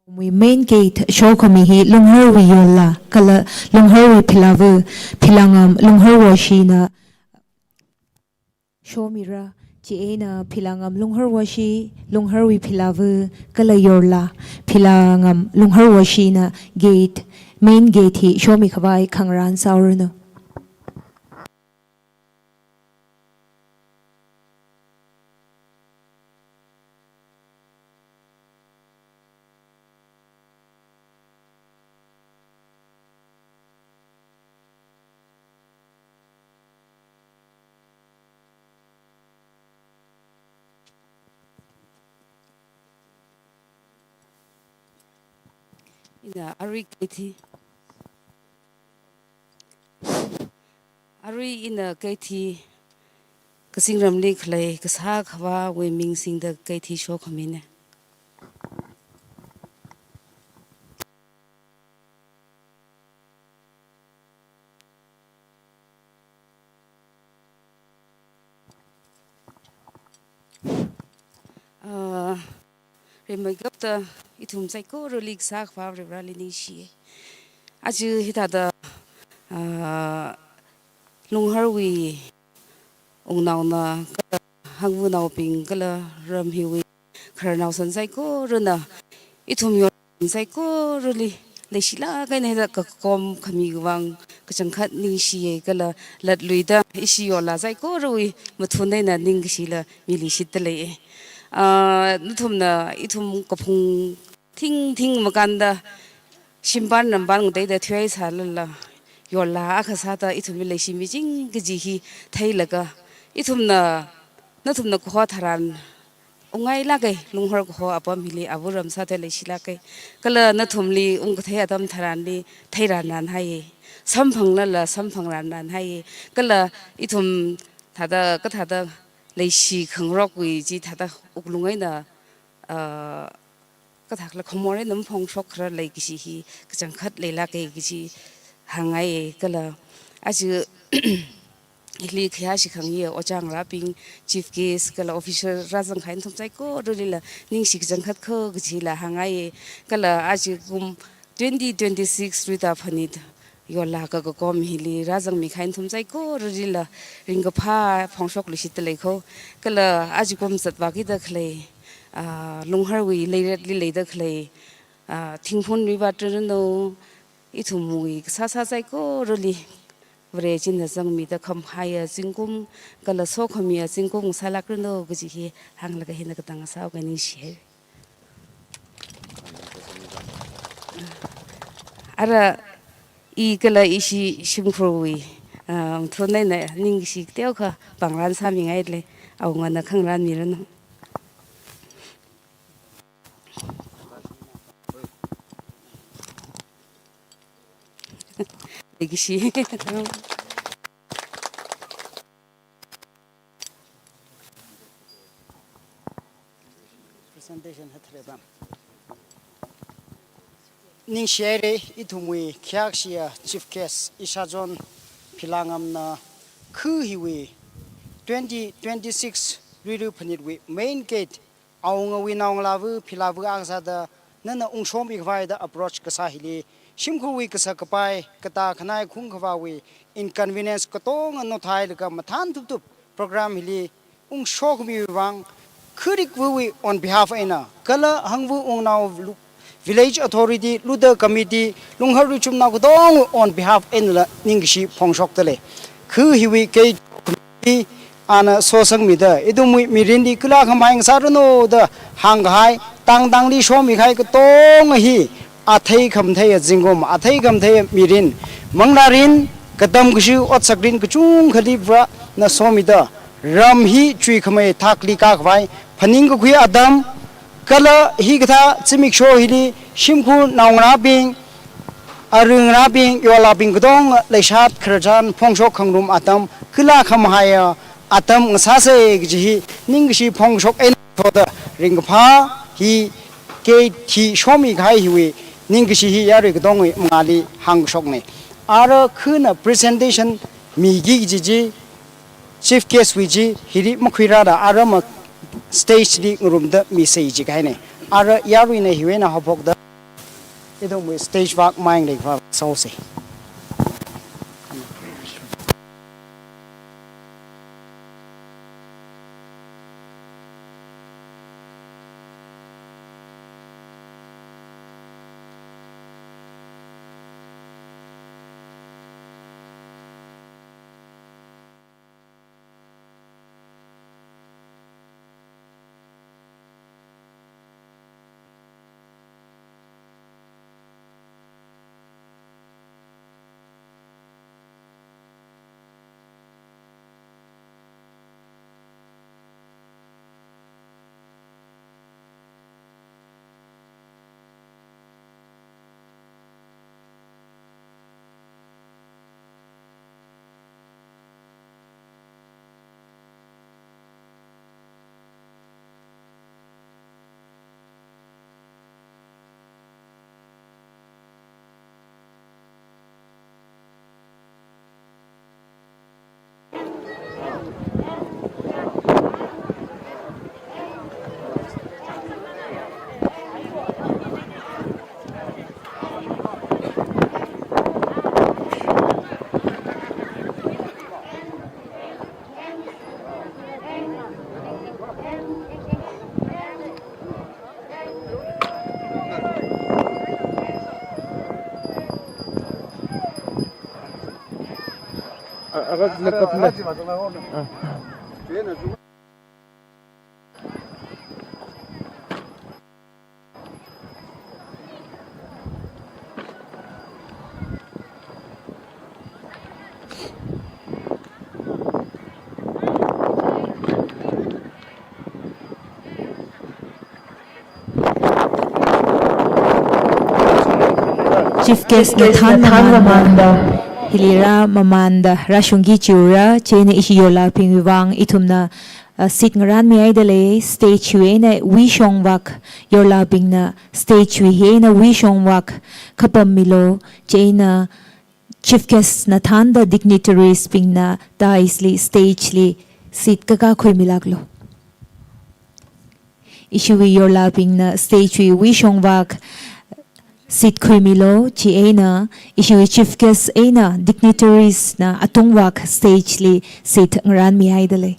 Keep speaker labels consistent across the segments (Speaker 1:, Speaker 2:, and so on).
Speaker 1: We main gate show kami hi Lunghar we Yorla kala Lunghar we pilangam Lunghar washi na show mira eina pilangam Lunghar washi Lunghar we kala Yorla pilangam Lunghar washi na gate main gate hi show mi kawai kangran saurno.
Speaker 2: Ina Ari ina kaiti kasing ramli khalei kasa khawa wuivang kaiti show kamine. Remagapta itum saikorali kasa khawa rali ningshiya. Aju hitada Lunghar we ungnauna hangwu nauping kala ramhiwi kharnau san saikorana itum yo saikorali leisalala kaina hida Khakakom wuivang kachangkhat ningshiya kala Luta ishiwui saikorali mathunai na ningshiya milishitale Nathum na itum kapung ting makanda simpan namban ngai da thuai salala Yorla akhasata itum yangmichingda teamna Nathum na hitharan hitharan Lunghar ko atam hili aburam sate leisalala kala Nathum li atam theilak hai samphangran nan hai kala itum thada leishi khangrok wi ji thada uklungai na kathakla khomore nam phongshok khra leikisi hi kachangkhat leilak kisi hangai kala aju ili khya sikhangye ochang raping chief guest kala officer rajang khain thumchai ko rulila ningshi kachangkhat kho gchila hangai kala aju 2026 Luta Phaniit Yorla Khakakom hili rajang mi khain thumchai ko rulila ringapha phongshok lisit lekho kala aju kom satwaki da khlei Lunghar we leida khlei thingphon ri batrno itumui sa saiko ruli vrejin na jangmi da kham haya jingkum kala so khamia jingkum salak no gji hi hanglaga hina katang sa ga ningshiya ara I kala ishi shimkhrowi thronai na ningshi teokha pangran samingai le awnga na khangran mirano
Speaker 3: presentation hatreba ningshiya itumui kayakha chief guest ishajon pilangam na hiwi 2026 Luta Phaniit we main gate awnga wi naunglavu pilavu angsada nana ungshom igwai da approach kasahili Shimkhui kasakapai kata khanai khungkhawi inconvenience katong no thai ka mathan tup program hili shok wuivang khurik wi on behalf eina kala hangwu ungnau village authority Luta committee Lunghar chumna katong on behalf eina ningshi phongshok tale khu hiwi ke ana sosang mida idumui mirindi kula khamai sarno da hanghai tangli shomi khai katong hi athai khamthai jingom athai khamthai mirin manglarin kadam gishu otsakrin kuchung khalibra na somida ramhi chui khamai thakli ka khwai phaning khu adam kala hi gatha chimik sho hili shimkhu ngarabing arungrabing Yorla bing gdong leisat khrajan phongshok khangrum atam kila khamhaya atam ngasase gi ningshi phongshok en thoda ringpha hi ke thi shomi gai hiwi ningshi hi yari gdong ngali hangshok ne ara khuna presentation mi gi ji chief guest wi ji hiri mkhira da arama stage di room da mi sei ji gai ne ara yari ne hiwe na hopok da itu mu stage work main dek fa sauce
Speaker 1: Chief guest Nathum mamanda hilira mamanda rashungi chura chene Yorla ping wuivang itumna sit ngaran mi aidale stage we na wishong wak Yorla ping na stage we he na wishong wak kapam milo chena chief guest Nathum the dignitaries ping na daisli stage li sit kaka khoi milaglo ishiwui Yorla ping na stage we wishong wak sit khumilo chi eina ishiwui chief guest eina dignitaries na atungwak stage li sit ngaran mi haidale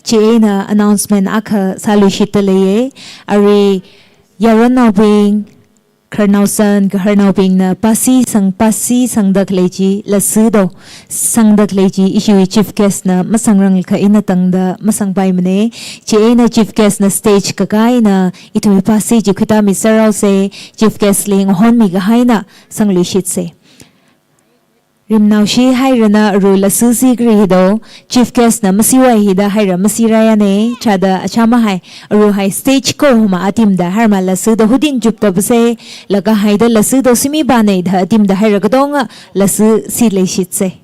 Speaker 1: chi eina announcement akha salushitale ari Yaranawing Karnausan Karnawing na pasi sangdak leji lasudo sangdak leji ishiwui chief guest na masangrang ka inatangda masangpay mane chi na chief guest na stage kakay na itumi pasi jikwita mi saraw se chief guest ling hon mi gahay na sanglushit se rimnaw shi hayrana ru lasusi grihido chief guest na masiway hida hayra masiraya ne chada achama hay ru hay stage ko huma atimda harma lasudo hudin jupta bse laga hayda lasudo simi bane da atimda hayra gadonga lasu silay shitse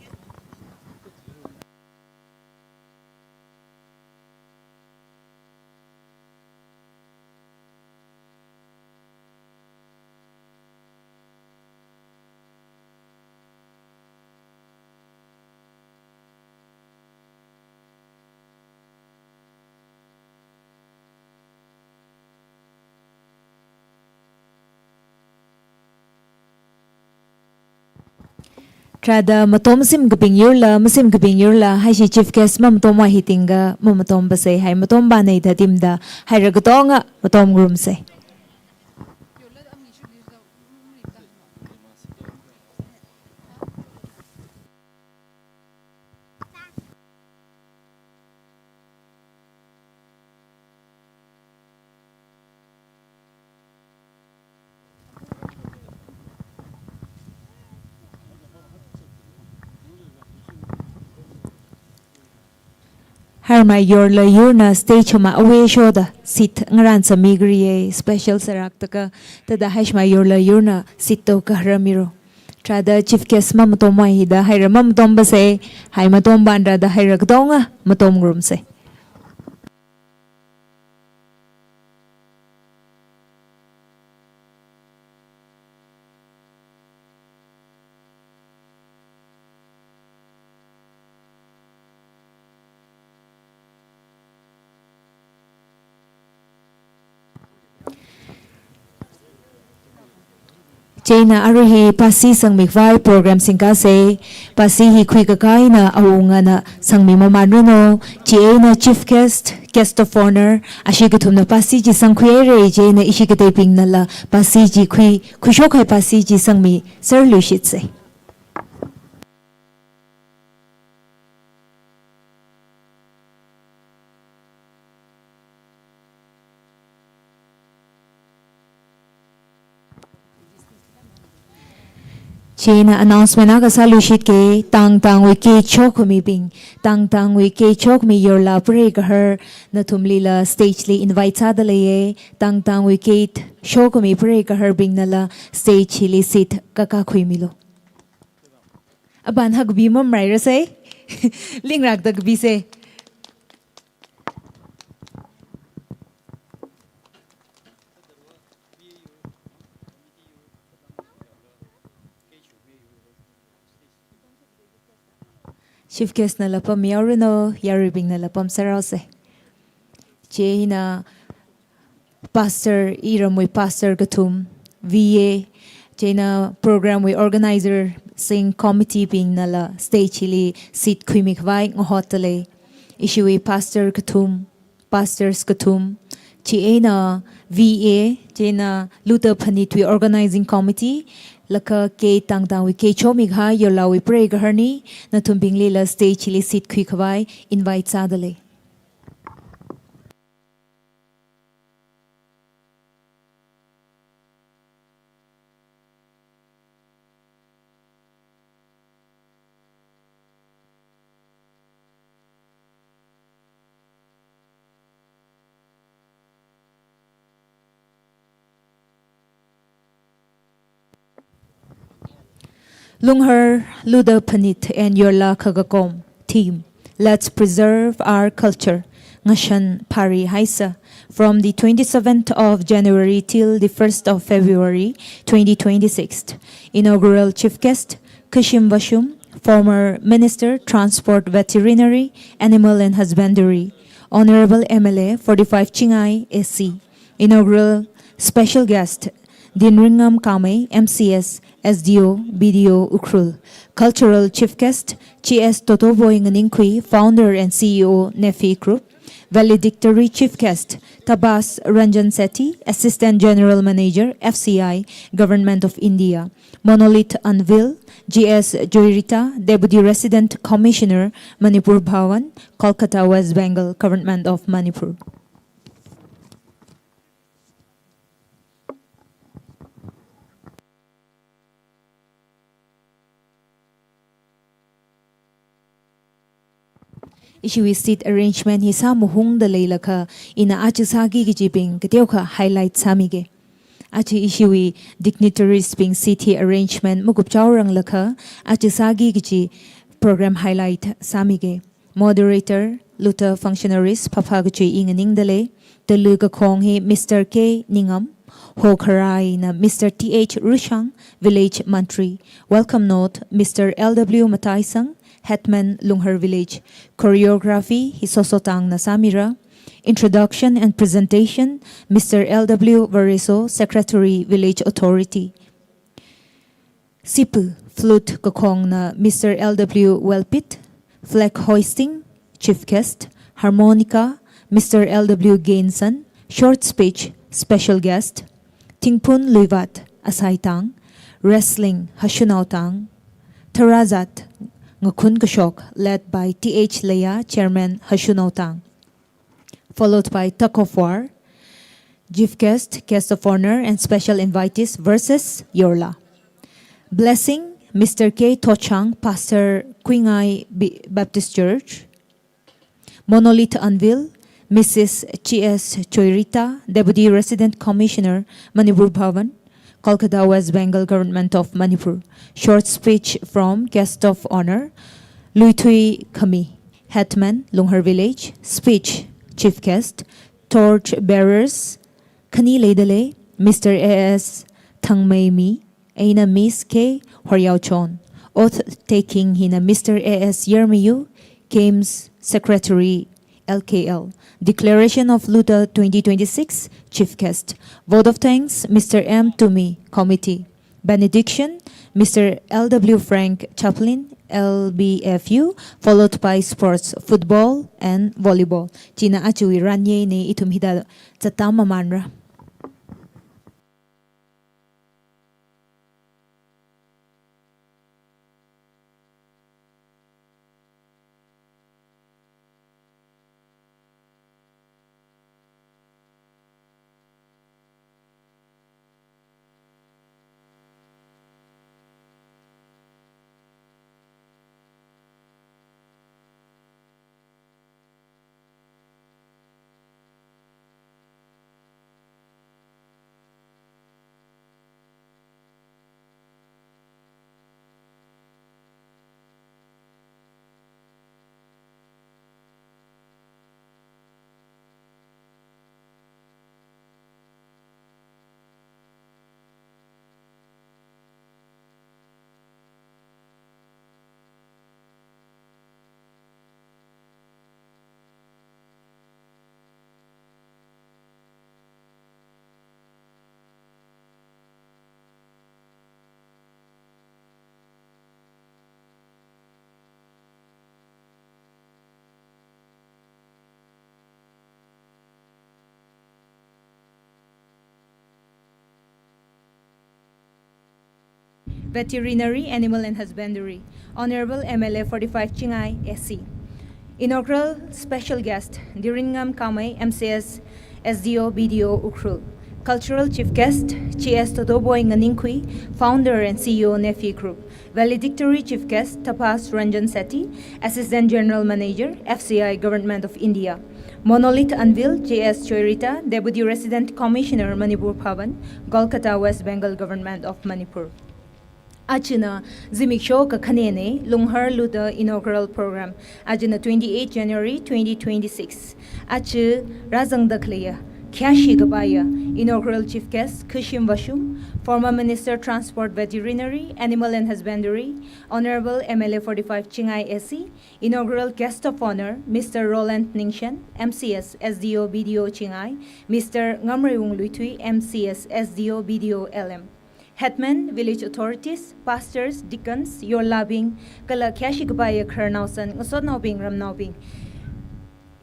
Speaker 1: Trada matom sim gaping Yorla masim gaping Yorla hai si chief guest matom wa hitinga matom base hai matom ba nei da timda hai ragatonga matom room se Harma Yorla Yurna stage huma away shoda sit ngaran sa migriye special sarak taka tada hashma Yorla Yurna sit to kahramiro trada chief guest mamatom hida haira mamatom base hai matom bandra da haira gdonga matom room se China aruhi pasi sangmi vai program singkase pasi hi khui kakai na aunga na sangmi mamanruno China chief guest of honor ashikathum na pasi ji sangkhue re China ishikate ping na la pasi ji khui khushokai pasi ji sangmi sir lushitse China announcement aga salushit ke tang we ke chok mi bing tang we ke chok mi Yorla pre ka her Nathum lila stage li invite sa dalaye tang we ke chok mi pre ka her bing nala stage li sit kaka khui milo aban hag bi mom rai ra se ling rak dak bi se Chief guest na lapam yaruno yaribing na lapam sarause. China pastor iramwe pastor gatum VA China program we organizer sing committee being nala stage li sit kwimik vai ngotale ishiwui pastor gatum pastors gatum China VA China Luta Phaniit we organizing committee laka ke tang we ke chomik ha Yorla we pray garni Nathum bingli la stage li sit khui khawai invite sadale Lunghar, Luta Phaniit and Yorla Khakakom team. Let's preserve our culture. Ngashan Pari Haisa from the 27th of January till the 1st of February 2026. Inaugural chief guest Kashim Vashum, former Minister Transport Veterinary, Animal and Husbandry, Honorable MLA 45 Chingai SC. Inaugural special guest Dinringam Amei MCS SDO BDO Ukrul. Cultural chief guest GS Totoboy Nganinkui, founder and CEO Nefi Group. Valedictory chief guest Tabas Ranjan Sethi, Assistant General Manager FCI Government of India. Monolith Unveil GS Joyrita, Deputy Resident Commissioner Manipur Bhawan, Kolkata, West Bengal, Government of Manipur. Ishiwui seat arrangement hisa muhung da leilaka ina achisagi gijibing ketioka highlight samige. Achi ishiwui dignitaries being city arrangement mugupchaurang laka achisagi giji program highlight samige. Moderator Luta functionaries papagachi inganingdale deluga konghi Mr. K Ningam Hokharai na Mr. TH Rushang Village Mantri. Welcome note Mr. LW Mataisang Hetman Lunghar Village. Choreography Hisosotang Nasamira. Introduction and presentation Mr. LW Variso, Secretary Village Authority. Sipu Flute Kokong na Mr. LW Welpit. Flag hoisting Chief Guest. Harmonica Mr. LW Gainson. Short speech Special Guest. Tingpun Luivat Asaitang. Wrestling Hashunautang. Tarazat Ngakun Kashok, led by TH Leia, Chairman Hashunautang. Followed by Talk of War, Chief Guest, Guest of Honor, and Special Invitees versus Yorla. Blessing, Mr. K. Tochang, Pastor Quingai Baptist Church. Monolith Unveil, Mrs. G.S. Choyrita, Deputy Resident Commissioner, Manipur Bhavan, Kolkata, West Bengal, Government of Manipur. Short speech from Guest of Honor, Luitui Kami, Hetman, Lunghar Village. Speech, Chief Guest, Torch Bearers, Kani Leidale, Mr. A.S. Thangmei Mi, Eina Miss K. Horyauchon. Oath taking hina Mr. A.S. Yermiyu, Games Secretary LKL. Declaration of Luta 2026, Chief Guest. Vote of thanks, Mr. M. Tumi, Committee. benediction, Mr. L.W. Frank Chaplin, LBFU, followed by sports, football and volleyball. China achui ranye ne itum hida chatama manra. Veterinary, Animal and Husbandry, Honorable MLA 45 Chingai, SC. Inaugural Special Guest, Diringam Kamei, MCS, SDO, BDO, Ukrul. Cultural Chief Guest, Chies Todoboy Nganinkui, Founder and CEO, Nefi Group. Valedictory Chief Guest, Tapas Ranjan Sethi, Assistant General Manager, FCI, Government of India. Monolith Unveil, J.S. Choirita, Deputy Resident Commissioner, Manipur Bhavan, Kolkata, West Bengal, Government of Manipur. Achina Zimiksho Kakhanene Lunghar Luta inaugural program Ajina 28 January 2026 Achu Razangda Kleya Kyashi Gabaya inaugural chief guest Kushim Vashum former Minister Transport Veterinary Animal and Husbandry Honorable MLA 45 Chingai SC inaugural guest of honor Mr. Roland Ningshiya MCS SDO BDO Chingai Mr. Ngamreung Luitui MCS SDO BDO LM Hetman, village authorities, pastors, deacons, Yorla bing, kala kyashi gabaya kharnausan, ngasod naubing ram naubing.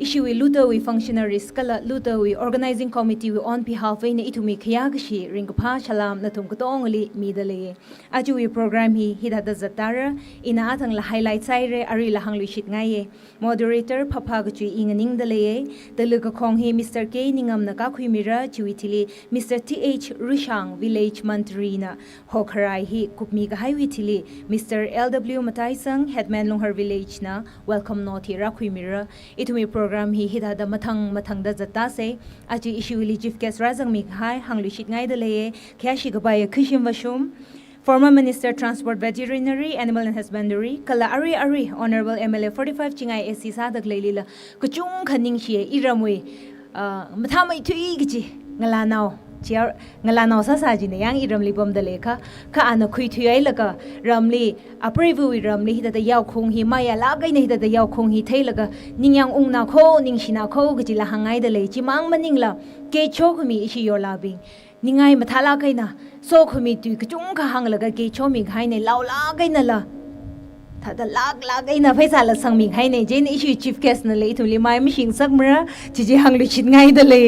Speaker 1: Ishiwui Luta we functionaries, kala Luta we organizing committee we on behalf of itumi kayakha ringpa shalam Nathum kutongli midale. Aju we program hi hidada zatara ina atang la highlight saire ari la hanglu shit ngaye. Moderator papa gachui inganing dalaye, deluga kong hi Mr. K ningam nakakui mira chuitili Mr. TH Rushang village mantrina hokharai hi kupmi ga highwitili Mr. LW Mataisang headman Lunghar village na welcome noti rakui mira itumi program hi hidada mathang da zata se aji ishiwili chief guest razang mi hai hanglu shit ngai dalaye kyashi gabaya khishim vashum former Minister Transport Veterinary Animal and Husbandry kala ari Honorable MLA 45 Chingai SC sadak leilila kuchung ningshiya iramui mathamai thui gichi ngalanao chiar ngalanao sa sajine yang iram libom dalekha ka ana khui thuyai laka ramli aprevu ramli hida yaw khong hi maya la gai nei hida yaw khong hi theilaga ningyang ungna kho ningshina kho gichi la hangai dale chimang maningla ke chokmi ishi Yorla bing ningai mathala kaina so khumi tu kuchung kha hanglaga ke chomi khaine laula gaina la thada lag aina phaisa la sangmi khaine jene issue chief guest na le thuli mai mishing sakmra chiji hanglu chit ngai da le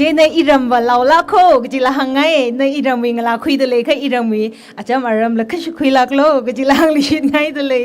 Speaker 1: jene iram wa laula kho gila hangai na iram wi ngala khui da le kha iram wi acham aram la khash khui lak lo gila hanglu chit ngai da le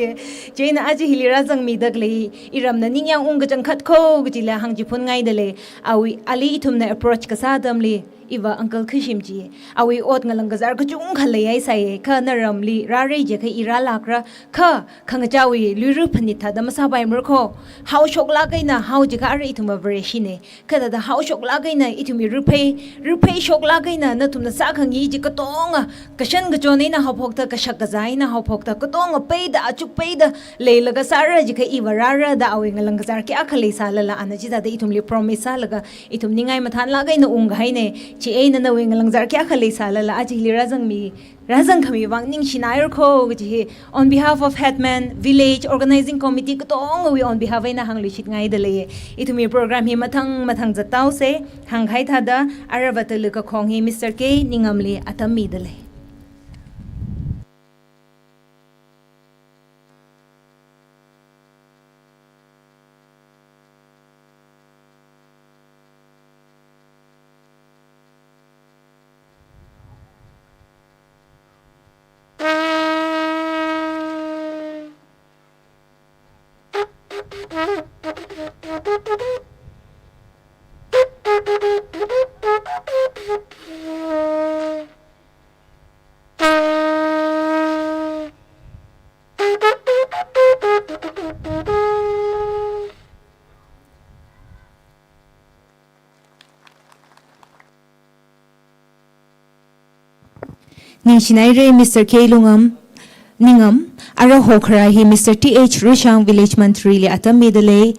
Speaker 1: jene aji hilira jangmi dak le iram na ningyang ung gajang khat kho gila hangji phun ngai da le awi ali ithum na approach ka sadam le Iva Uncle Kishimji, awi ot ngalangazer kachung khalei sai ka naramli rare je ka ira lakra ka khangachawi luru phanitha da masabai murkho how shok lagaina how je ka ari ituma vereshine kada da how shok lagaina itumi rupe shok lagaina na tumna sa khangi je ka tonga kashan ga chone na hopokta ka shakazai na hopokta ka tonga peida achuk peida leilaga sara je ka iva rara da awi ngalangazer ki akhalei salala anaji da itumli promise laga itum ningai mathan lagaina unghaine Chi eina na wing langzar kya khalei salala aji li razang khami wang ning shinair kho ji on behalf of Hetman village organizing committee ko tong we on behalf ina hang lishit ngai dale itumi program hi mathang jatau se hang khai thada arabatal ka khong hi Mr. K ningamli atam mi dale Ningshiya Mr. K. Lungam Ningam Ara Hokrahi Mr. T.H. Rishang Village Mantri Le Atam Midale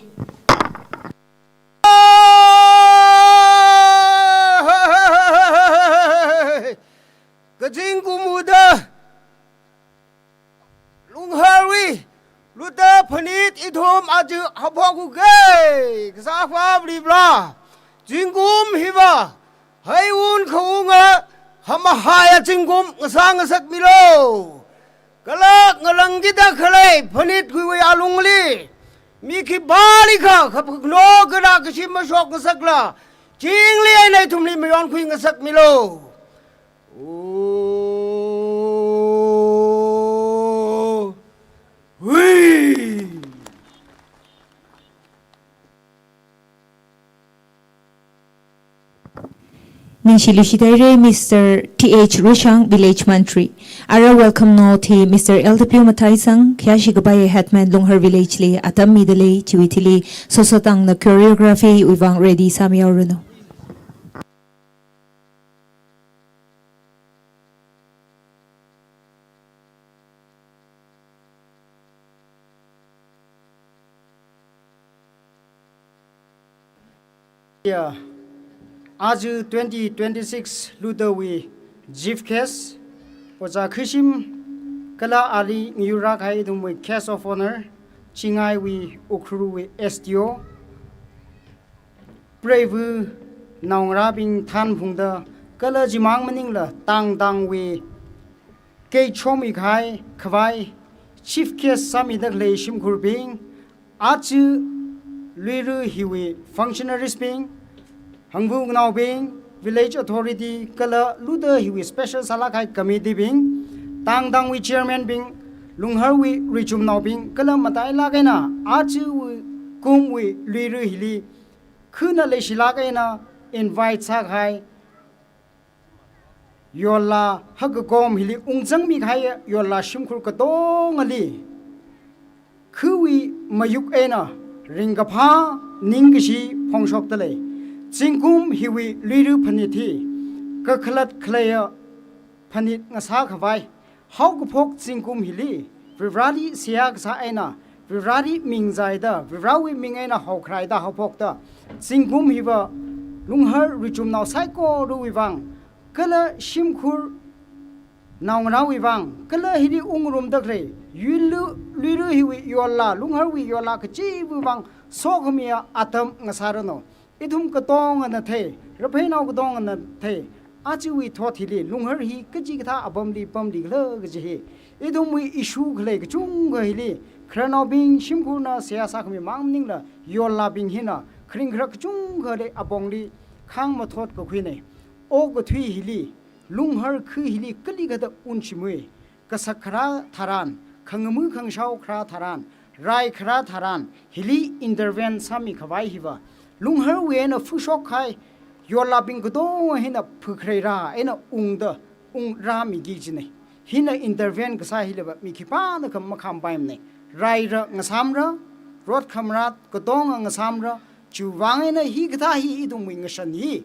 Speaker 3: Kajing kumuda Lunghar Luta Phaniit Nathum aju hapoku gay Kasafa blibla Jingum hiva Hayun kaunga Hamahaya jingum ngasang sak milo Kalak ngalanggida khalei Phaniit kuwi alungli Miki balika kapno gada kashim masok ngasakla Jingli ay Nathum li mayon kuwi ngasak milo
Speaker 1: Ningshiya Mr. T.H. Rishang Village Mantri Ara welcome noti Mr. LW Mataisang Kayashigabay Hetman Lunghar Village Li Atam Midale Chiwitili Sosotang na choreography wuivang ready Samyaruno
Speaker 3: Yeah. आज 2026 Luta Chief Case Oja Kishim Kala Ali Nyurak Hai Dum Case of Honor Chingai Ukru STO Brave ngarabing Tan Pungda Kala Jimang Maningla Tang Kei Chomi Kai Kwai Chief Case Samidak Le Shim Kurbing Achu Liru Hiwi Functionaries Bing Hangbu Ngau Bing, Village Authority, Kala Luta Hiwi Special Salak Committee Bing, Tang Chairman Bing, Lunghar Richum Nau Bing, Kala maleilak Achu Kum Liru Hili, Kuna leisalala invite Sakai, Yorla, Khakakom Hili, Ungzang Mikaya, Yorla Shimkur Katong Ali, Kui Mayuk Eina, Ringapa, Ningshiya, Pongshok Tale. Jingkum hiwi liru Phaniit kakhalat khalei Phaniit ngasa khawai hau gphok jingkum hili vivrari siya sa aina vivrari mingzaida vivrawi mingaina hau khraida hau phokta jingkum hiwa Lunghar richum naw saiko ru wuivang kala shimkhur nawngra wuivang kala hili ungrum dakre liru hiwi Yorla Lunghar Yorla kachi wuivang sokhmia atam ngasarano Idum katong na the, Rapena Gudong na the, Achi thought Lunghar he, Kajika abomdi pumdi glugji. Idum issue lake chunga hili, Kranobing, Shimkuna, Siasakmi Mamningla, Yorla Bing Hina, Kringrak chunga abongli, Kang thought Koquine. O go three hili, Lunghar ku hili, Kaligata unchimui, Kasakra Taran, Kangamu Kang Shao Kra Taran, Rai Kra Taran, Hili intervene Sami Kawai Hiva. Lunghar na fushok kai Yorla Bing Godong hina Pukreira ena rami gijine hina intervene kasa hilaba mikipa na kamakam baimne Raira ngasamra rot kamrat Godong ngasamra chuwang na hi gata hi idum wingashan hi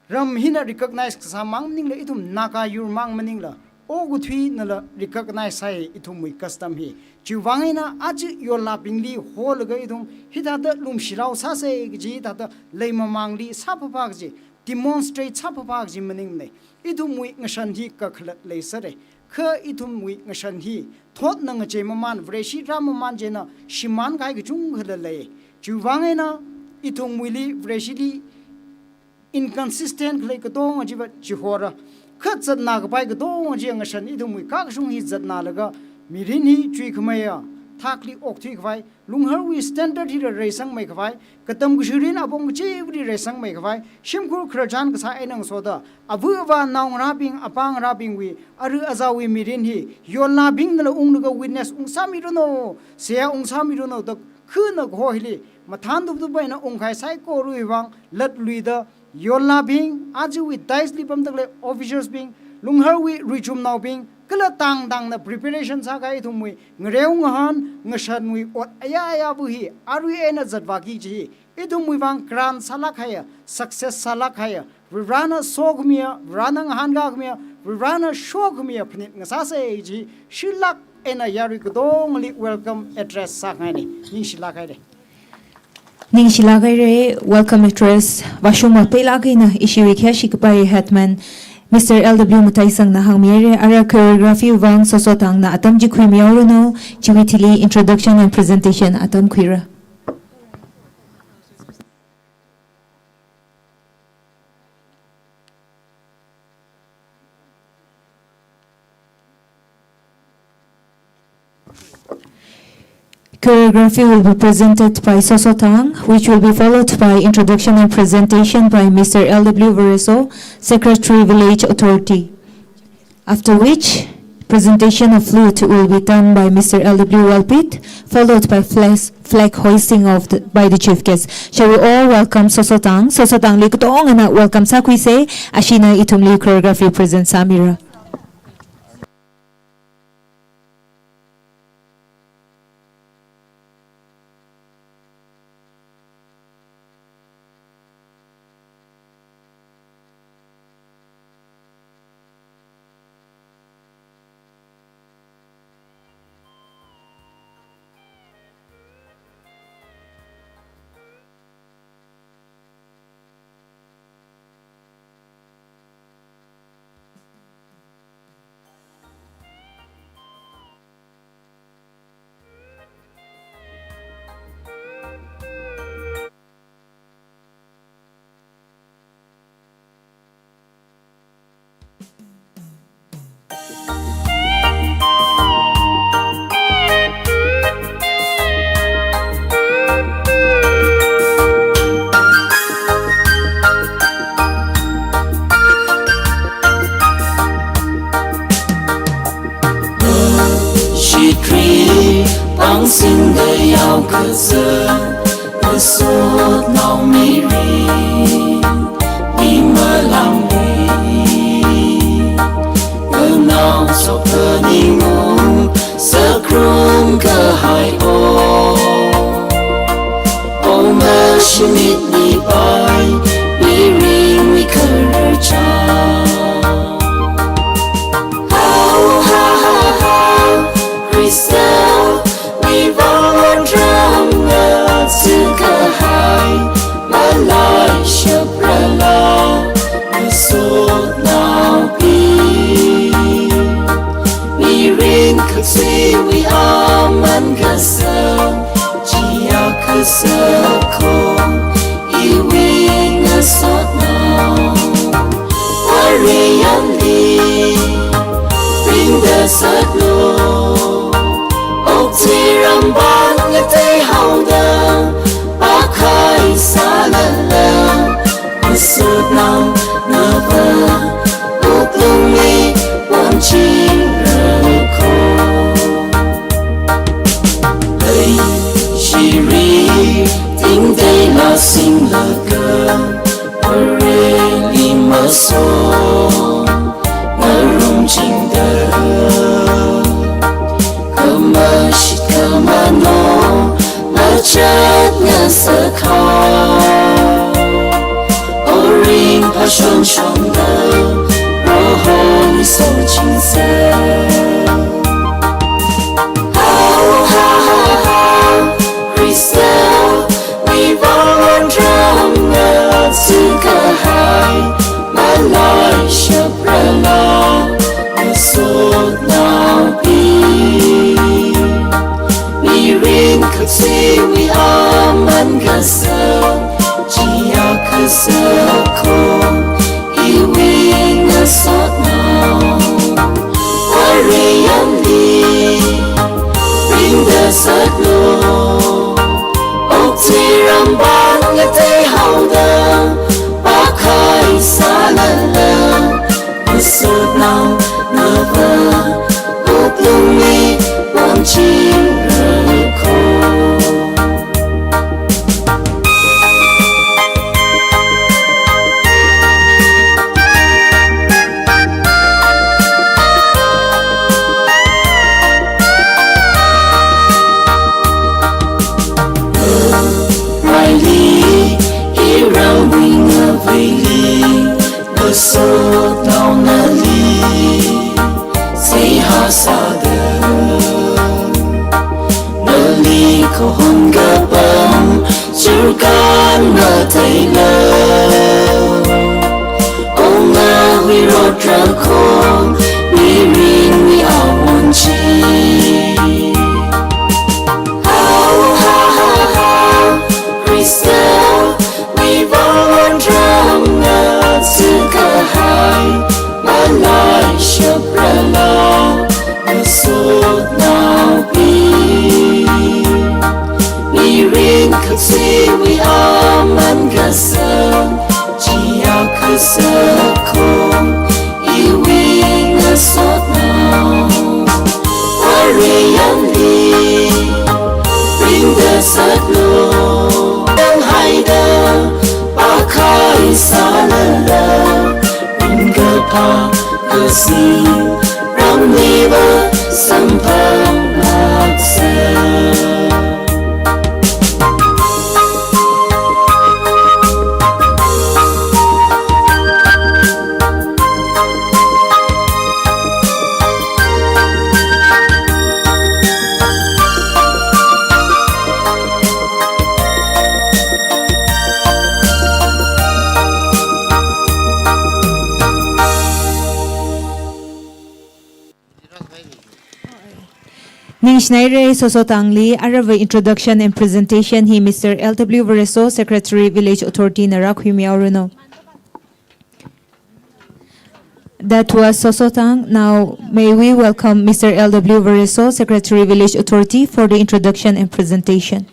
Speaker 3: ram hina recognize kasa mangning idum naka yur mang maningla o guthui nala recognize sai itum custom hi chuwangina aji Yorla Bingli holga idum hitata lumshirau sase ji tata leimamangli sapapag ji demonstrate sapapag ji maningne idum ngashan hi kaklat leisare kha idum ngashan hi thot nang je maman vreshi ramaman jena shiman kai chung khalale chuwangina idum li vreshili inconsistent like dong ji jihora khat na ga pai ga dong ji ngashan idum kak shung hi zatna laga Mirini chui khamaya thakli okthi khwai Lunghar standard hi resang mai khwai katam gushurin abong chewri resang mai khwai shimkur khrajan kasa enang soda abuwa ngarabing apang ngarabing aru azawi mirin hi Yorla Bing na ungnuga witness ungsami rono sia ungsami rono da khuna go hili mathan du bai na ongkhai sai ko wuivang lat lui da Yorla bing aju with dice lipam takle officers bing Lunghar wi richum now bing kala tang dang na preparation sa kai thumui ngreu ngahan ngashan wi ot aya bu hi arui ena zatwaki ji idum wuivang kran salak haya success salak haya rana sogmia rana hanga gmia rana shogmia phnit ngasa se ji shilak ena yari kodong li welcome address sa ngai ni ningshiya kai de
Speaker 1: ningshiya welcome address washuma pelagi na ishiwui khashikpai hetman Mr. LW Mutaisang na hangmiere ara choreography wang sosotang na atam ji khui miauruno chiwitili introduction and presentation atam khuira Choreography will be presented by Sosotang, which will be followed by introduction and presentation by Mr. LW Vereso, Secretary Village Authority. After which, presentation of flute will be done by Mr. LW Walpit, followed by flag hoisting by the chief guest. Shall we all welcome Sosotang? Sosotang likutong and welcome Sakwise, Ashina itumli choreography present Samira.
Speaker 4: Sinh đời ao cơ sơ mơ suốt nào mê ri đi mơ làm đi cơ nào cho cơ đi ngủ sơ krum cơ hai ô mơ xin ít đi bay vì ring vì cơ rơ cha how how how Crystal wuivang drum ngơ sư cơ hai mà lại shập ra la mơ suốt nào bi vì ring cực suy vì aman cơ sơ chỉ cơ sơ không yêu vì ngơ suốt nào qua rì ăn đi ring the sớt lô chỉ rầm ban người thấy hậu đờ bác khai xa lần lần một suốt năm nở vờ ước lung ly buồn chim rờ khô đây chỉ ri tiếng đây là sinh lờ cơ ở rê mơ sô ngỡ rung chinh đờ mơ shit cơ mà nó mơ chết ngơ sơ khó ô ring pa shon shon đơ rô hô ni sâu chinh sơ how how how how Crystal wuivang drum ngơ sư cơ hai mà lại shập ra la mơ suốt nào bi ring cực suy vì aman cơ sơ chỉ cơ sơ không yêu vì ngơ suốt nào qua rì ăn đi ring the sớt lô ốc chỉ rầm ban người thấy hậu đờ bác khai xa lần lần nào nà li say ha sa de nà li ko hon ga bam chur kan na thai la ong na wi ro tra ko mi rin mi a won chi Crystal, we vang drum na suka hai, malai shabrala, na sốt nào bi. Mi ring katsi we aman gasan, chia kasa kong, iwi na sốt nào. Wariyan li, bring the sad low. Haida pakai salala ringa pa kasi ramliva sampang laksa
Speaker 1: Ningshiya Sosotangli, Arava introduction and presentation, he Mr. L.W. Vereso, Secretary, Village Authority, Narak. That was Sosotang. Now, may we welcome Mr. L.W. Vereso, Secretary, Village Authority, for the introduction and presentation.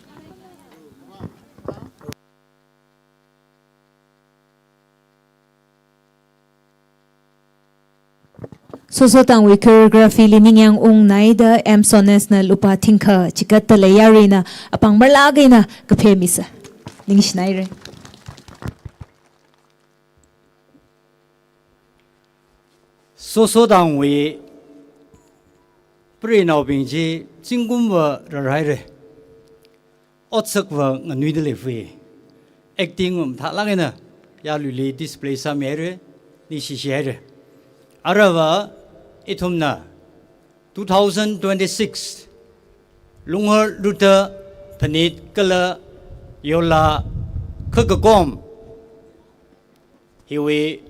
Speaker 1: Sosotang we choreography lining yang naida sones na lupa tingka chikat talayari na apang malagay na kapemisa. Ningshiya.
Speaker 5: Sosotang we pre now bingji jingumwa raire. Otsakwa nganuidele fe. Acting thalagena ya luli display samere nishiya. Arava Itumna 2026 Lunghar Luta Phaniit Yorla Khakakom. Hiwi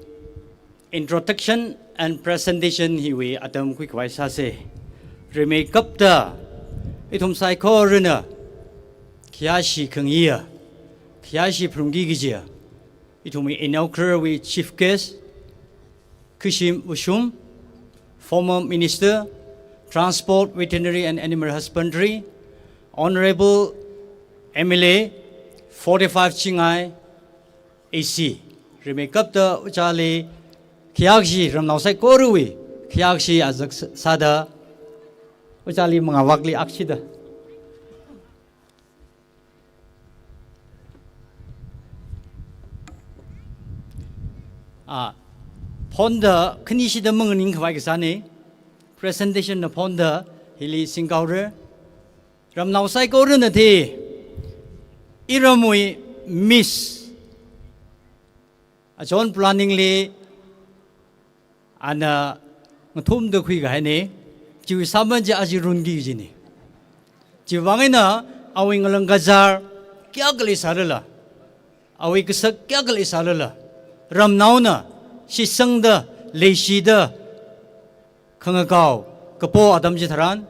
Speaker 5: introduction and presentation hiwi atam quick waisase. Remake kapta itum saikorana kiashi kangia kiashi prungigija. Itumi inaugural with chief guest Kishim Ushum, former Minister, Transport, Veterinary and Animal Husbandry, Honorable MLA, 45 Chingai, AC. Remekapta Uchali, Kayakha, Ramnausai Korui, Kayakha Azak Sada, Uchali Mangawakli Akshida. Ponda Kanishida Munganing Kavagasane, presentation of Ponda, Hili Singaurer, Ramnausai Koranate, Iramui Miss achon planningly and Nathum the Quigane, Chiwi Samaja Ajirungi Jini. Chiwangina, Awing Gazar, Kyakali Sarala, Awikasak Kyakali Sarala, Ramnauna. She sang the leishida Khakakom, Kapo Adam hitharan,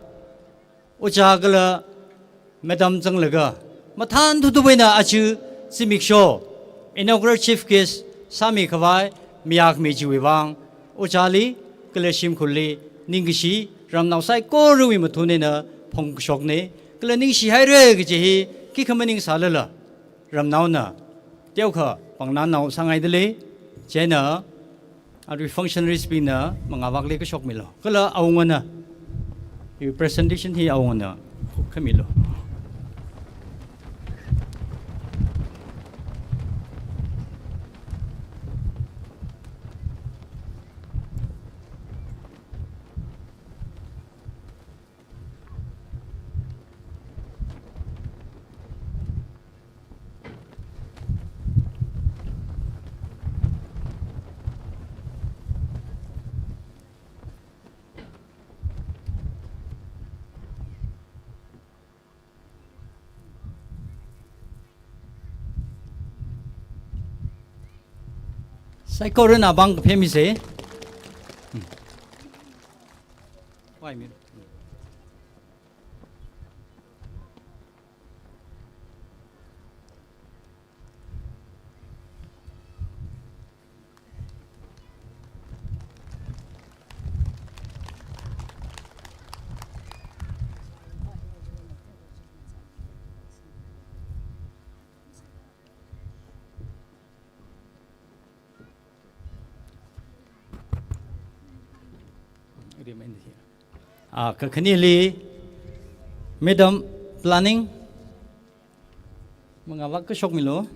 Speaker 5: Uchagala, Madam Zanglaga, Matan to the winner Achu, Simik Show, inaugural chief guest, Sami Kawai, wuivang, Uchali, Kaleshim Kuli, Ningshiya, Ramnausai Koru Matunina, Pong Shokne, Ningshiya Regihi, Kikamaning Salala, Ramnauna, Delka, Pangnano Sangaidele, Jena. At functionaries bina mga wakli ko shock milo. Kala awangana. Yung presentation hi awangana. Kamilo. saikorana bang famous eh. Why me? Kekenili, Madam planning, mengawak ke shock milo.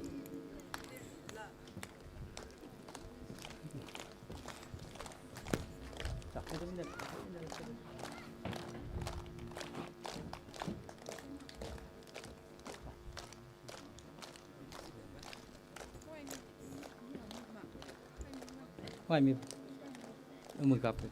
Speaker 5: Why me? Umur kapit.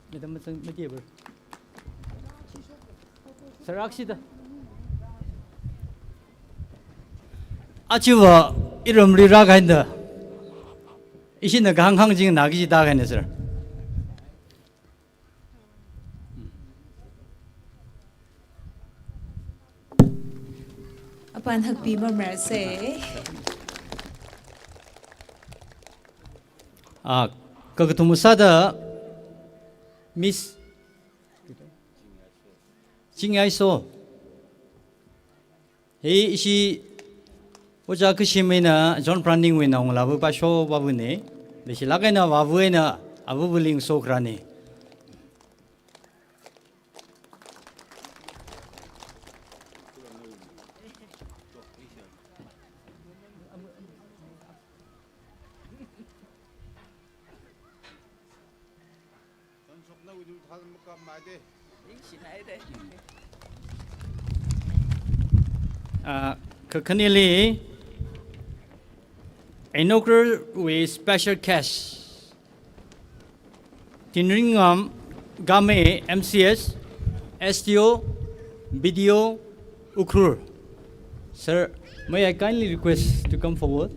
Speaker 5: Kita mesti ber. Serak sih dah. Aciwa iram lira kanda. Isi nak hang jing nagi sih dah kanda sir.
Speaker 1: Apan hakpi merse.
Speaker 5: Ketemu sada Miss Cingaiso. Hei isi oja kesimena John Branding wena ngelabu pasho babu ne. Desi lagai na babu na abu buling sokrane. Kekenili inaugural with special cash. Tinringam Game MCS STO Video Ukrur. Sir, may I kindly request to come forward?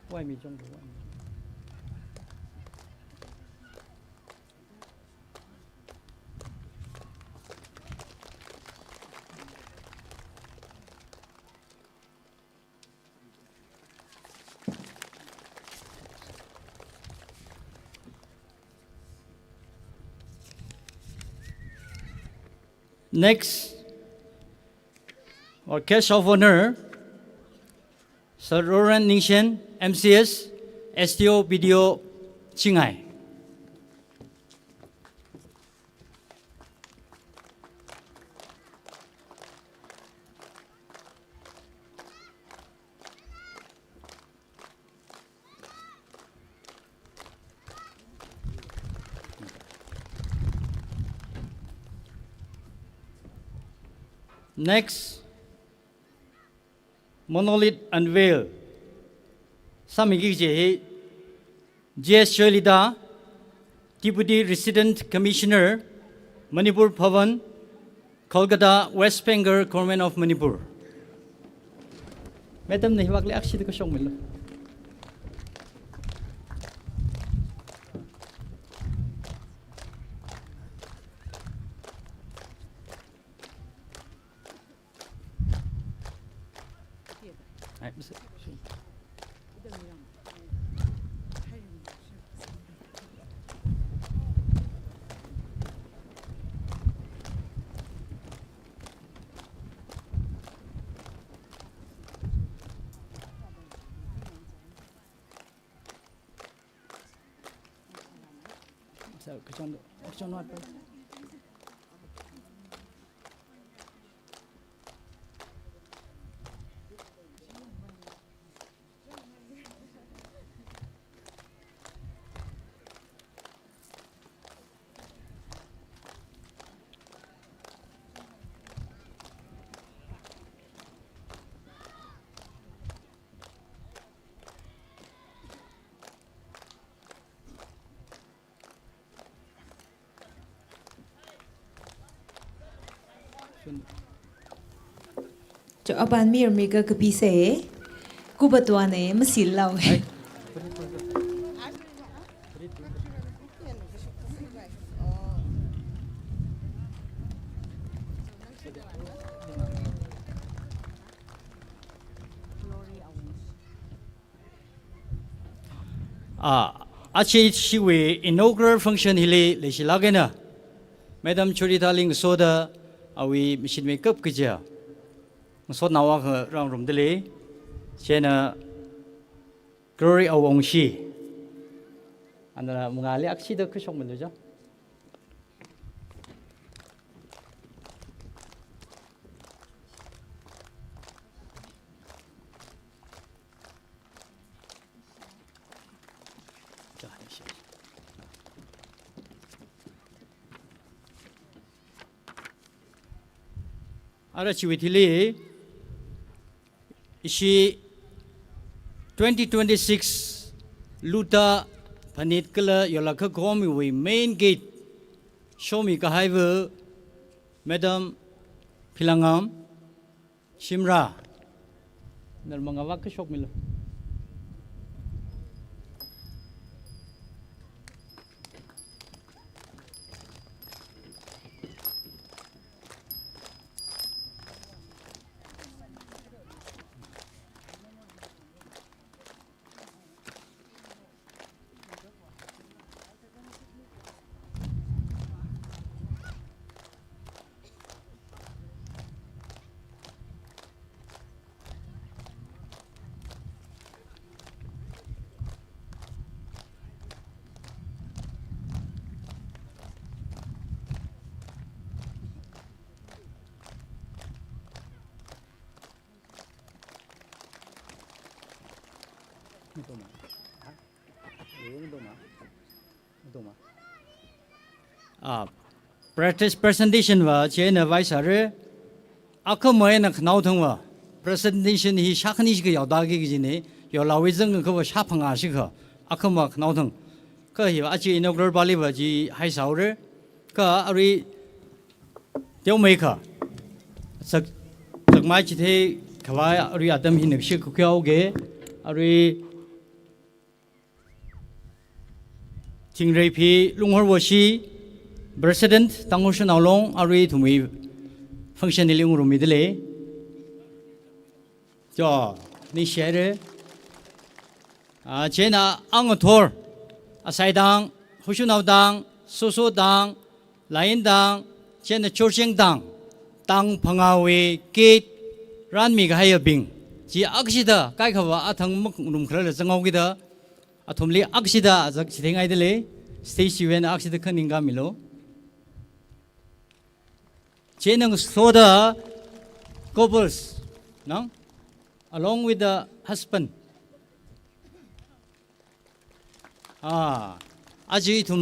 Speaker 5: Why me jump? Next, our guest of honor, Sir Roran Ningshiya, MCS, STO Video Chingai. Next, monolith unveil. Samigi J.S. Sholida, Deputy Resident Commissioner, Manipur Bhavan, Kolkata, West Bengal, Government of Manipur. Madam, nahi wakli akshi ko shong milo.
Speaker 1: cho aban mir mi ka kapi se ku batwa ne masil law
Speaker 5: Achi ishiwui inaugural function hili leisalala Madam Churitaling soda awi machine makeup kerja Masod nawa ke rang rum dele chena glory awongshi anda mengali aksi dah kesok meluja ada ciwitili ishi 2026 Luta Phaniit kala Yorla Khakakom we main gate show me kahaive Madam Philangam Shimra narmangawak ke shop milo practice presentation wa chena vaisare akamai na khnau thangwa presentation hi shakhni shi yaw da ge gi ne yo lawi zeng ko sha phanga shi kha akama khnau thang ka hi achi inaugural bali ba ji hai saure ka ari teu mai kha sak mai chi the khwa ari atam hi ne shi ko kyau ge ari Tingrai phi Lunghar washi President Tangkhul Along Ari Thumi function iling rumi dele jo ni share chena ang thor asai dang hushunau dang soso dang lain dang chena chorcheng dang tang phangawe ke ran mi ga hayabing ji aksida kai khawa athang mak rum khra la changau gi da athumli aksida jak chithengai dele stage event aksida khaninga milo chenang soda couples no along with the husband aji thum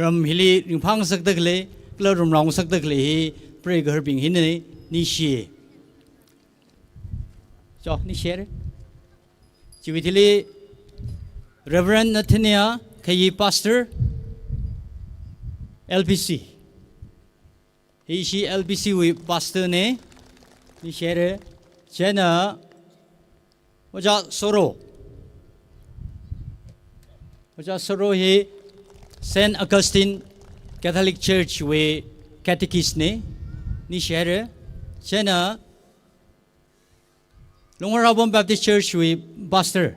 Speaker 5: ram hili ringphang sak dakle kla rum rong sak dakle hi pre gar bing hin ne ni shi cho ni share chiwithili Reverend Nathum Kayi Pastor LBC he she LBC with pastor ne ni share chena oja soro he Saint Augustine Catholic Church we catechist ne ni share chena Lunghar Baptist Church we pastor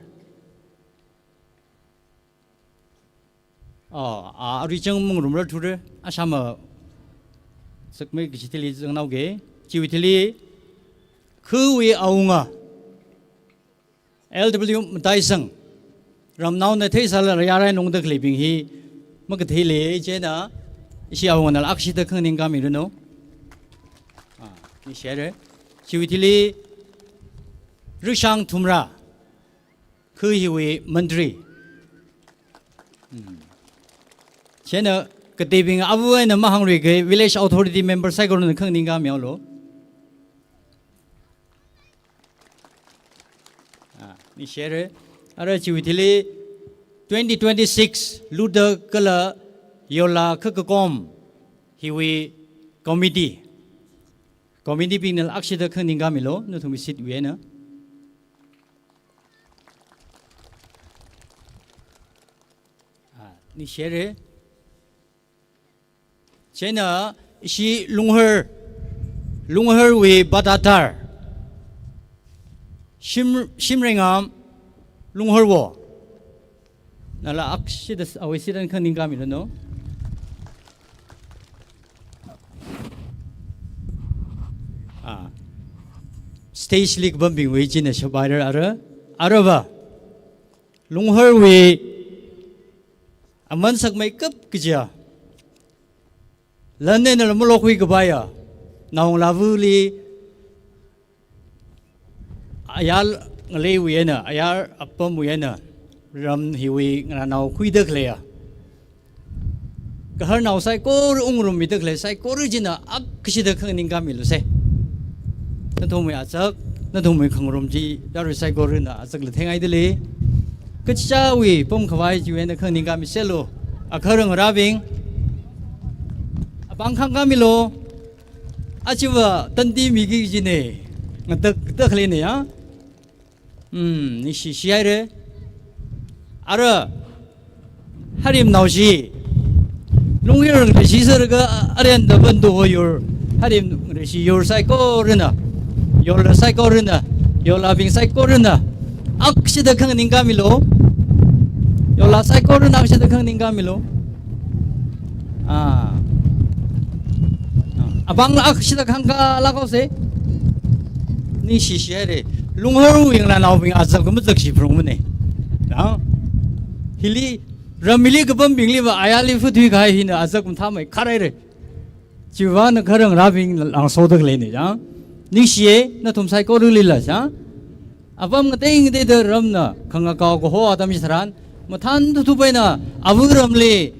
Speaker 5: ari chang mung rum ra thure asama sakme gichitili jang nau ge chiwithili khu we aunga LW mtai sang ram nau na thei sal ya rai nong da clipping hi mak thele chena isi aunga na akshi da khang ning ga mi no ni share chiwithili rishang thumra khu hi we mandri chena katebing abu na mahangri ge village authority member saikorana khang ninga myalo ni share ara chiwithili 2026 Luta kala Yorla Khakakom hiwi committee community pinal akshida khangninga milo Nathum sit wiena ni share chena ishi Lunghar we badatar shimringam Lunghar wo nala akshida awisidan khangninga milo no stage league bumping we jin a shabider araba Lunghar we a mansak makeup kija London a molokwi gabaya now lavuli ayal ngale wiena ayar apam wiena ram hiwi now kuida clear kahar now sai kor ungrum mit clear sai korigina akshida khangninga milu se Nathum achak Nathum khangromji dar saikorana achak le thengai dele kcha wi pom khawai jiwen the khangninga mi selo akharang ngarabing abang khanga milo achiwa tanti mi gi jine ngatak takhle ne ya ni shi re ara harim nauji Lunghar ge sisar ga aren da bandu yor harim re shi yor saikorana Yorla saikorana, Yorla being saikorana, Akshida Kangningamilo, Yorla saikorana, Akshida Kangningamilo. Abang Akshida Kanga Lagose Ningshiya, Lunghar wing and Alving Azakamuzi from Mune. Hilly Ramili bumping liver, Ayali Futuka in Azakum Tame, Karere, Chivan Karang Raving on Soda Lane. 닝시에 나톰 사이코를릴라자 아밤 땡 데더 럼나 khakakom ho atam hitharan mathan thu baina aburamli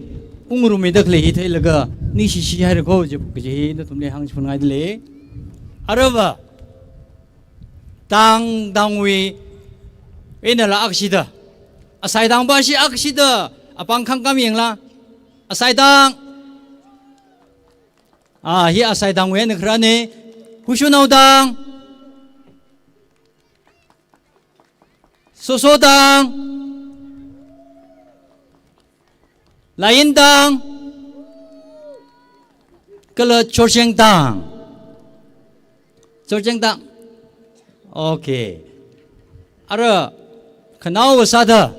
Speaker 5: ungrum medakle hithailak ningshiya har ko je ji nathum le hang phungai dele araba tang dangwi eina la aksida asai dang ba si aksida apang khangkam yengla asai dang hi asai dang we ne khrane Hushunodang Sosodang Layindang Kala Chorchengdang Okay Ara Kanao Sada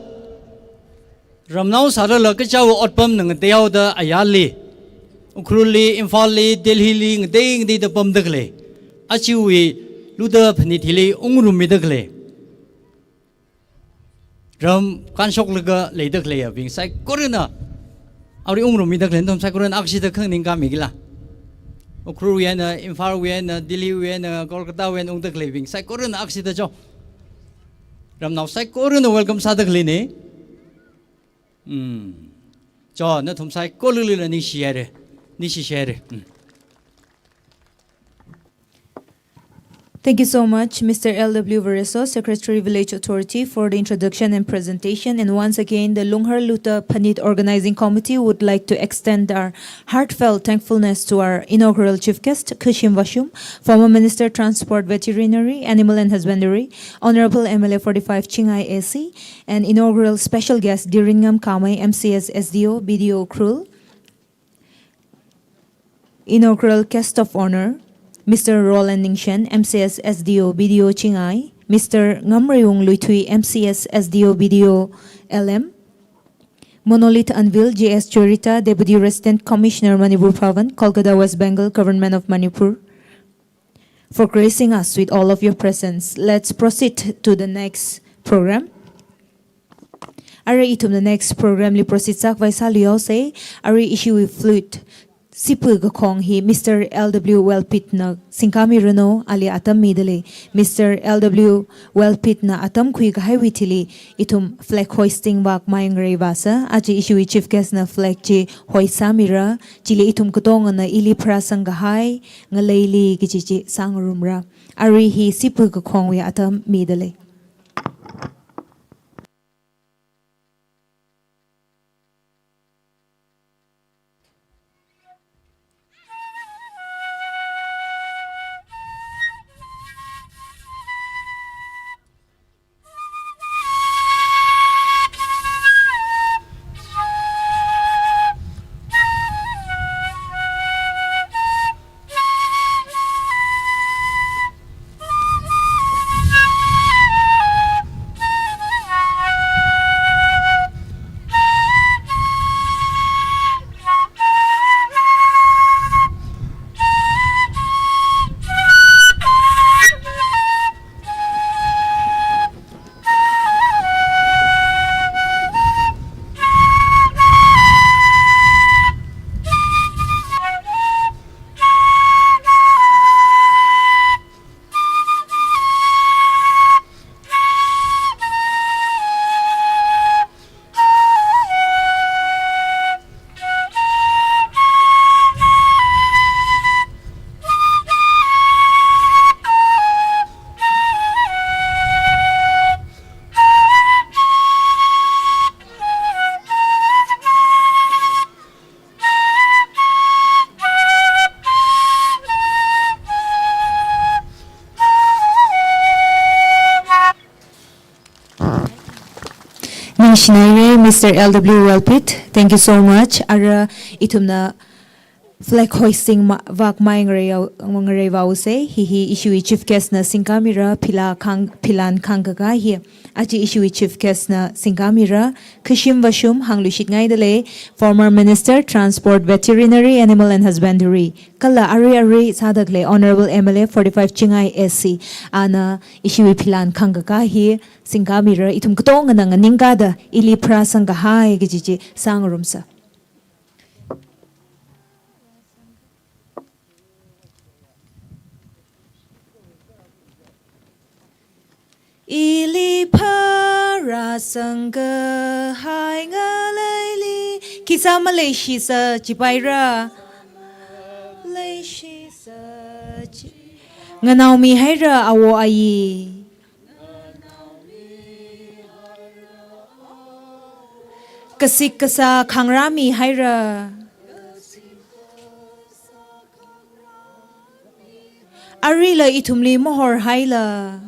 Speaker 5: Ramnao Sada Lakachaw Otpam Nang Deoda Ayali Ukruli Infali Delhi Ding the Pumdakle Ishiwui Luta Phaniit ungrum midakle ram kansok laga leidakle being saikorana ari ungrum midakle tom saikorana akshida khangninga migila ukru yana infar yana Delhi yana Kolkata yana ungdakle being saikorana akshida jo ram now saikorana welcome sadakle ne jo Nathum saikorali la ningshiya
Speaker 1: Thank you so much, Mr. L.W. Vereso, Secretary Village Authority, for the introduction and presentation. And once again, the Lunghar Luta Phaniit Organizing Committee would like to extend our heartfelt thankfulness to our inaugural chief guest, Kushim Washum, former Minister Transport, Veterinary, Animal and Husbandry, Honorable MLA 45 Chingai AC, and inaugural special guest, Diringam Kamei, MCS SDO, BDO Krul. Inaugural guest of honor, Mr. Roland Ningshian, MCS SDO BDO Chingai, Mr. Ngamriung Luitui, MCS SDO BDO LM, Monolith Anvil, JS Chorita, Deputy Resident Commissioner Manipur Bhavan, Kolkata, West Bengal, Government of Manipur, for gracing us with all of your presence. Let's proceed to the next program. Ari itum the next program li proceed sak vaisalio say Ari ishiwui flute. Sipu Khakakom hi Mr. L.W. Wellpitna Singkami Reno ali atam midale Mr. L.W. Wellpitna atam kui gahai tili itum flag hoisting wak mayangre vasa aji ishiwui chief guest na flag chi hoisamira chili itum kutong na ili prasang gahai ngaleili gichi sangrumra ari hi Sipu Khakakom wi atam midale. Ningshiya Mr. LW Welpit, thank you so much. Ara itumna flag hoisting wak mai ngare wause hi ishiwui chief guest na singkamira pilan kangga hi aji ishiwui chief guest na singkamira kashim washum hanglushit ngai dale former minister transport veterinary animal and husbandry kala ari sadakle honorable MLA 45 chingai SC ana ishiwui pilan kangga hi singkamira itum kutong nang ningada ili prasanga hai giji sangrumsa. Ili parasanga hai ngalaili kisa Malaysia sa cipaira Malaysia sa nganau mi haira awo ayi kasik kasa khangrami haira arila itumli mohor haila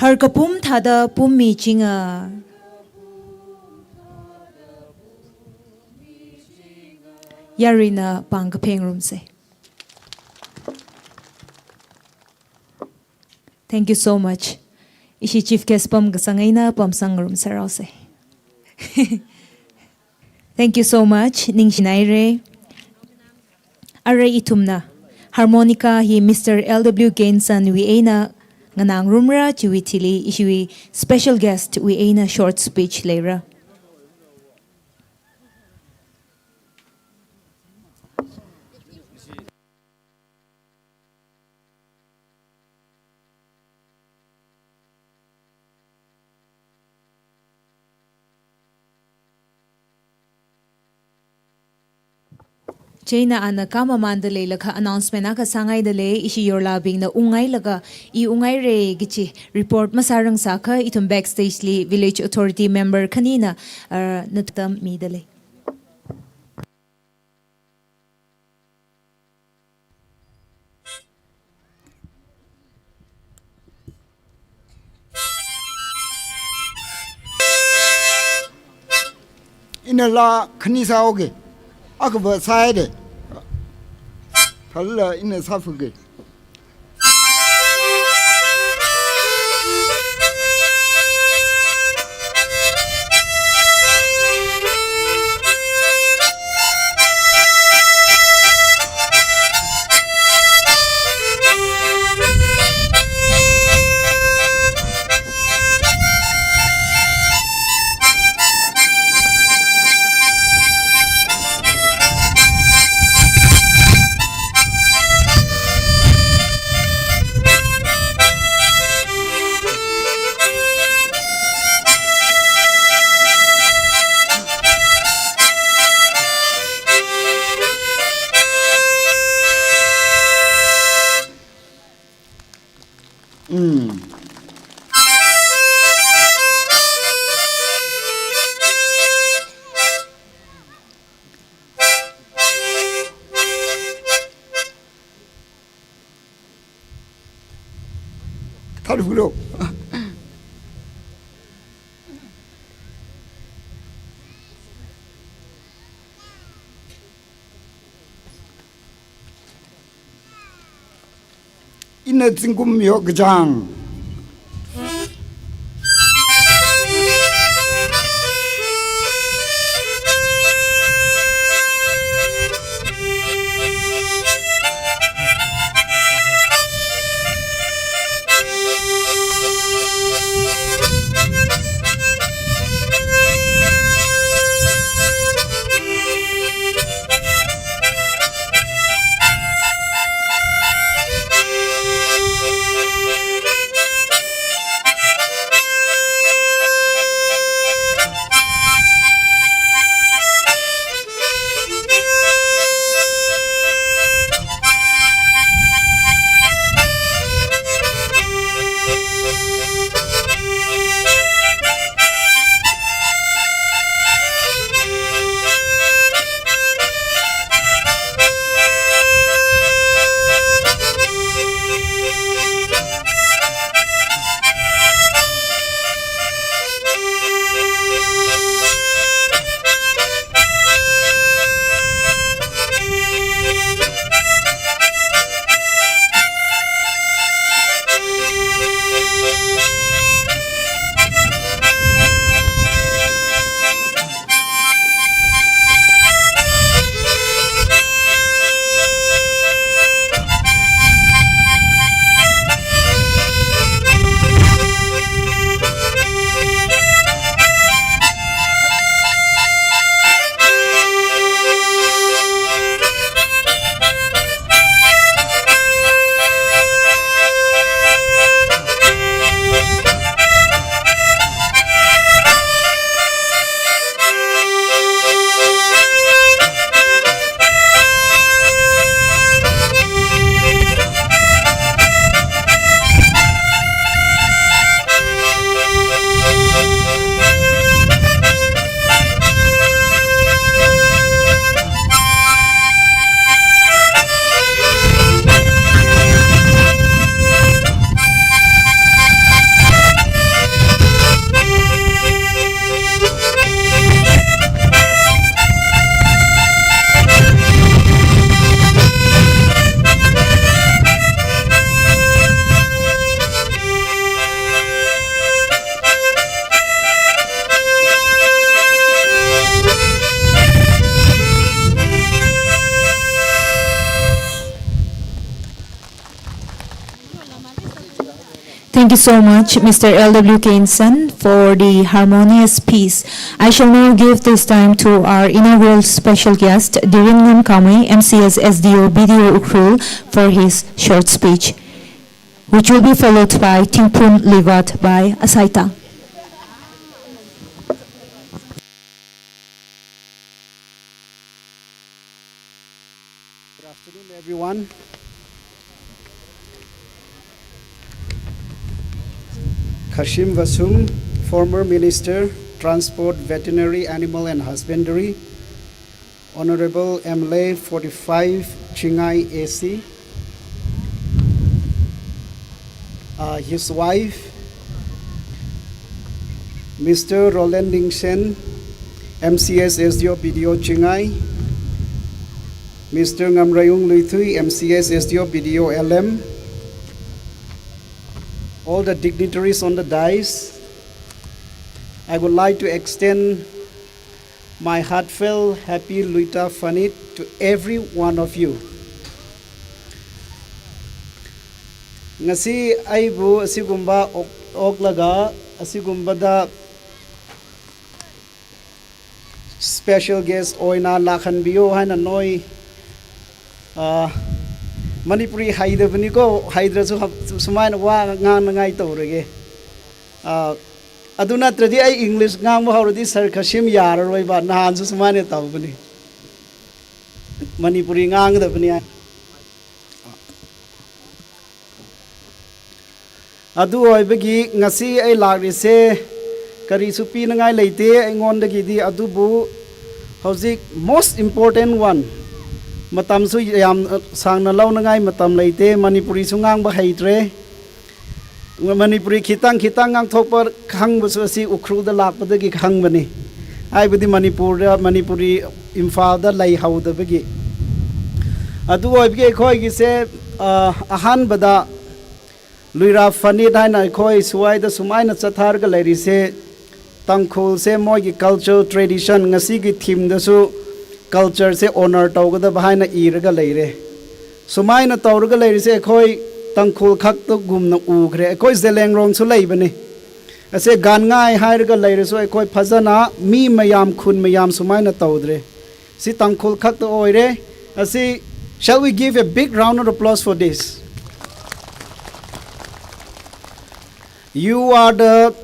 Speaker 1: har kapum thada pummi chinga yarina pangkapeng room se. Thank you so much. Ishi chief guest pam gasangaina pam sang room sarao se. Thank you so much. Ningshiya Are itumna harmonica hi Mr. LW Gainsan we eina nganang rumra chiwitili ishiwi special guest we eina short speech lera. China ana kama mandale laka announcement aka sangai dale ishi Yorla bing na ungai laga I ungai re gichi report masarang saka itum backstage li village authority member kanina Nathum mi dale.
Speaker 6: Ina la kanisa oge akba side thalla ina safuge Tharulo ina tsingum yo gajang
Speaker 1: Thank you so much, Mr. L.W. Kainson, for the harmonious piece. I shall now give this time to our inaugural special guest, Diringam Kamei, MCS SDO BDO Ukrul, for his short speech, which will be followed by Tingpun Livat by Asaita.
Speaker 7: Good afternoon, everyone. Kashim Vasum, former Minister, Transport, Veterinary, Animal and Husbandry, Honorable Amei 45 Chingai AC, his wife, Mr. Roland Ningshiya, MCS SDO BDO Chingai, Mr. Ngamrayung Luithui, MCS SDO BDO LM, all the dignitaries on the dais, I would like to extend my heartfelt happy Luta Phaniit to every one of you. Ngasi aibu asigumba oklaga asigumbada special guest oina lakhan biyo haina noi Manipuri haidabani ko haidrasu sumaina wa ngang ngai tawrege aduna tradi ai English ngang mo hawradi sir khashim yararoi ba nahan su sumaina tawbani Manipuri ngang dabani adu oibagi ngasi ai lagrise kari su pi nangai leite aingon dagi di adubu hojik most important one matam su yam sangna lawnangai matam leite Manipuri su ngang ba haitre Manipuri khitang ngang thokpar khang basu asi ukhru da lakpada gi khang bani ai budi Manipuri Imphal da lai hauda bagi adu oibge khoi gi se ahan bada Luira Phaniit haina khoi suai da sumaina chathar ga leiri se Tangkhul se moi gi culture tradition ngasi gi theme da su culture se honor tawgada bahaina iraga leire sumaina tawraga leire se khoi Tangkhul khak to gumna ugre khoi zeleng rong su leibani ase gan ngai hairaga leire so khoi phajana mi mayam khun mayam sumaina tawdre si Tangkhul khak to oire ase shall we give a big round of applause for this. You are the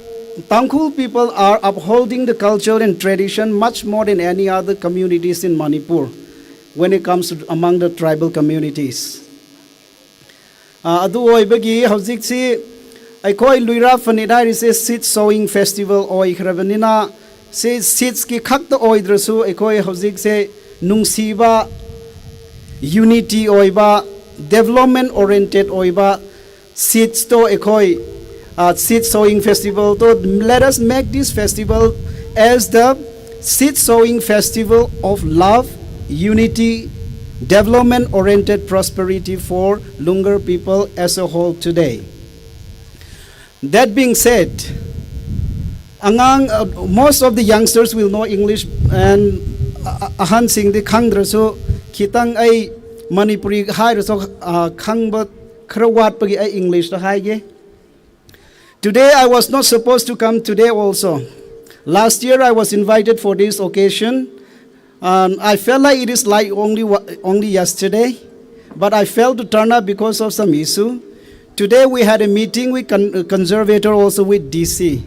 Speaker 7: Tangkhul people are upholding the culture and tradition much more than any other communities in Manipur when it comes to among the tribal communities. Adu oibagi hojik si aikoi Luira Phaniit harise seed sowing festival oikhrabanina se seeds ki khakta oidrasu aikoi hojik se nungshiba unity oiba development oriented oiba seeds to aikoi seed sowing festival. So let us make this festival as the seed sowing festival of love, unity, development oriented prosperity for Lunghar people as a whole today. That being said, most of the youngsters will know English and ahan sing the khangra so kitang ai Manipuri hai so khangba khrawat pagi ai English da hai ge. Today I was not supposed to come today also. Last year I was invited for this occasion. I felt like it is like only yesterday, but I failed to turn up because of some issue. Today we had a meeting with conservator also with DC.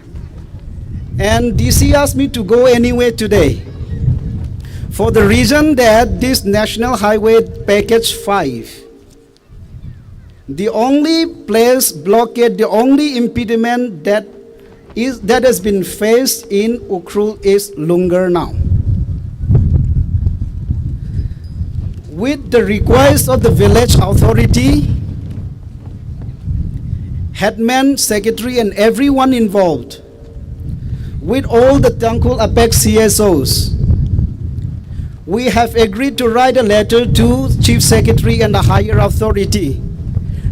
Speaker 7: And DC asked me to go anyway today for the reason that this National Highway Package 5, the only place blockade, the only impediment that has been faced in Ukrul is Lunghar now. With the request of the village authority, headman, secretary and everyone involved, with all the Tangkhul Apex CSOs, we have agreed to write a letter to Chief Secretary and the higher authority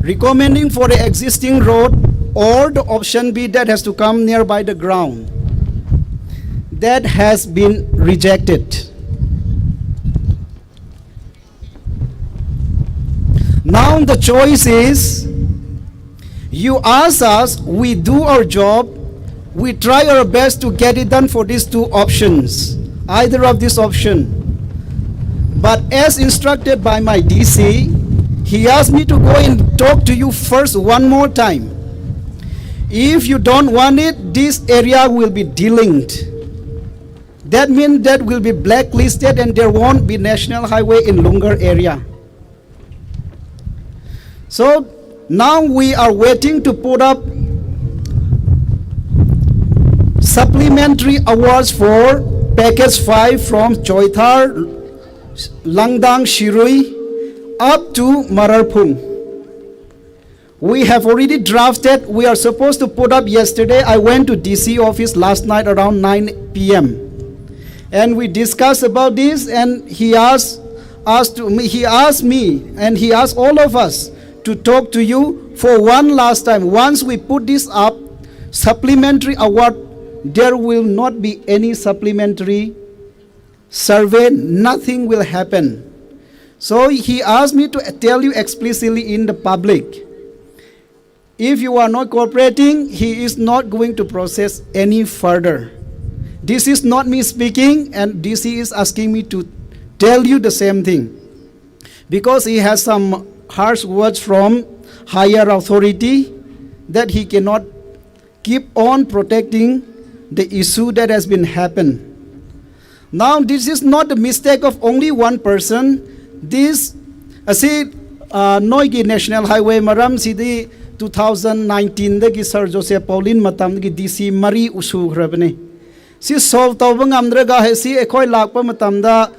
Speaker 7: recommending for the existing road or the option B that has to come nearby the ground. That has been rejected. Now the choice is You ask us, we do our job, we try our best to get it done for these two options, either of this option. But as instructed by my DC, he asked me to go and talk to you first one more time. If you don't want it, this area will be delinked. That means that will be blacklisted and there won't be national highway in Lunghar area. So now we are waiting to put up supplementary awards for package 5 from Choithar, Langdang, Shirui up to Mararphung. We have already drafted. We are supposed to put up yesterday. I went to DC office last night around 9 p.m. and we discussed about this, and he asked me and he asked all of us to talk to you for one last time. Once we put this up, supplementary award, there will not be any supplementary survey, nothing will happen. So he asked me to tell you explicitly in the public, if you are not cooperating, he is not going to process any further. This is not me speaking, and DC is asking me to tell you the same thing, because he has some harsh words from higher authority that he cannot keep on protecting the issue that has been happened. Now this is not the mistake of only one person. This Noigi National Highway Maram Sidi 2019 dagi Sir Joseph Pauline matam dagi DC Mari usu grabne. Si solve tawba ngamdraga he si ekhoy lakpa matam da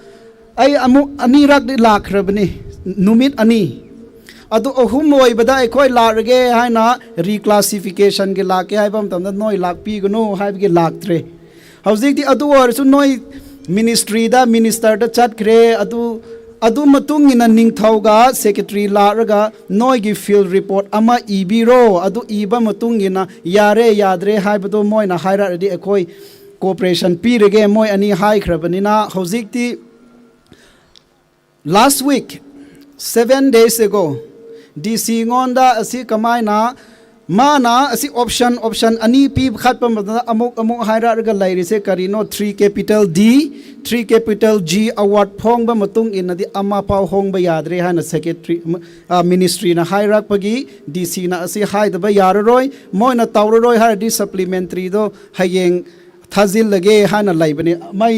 Speaker 7: ay amuk anirak di lak grabne numit ani. Adu ahum oibada ekhoy large haina reclassification ge lak hai bam tam da noi lak pi gno hai ge lak tre. Hauzik di adu or su noi ministry da minister da chat kre adu matung ina ningthauga secretary laraga noigi field report ama ibiro adu iba matung ina yare yadre haibado moina haira di ekoi cooperation pirege moi ani hai khrabanina hojikti last week 7 days ago DC ngonda asi kamaina mana asi option ani pi khatpa amuk haira ga lairi se karino 3 capital D 3 capital G award phongba matung in di ama pau hongba yadre hana secretary ministry na hairak pagi DC na asi haidaba yararoi moina tawroi har di supplementary do hayeng thazil lage hana laibani mai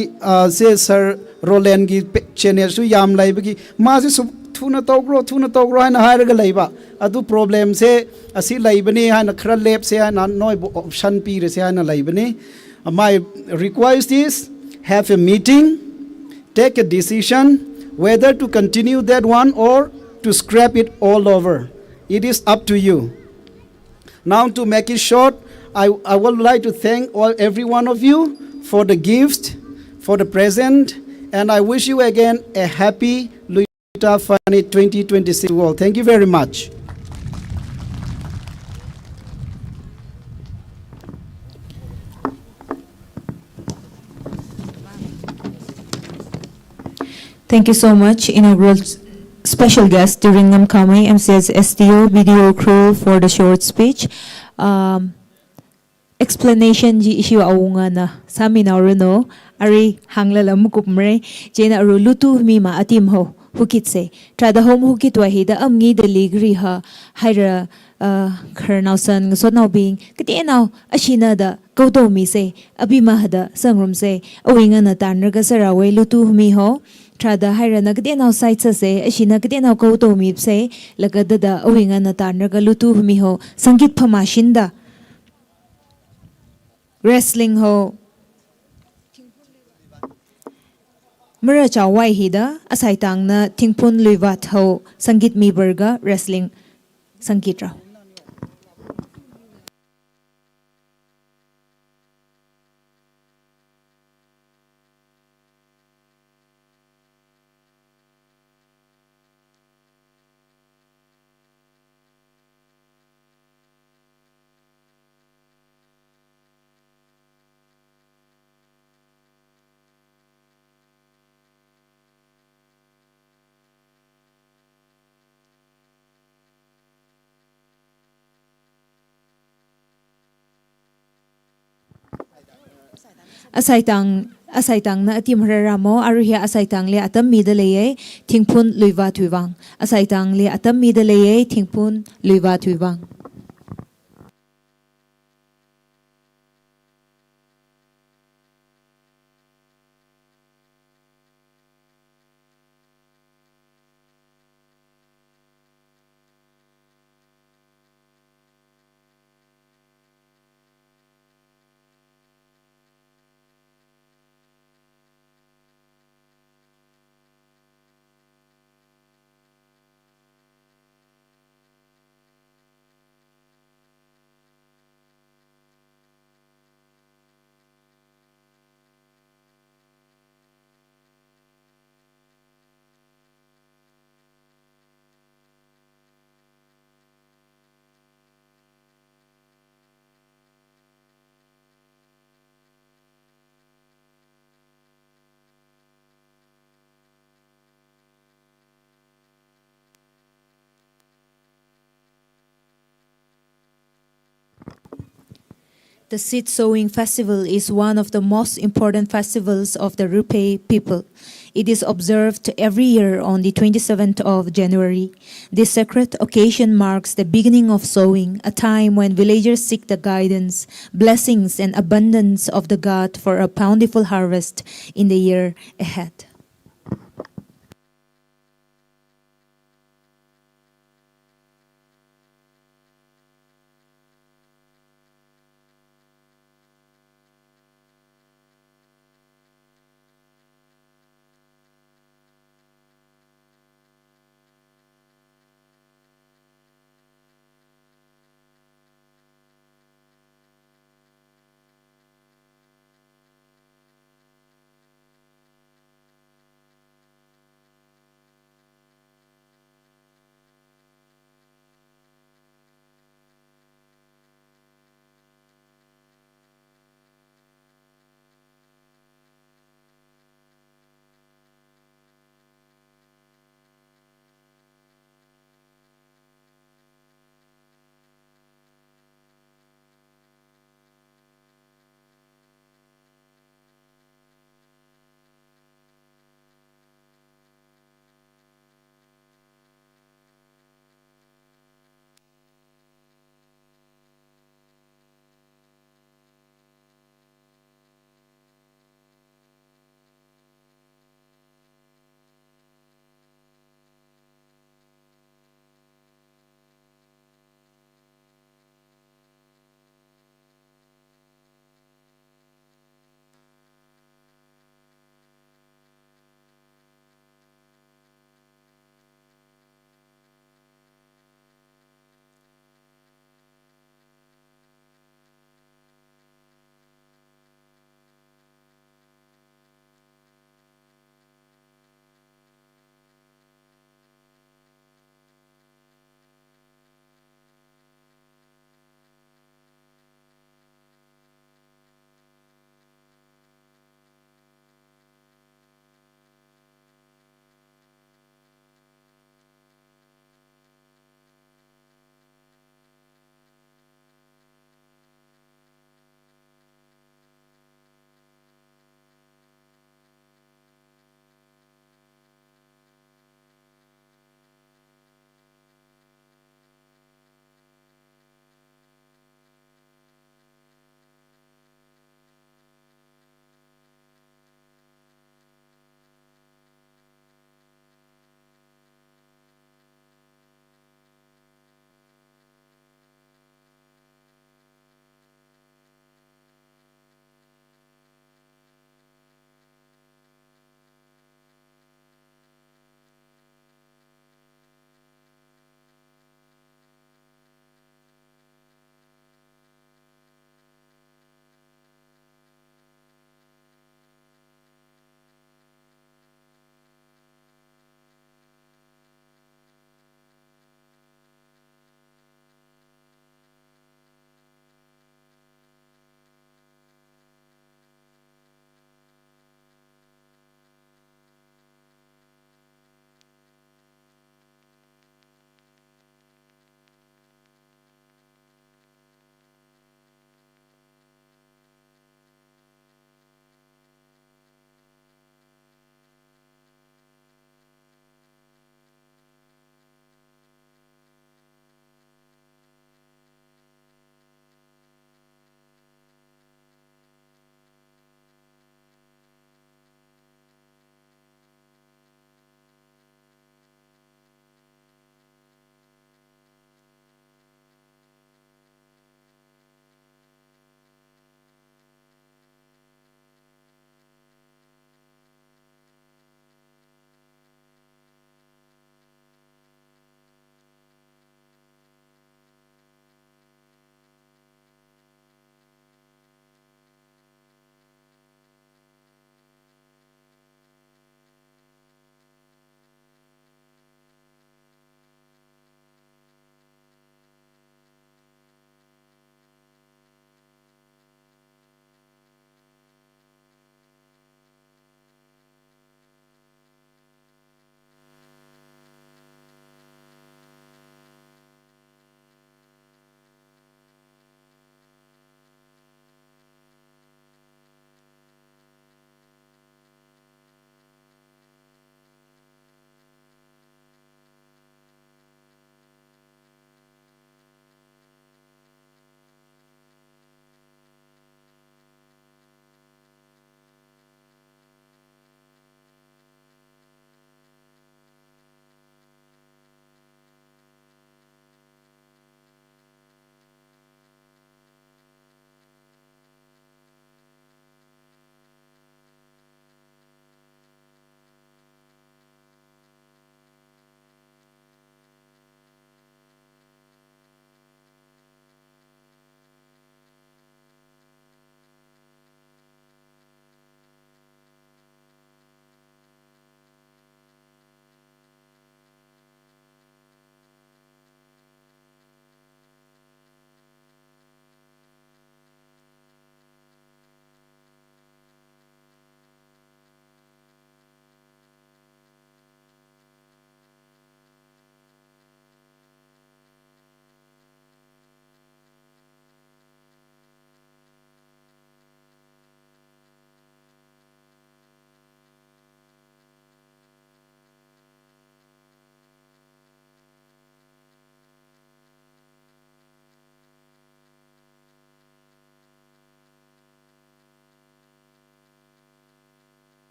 Speaker 7: se sir Roland gi channel su yam laibagi ma se thuna tawgro hana hairaga laiba adu problem se asi laibani hana khra lep se hana noi option pi re se hana laibani. My request is have a meeting, take a decision whether to continue that one or to scrap it all over. It is up to you. Now to make it short, I would like to thank every one of you for the gift, for the present, and I wish you again a happy Luta Phaniit 2026 world. Thank you very much.
Speaker 1: Thank you so much, inaugural special guest during Amei, MCS STO, video crew for the short speech. Explanation ji issue aunga na sami na no ari hanglala mukupmre jena ru lutu mi ma atim ho hukitse trada hom hukit wa hida amngi de ligri ha haira kharnausan so now being kati now ashina da kodo mi se abima hada sangrum se awinga na tanraga sarawe lutu mi ho trada haira na kati now site se ashina kati now kodo mi se lagada da awinga na tanraga lutu mi ho sangit phamashinda wrestling ho mara chawai hida asai tang na thingpun luiwat ho sangit mi burga wrestling sangitra. asaitang na atim haramo aruhia asaitang le atam midaleye thingpun luiwa thuiwang asaitang le atam midaleye thingpun luiwa thuiwang. The seed sowing festival is one of the most important festivals of the Rupei people. It is observed every year on the 27th of January. This sacred occasion marks the beginning of sowing, a time when villagers seek the guidance, blessings, and abundance of the god for a bountiful harvest in the year ahead.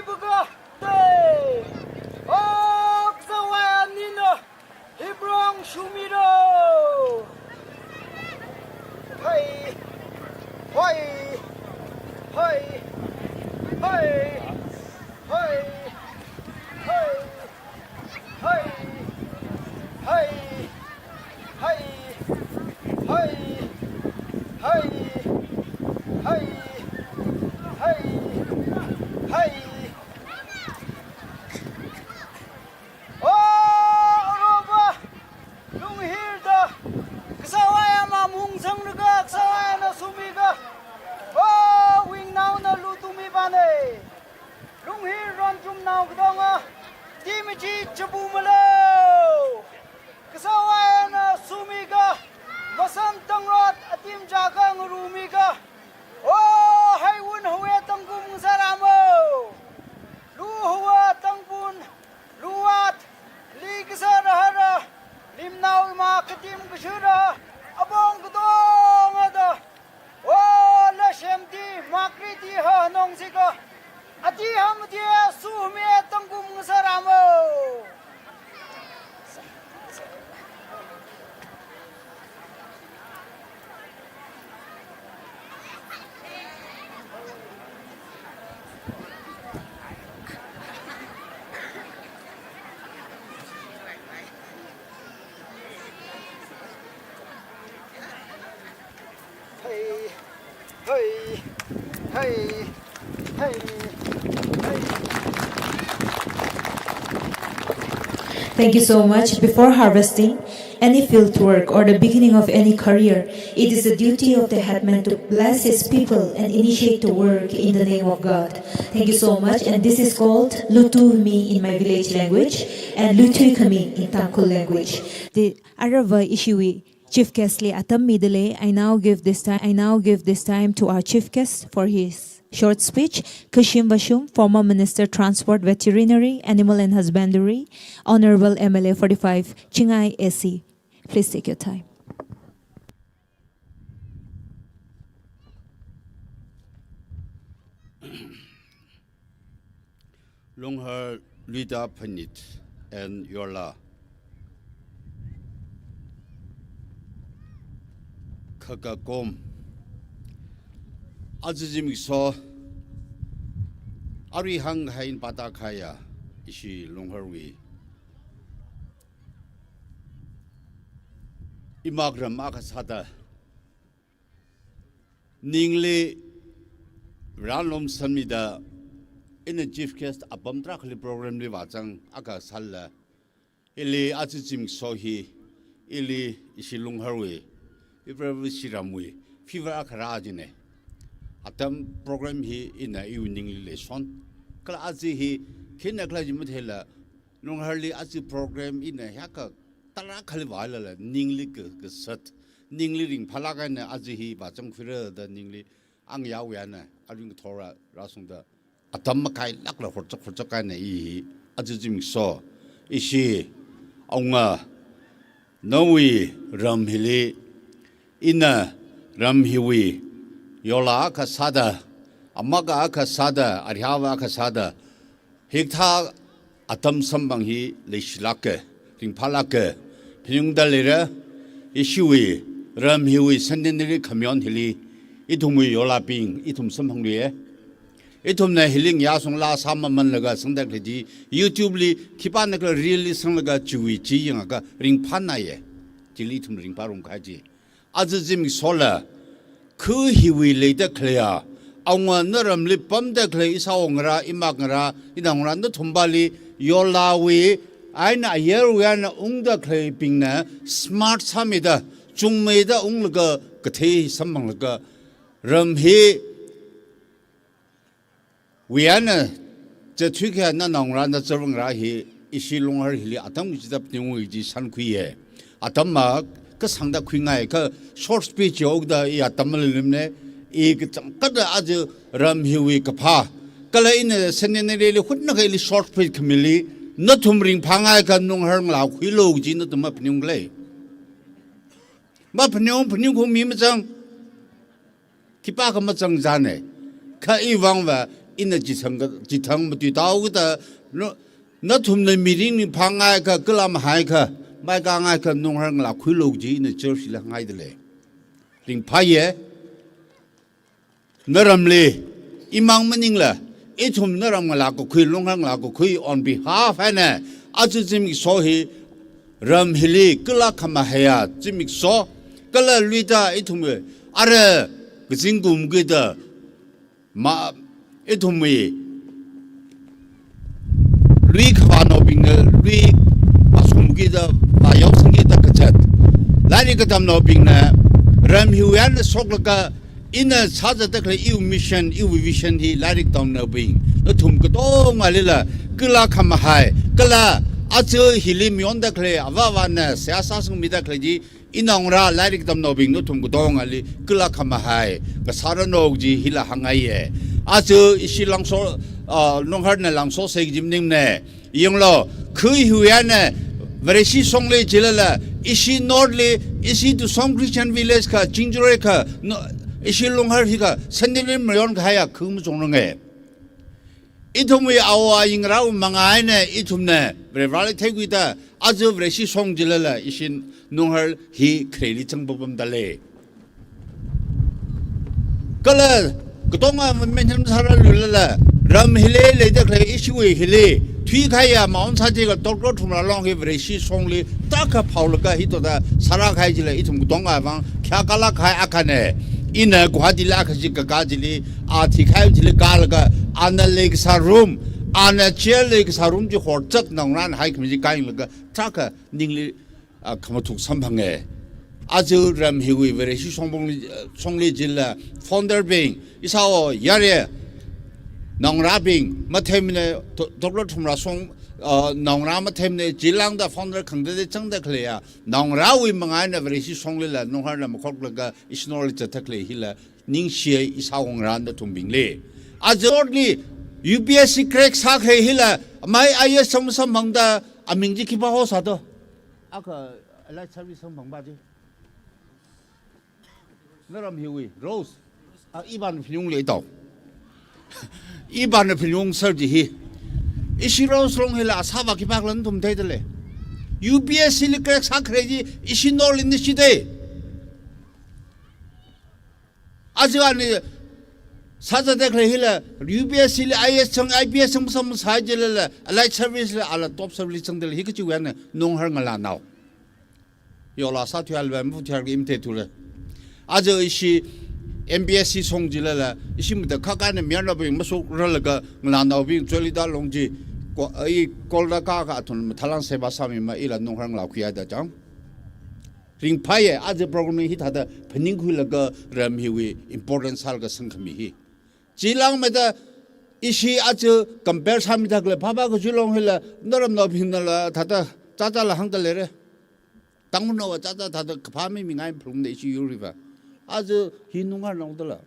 Speaker 3: buka te ok sawaya nina hibrong shumiro hey hey hey hey hey hey hey hey hey hey hey hey hey hey oh roba lunghir da kasawaya mamung sang naga kasawaya na sumiga oh wing now na lutumi bane lunghir ron chum now gdonga timichi chabu malo kasawaya na sumiga masam tangrot atim jaga ngurumiga oh hai wun huwe tangkum saramo lu huwa tangpun luat li kisarahara limnaw ma katim kisura abong kudong ada oh la shemti makriti ha nong sika ati ham dia sume tangkum saramo hey hey hey hey
Speaker 1: Thank you so much. Before harvesting any field work or the beginning of any career, it is the duty of the headman to bless his people and initiate the work in the name of God. Thank you so much. And this is called Lutumi in my village language and Lutuikami in Tangkhul language. The Arava ishiwui. Chief guest atam midale. I now give this time to our chief guest for his short speech. Kashim Vashum, former Minister Transport, Veterinary, Animal and Husbandry, Honorable MLA 45, Chingai SC. Please take your time.
Speaker 8: Lunghar, Luta, Phaniit, and Yorla. Khakakom. Azizim saw Ari hang hain patakaya, ishi Lungharwi. Imagram Akasada Ningli Ranlom Samida in a chief guest Abam Trakli program Livazang Akasala Ili Azizim Sohi Ili ishi Lungharwi. Ibrahim Shiramwi, Fever Akarajine. Atam program he in a evening lesson. Kalazi he Kinakla Lungharli Azi program in a Haka Tarakalivala, Ningli Sut, Ningli ring Palagana Azihi, Batam Fira, the Ningli Angyawiana, Aring Torah, rashungda, Atamakai Lakla for Chakana E. Azizim saw. Ishi Onga Nowi Ramhili. Eina Ramhiwi Yorla Kasada Amaga Kasada Arhava Kasada Hikta atam Sambanghi leisalala Ringpalake Pinungdalera ishiwui Ramhiwi Sandinary Camion Hilly Itumi Yorla Bing Itum Sampangwe Itumna Hilling Yasung La Samaman Laga Sandakli YouTube Kipanaka really Sangaga Chui Chianga Ringpanaye Jilitum Ringparum Kaji Azizim sola, Kuhiwi later clear. Awa Nuram Lipum de Clay Saungra, Imagara, Inangra, Tumbali, Yorla, Aina Yeruana, Ungda Clay Pingna, Smart Samida, Jungmeda Unga, Gate, Samanga, Rumhe Wiana, the Twika Nanangra, the Zervangra, Ishi Lunghar Hilly, Atam, which is up New Sanquie, Atamak. Kasangda Quingai, short speech Yogda, Yatamalimne, Kada Azu Ramhiwi Kapa, Kala in the seminary, Hutnakali short speech committee, Nathum ring Pangai can Lunghar La Quilo, Gina to Mapnung Lay. Mapnung, Pnung Mimazang Kipaka Mazang Zane, Ka Ivanga, ina jithang mati tau da Nathum na meeting pangai ka kelam hai ka mai ka ngai ka Lunghar ngla khui log ji ina church la ngai de le ring phaye naram le imang maning la ithum naram ngla ko khui Lunghar ngla ko khui on behalf ana aju jimik so hi ram hili kala khama haya jimik so kala luita ithum are gjingum ge da ma ithum lui khano bing lui asum gi da ba yaw sing gi da kachat lari ka tam no bing na ram hiwan sok ka in a saja da kle eu mission eu vision hi lari tam no bing no thum ko to ngalila kala kham hai kala acho hilim yon da kle awa na sia sa sung mi da kle ji inongra lari ka tam no bing no thum ko to ngali kala kham hai ka sara no ji hila hangai ye acho isilang so Lunghar na lang so say jimning ne yung lo kui huya ne varishi songle jilala ishi nordly ishi to some Christian village ka jinjure ka ishi Lunghar hi ka sandilin myon kaya kum jong nge itum we awa ingra mangai ne itum ne vrevali tegwita ajo varishi song jilala ishi Lunghar hi kreli chang bobam dale kala kutonga mention sara lula ram hile le de kle ishiwui hile thui khaya maun sa je ga tok tok thumla long he vreshi songli ta kha phaul ka hi to da sara khai jile ithum kutonga bang kya kala khai akhane ina guhadila khaji ka ka jili a thi khai jile kal ka ana lek sa room ana chair lek sa room ji hor chak nang ran hai khmi kai la ta ka ningli khamathuk sambhange azu ram hiwi vreshi songli jilla founder being isao yare ngarabing mathemne doklo thumra song nangra mathemne jilang da founder khangde de changda khleya nangra wi mangai na verisi songle la Lunghar na mokhok ga isnol chathakle hila ningshiya isawong ran da thumbingle azorli UPSC crack sa khe hila mai IS sam mangda amingji khiba ho sa do aka ala service sam bangba ji naram hiwi rose iban phnyung le taw iban phnyung serji hi ishiro slong hela asaba ki baglan tum theidele UPSC le crack sa khreji ishinol in shide azani saja dekhle hila UPSC le IS chang IPS chang sam sa jele allied service le ala top service chang del hi ki wan Lunghar ngala naw Yorla sa thwal ba mu thar im the thule ajo ishi MBSC 송질라 이심부터 카카네 면업이 무속 rol가 나나오비 졸리다 롱지 이 콜다카가 돈 탈랑 세바사미마 이라 농항 라쿠야다 장 링파에 아제 프로그램이 히타다 벤닝쿨라가 람히위 임포턴스 할가 성컴이 지랑메다 이시 아주 컴페어 삼이다 그래 바바고 줄롱힐라 너럼 너빈날라 다다 짜잘라 한달레레 당문노와 짜자 다다 밤이 민가이 프로그램 이시 유리바 아주 히 Lunghar 나오더라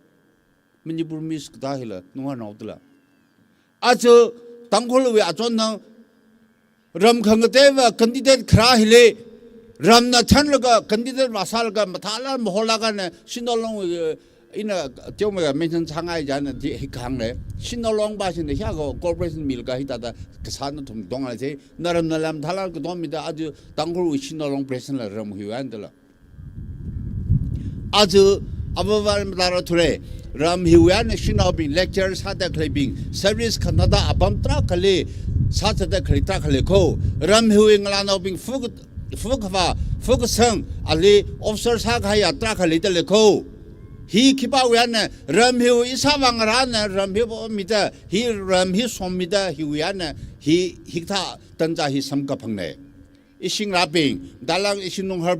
Speaker 8: 미니불 미스 다힐라 Lunghar 나오더라 아주 Tangkhul 왜 achon ram khangtewa candidate khra hile ram na chanlaga candidate masalga mathala mohlaga ne sinolong ina tiomega mention changai jana di hikangne sinolong ba sin hya go corporation milga hitada kasan thum dongal je naram nalam thalar ko domida aju Tangkhul sinolong president la ram hiwandala 아주 아버바를 따라 투레 람 히완 시나빙 렉처 사다 클레빙 서비스 카나다 아밤트라 칼레 사자다 클리타 칼레코 람 히완 라노빙 푸그파 푸그성 알리 오피서 사가야 트라 칼리텔레코 히 키바완 람 히완 이사방라나 람 히완 미다 히 람 히 솜미다 히완 히 히타 던자 히 삼가팡네 이싱 라빙 달랑 이싱 Lunghar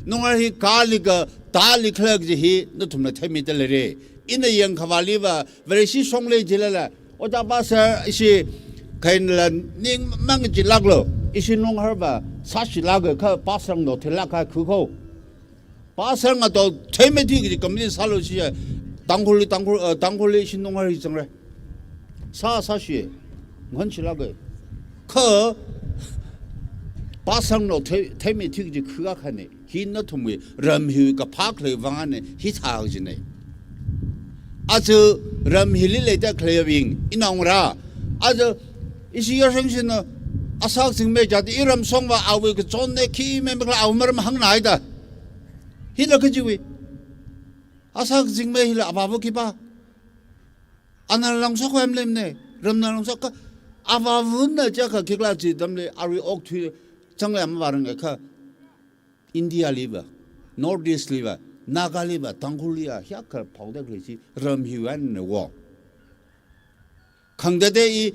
Speaker 8: Lunghar hi kaliga tali khlak ji hi Nathum themitelere ina yang khawaliwa verisi songle jilala oja basa isi kainla ning mang ji laglo isi Lunghar ba sashi lag kha pasang no thelaka khukho pasang to themeti ji kamni salo si Tangkhul isi Lunghar hi changre sashi ngonchi lag kha pasangno theme thigji khuga khane hi Nathum ram hi ka phak le wangane hi thag jine 아주 람힐리 레다 클레빙 이나오라 아주 이시여생신은 아삭승매자도 이름 송과 아위 그 존내 키메메가 아우마름 항나이다 히라 그지위 아삭승매 히라 아바부기바 아날랑석 햄렘네 럼날랑석 아바분나 자가 기글라지 담레 아리 옥투 정말 안 말은 거 인디아 리바 노르디스 리바 나갈리바 당굴리아 히아카 파우다 그러지 럼히완 워 강대대 이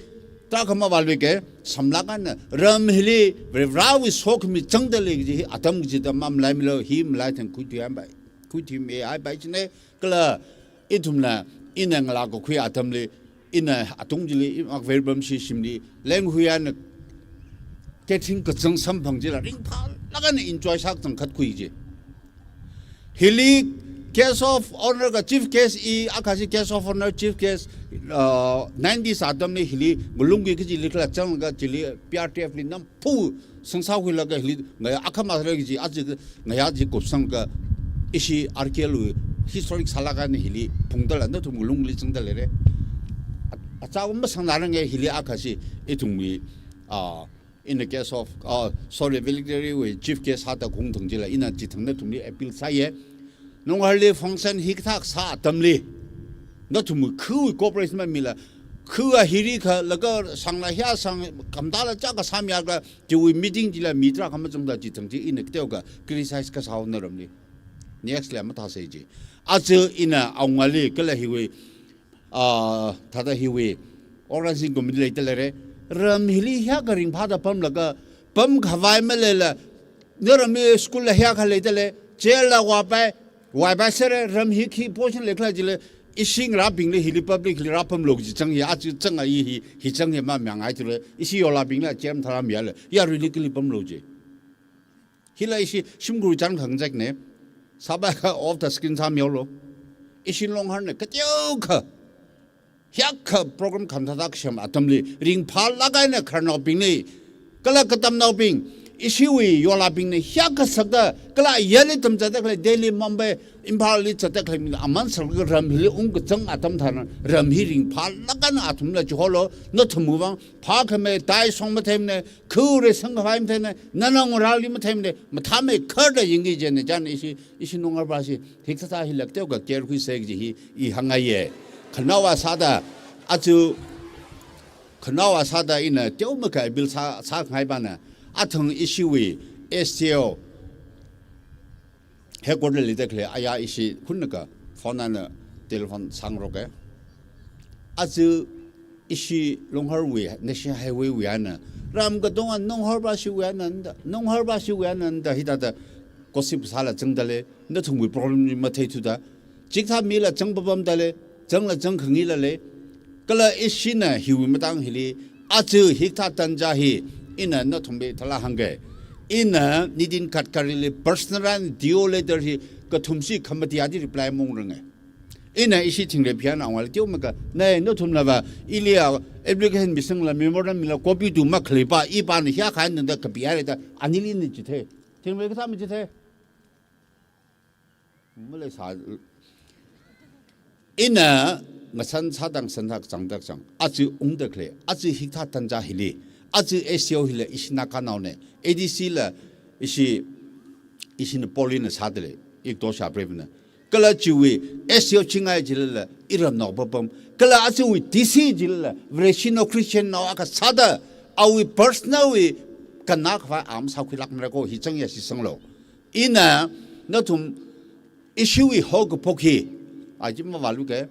Speaker 8: 따가마 발베게 삼라간 럼힐리 브라위 소크미 정달리지 아담지다 맘라이밀로 힘라이튼 쿠티암바이 쿠티메 아이바이네 클라 이툼나 이낭라고 쿠이 아담리 이나 아동질리 막 벨범시 심리 랭후야는 게팅 그정 삼방지라 링파 나가는 인조아 삭정 갓쿠이지 힐리 case of honor ka chief case I akasi case of honor chief case 90s adam ne hili mulungi ki jili kla chang ga jili PRTF li nam pu sangsa hui la ga hili nga akama ra gi aji nga ya ji kopsang ka ishi arkeolu historic salaga ne hili pungdal na tu mulung li changdal le acha um sang na nge hili akasi itungmi in the case of sorry military with chief case hata kong thongjila ina ji thangna tumni appeal saye nongharli function hikthak sa tamli nathum khu cooperation ma mila khu a hiri kha laga sangla hya sang kamdala cha ka samya ga ji meeting jila mitra kham jongda ji thangji in the ga criticize ka saw na ramni next le ma tha se ji azu ina awngali kala hiwe thada hiwe organizing committee le telere ram hili hya garing phada pam laga pam khawai ma le la nerami school la hya khale tele jail la wa pa wai ba sere ram hi khi portion le khla jile ishing ra bing le hili public le ra pam log ji chang ya chu chang a hi chang ye ma myang ai jile ishi yola bing la jem thara mya le ya ri li pam lo ji hila ishi shimguru jang khang jak ne saba ka off the screen sa myo lo ishi Lunghar ne ka tyo kha Khakakom program kamtadak sham atamli ring phal lagai na kharno bing ne kala katam nau bing ishiwui Yorla bing ne Khakakom sakda kala yali tam jadak le Delhi Mumbai Imphal li chatak le aman sarg ram hili ung chang atam thana ram hi ring phal lagan atum la jholo Nathum wuivang pha khame dai song ma them ne khure sang phaim the ne nanang rali ma them ne mathame khada yingi je ne jan ishi Lunghar ba si hiksa hi lak te ga ker hui se ji hi hangai Kanawa sada azu Kanawa sada ina tiomaka bil sa khai bana athang ishiwui STO headquarter le dekle aya ishi kunka phonana telephone sangroke azu ishi Lunghar we national highway we ana ram ga dongan Lunghar ba shi we ananda Lunghar ba shi we ananda hidada gossip sala jangdale nathum we problem ma thai thuda jikha mila jangbam dale 정라 정흥이래 그라 이시나 희우마당 hil이 아주 힉타 단자히 이나 너톰베 달라한게 이나 니딘 갓카릴리 퍼스널한 디올레더히 그 툼시 컴바디아디 리플라이 몽릉에 이나 이시 팅레 피아나 왕을 띄우면가 네 너톰나바 일리아 애플리케이션 미승라 메모란 밀라 코피도 막 클리바 이반 희약하는데 그 비아레다 아닐리는 짓해 팅레 그 사람 짓해 몰래 사 ina ngasan sadang sandak jangdak jang azu ungdakle azu hikta tanja hili azu SEO hile isina kanaune ADC la isina polina sadle ik dosha brevna kala jiwi SEO chingai jilala iram no babam kala azu wi DC jilala vreshino Christian no aka sada awi personally kanak va am sakhilak mrako hichang ya sisanglo ina natum ishiwui hog pokhi 아지마 말루게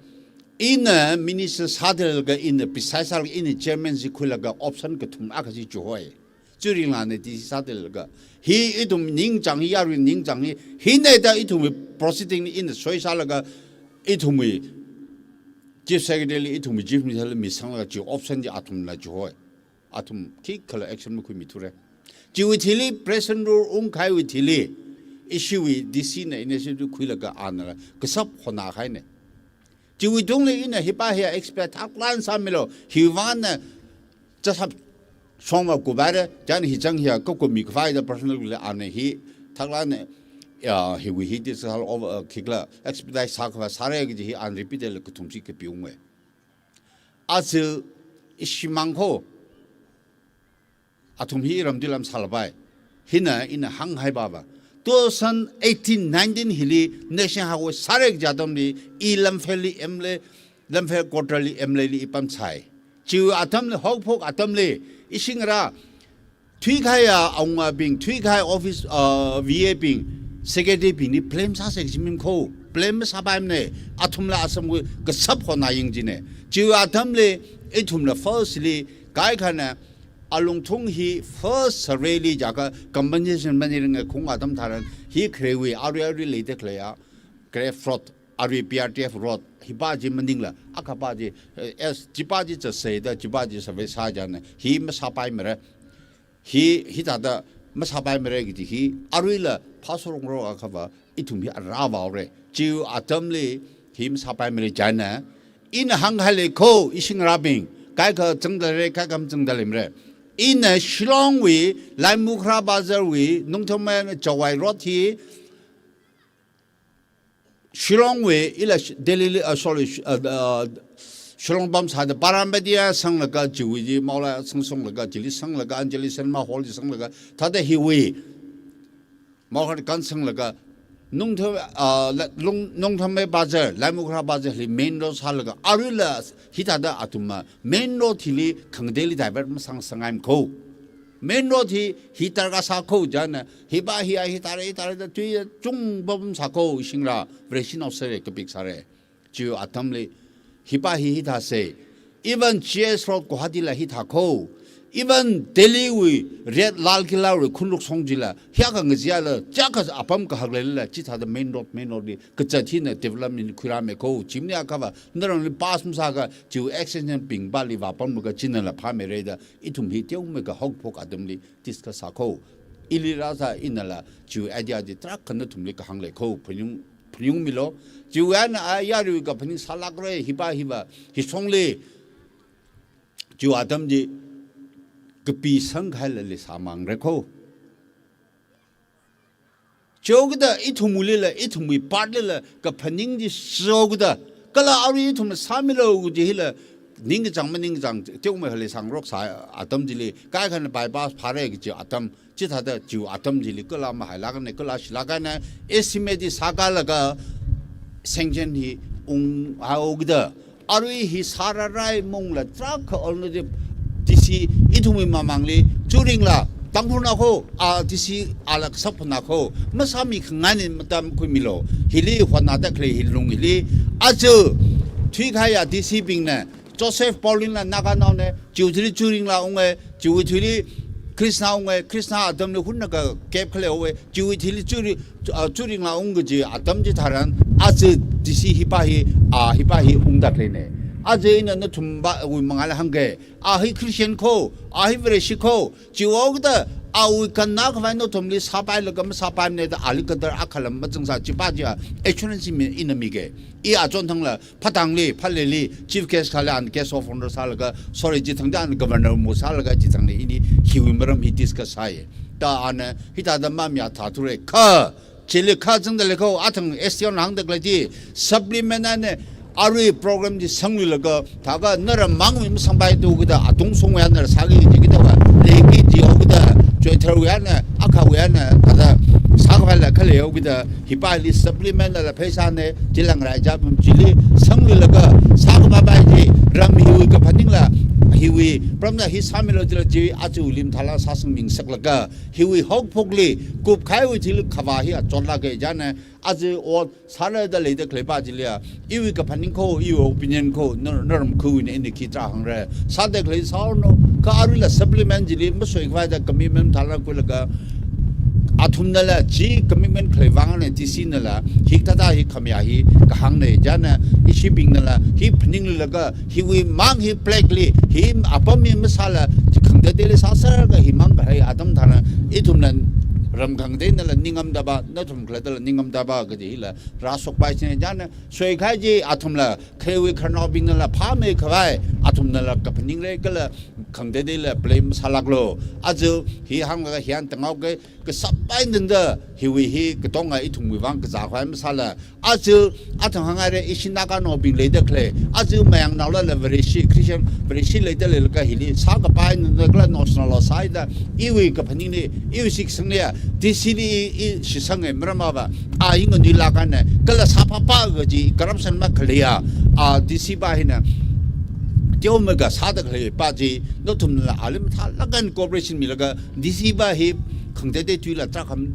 Speaker 8: 이나 미니스 사들가 인 비사살 인 제멘지 쿨라가 옵션 같은 아가지 좋아해 주링안에 디시 사들가 히 이tum 닝장이 야루 닝장이 히네다 이tum이 프로시딩 인 소이살가 이tum이 집세계들이 이tum이 집미살 미상가 지 옵션지 아톰라 좋아해 아톰 키컬 액션 먹고 미투래 지위틸리 프레센로 웅카이위틸리 ishiwui disina initiative kuilaga anara kasap hona khaine jiwi dongle ina hipa here expert aklan samilo hiwana jasap songma kubare jan hijang here kokko mikfai the personal le ane hi thaglane he we hit this all over kikla expedite sakwa sare gi hi unrepeated ku thumchi ke piungwe as ishimangho atum hi ramdilam salbai hina in hang hai baba 2018 19 hili nation ha sare jadam ni ilam feli emle lamfe quarterly emle li ipam chai chiu atam le hok phok atam le isingra twikhaya aunga bing twikhaya office va bing secretary bini blame sa se jimim ko blame sa baim ne athumla asam go ka sab hona ying jine jiu atam le ithumla firstly kai khana alung thung hi first really jaga compensation maniring khung adam tharan hi khrewi ari le de khleya kre fraud ari prtf road hi ba ji mandingla akapa ji s jipa jiจะ say da jipa ji sa ve sa jan hi ma sa pai mere hi ta da masabai mere gi hi arila phasong ro akaba itumi arawa re jiu atamle him sabai mere jana in hang hale ko ising rabing kai ka jengdale kai kam jengdale mere in shilong we lai mukra bazar we nongthom jawai roti shilong we ila delhi sorry shilong bam sa da parambadia sang la ka jiwi maula song la ka jili sang la ka anjali sen ma hol sang la ka ta da hi we ma har kan sang la ka nung tho me bazar lai mukra bazar li main road sa la ka arila hita da atuma main road li khangdeli driver ma sang sangaim ko main road hi hitar ka sa ko jana hiba hi hitare da tui chung bom sa ko singla vresin of sare ka pik sare jiu atamle hipa hi hita se even gs road ko hadila hita ko even delhi we red lal kila we khunluk songjila hya ka ngja la chaka apam ka hagle la chi tha the main road di ka chathi na development khura me ko chimni akaba narang pass msa ka ju extension ping bali wa pam ka chinala pha me re da itum hi teu me ka hok phok adamli discuss sa ko iliraza inala ju idea di track kan thumli ka hangle ko phnyung milo juan ayaru ka phni salak re hiba hi songle ju adam ji kapi sanghal le samang rekho jogda ithumuli la ithumi parle la ka phning ji jogda kala ari ithum samilo ji hila ning jang teum hale sangrok sa atam ji le ka khan bypass phare ji atam chi tha da ju atam ji le kala ma hala ne kala shilaka na estimate sakala ka sanction hi augda ari hi sararai mongla trak already disi itumi mamangli juringla tangkhuna ko disi alak sapna ko masami khangani matam kumilo hili hwanada khle hilung hili azu thikaya disi bingna joseph paulina naganaw ne juringla ongwe juthili krishna adam ne hunna ka kep khle owe juthili juringla ongji adamji tharan azu disi hipahi ongda klene 아제는 너 tumba we mangal hange hi christian ko hi vreshi ko jiwogda we can not find no tumli sabai lagam sabai ne da alikadar akalam majungsa jibaja assurance min inamige I achon thangla patangli phaleli chief guest khalan guest of honor salga sorry jithangdan governor musalga jithangli ini hiwimram hi discuss hai ta ana hita da mamya thature kha chile kha jangdale ko athang estion hangda glaji supplement ane ari program ji sanglilaga daga nara mangmi sambai doguda adong송we 나 사기 지기다가 레기 지오구다 죄터위나 아카위나 다다 사과발라 칼레 여기다 히발리 서플리멘트라 페사네 질랑라 잡음 질리 sanglilaga 사과바바지 람히우가 반딩라 hiwi pramna hi samilo ji aju lim thala sasang ming saklaga hiwi hok phokli kup khaiwi thil khawa hi achonla ge jana aju or sala da le de klepa jilia iwi ka phaning ko iwi opinion ko norm khu ne in ki tra hang re sa de kle saw no ka arila supplement jili ma soi khwa da commitment thala ko laga athumnala ji commitment klewang ne tisinala hiktada hi khamya hi kahang ne jana ishibingnala hi phning laga hiwi mang hi plekli hi apami masala khangda dele sasar ga hi mang hai adam thana ithumna ramgang de nala ningam daba nathum kladala ningam daba ga ji la rasok pai chine jana soi khai ji athumla khrewi kharno bingnala phame khawai athumnala ka phning le kala khangde de la blame salak lo azu hi hang ga hian tangau ke sabai nda hi wi hi ke tonga I thum wuivang ke za khwai masala azu athang hanga re ishinaga no bing le de khle azu mayang naw la very shi christian very shi le de le ka hi li sa ga pai nda kla national side I wi ka phani ni I wi sik sang ne this ni shi sang e mrama ba a ing ni la ka ne kala sa pa pa ga ji corruption ma khle ya a disi ba hi na Tio mega sada khle paji Nathum la alim tha lagan corporation milaga disi ba hi khangde de tuila tra kham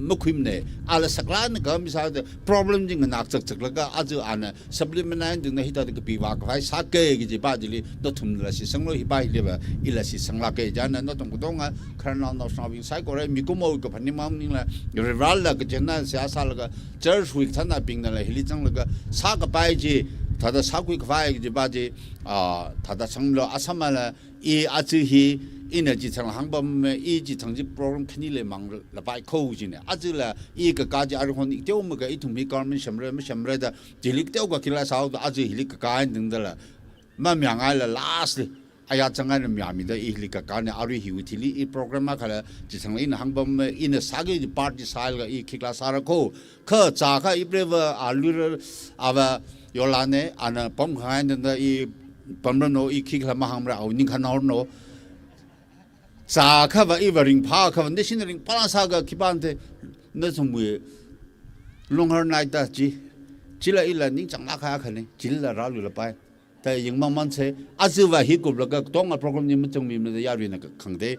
Speaker 8: mukhim ne ala saklan ka misal problem jing nak chak chak laga aju ana supplement ding na hita de piwa ka phai sa ke gi ba ji li Nathum la si sanglo hi ba hi le ba ila si sangla ke jana Nathum ko donga kharna no snawing sai ko re mi ko mo ko phani mam ning la rival la ka jena sia sa laga church week thana ping na la hili chang laga sa ka pai ji 다다 사구이 과에 바지 다다 정로 아사마라 이 아즈히 에너지 정 항범에 이지 정지 프로그램 큰일에 망을 바이 코우지네 아즈라 이가 가지 아르혼 이때오므가 이tum이 가면 샘레다 딜릭때오가 길라사우도 아즈 힐릭 가인 등들라 마명알라 라스트 아야 정하는 미아미다 이힐릭 가네 아리 히우틸리 이 프로그램마 칼라 지성인 항범에 이네 사기 파티 사일가 이 킥라사라코 그 자가 이브레버 알루르 아바 Yorla ana pom khain da I pamno I khikla mahamra au ning khanor no sa kha ba I ring pha kha ne sin ring pala sa ga kibante na sumwe Lunghar night da ji chila ila ning chang la kha khane chilla ra lu la pai ta ying mang man se azuwa hi ko la tong program ni mchang mi na ya ri na khangde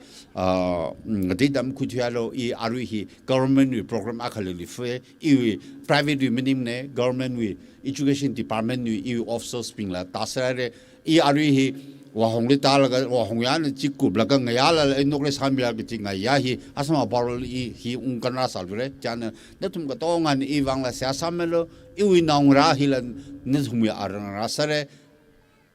Speaker 8: ngati dam khu thya lo I aru hi government program akhali li fe I private minim ne government we education department nu EU officers ping la tasare I ari hi wa hongli ta la wa hongyan chi kup la ga ngaya la nokle samya ge chi ngaya hi asama barol hi ungkana salure chan Nathum ga tongan I wang la sia samelo I wi nong ra hi la Nathum ya arang ra sare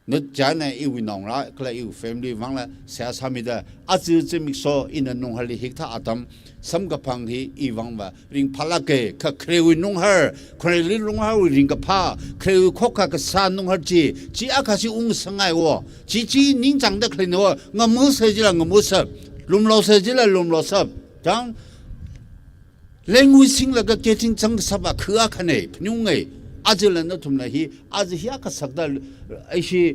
Speaker 8: Nut jana I wi nong ra kla I family wang la sia samida azu chimik so in nong hali hikta atam samga phang hi I wang ba ring phalake kha khrewi Lunghar khrewi Lunghar ring ka pha khrewi khokha ka sa Lunghar ji akasi ung sangai wo ji ning chang da khle no ngamu se ji la ngamu sab lumlo se ji la lumlo sab jang language sing la ka getting chang saba khwa khane phnyungai azula Nathum la hi az hi ka sakda ai shi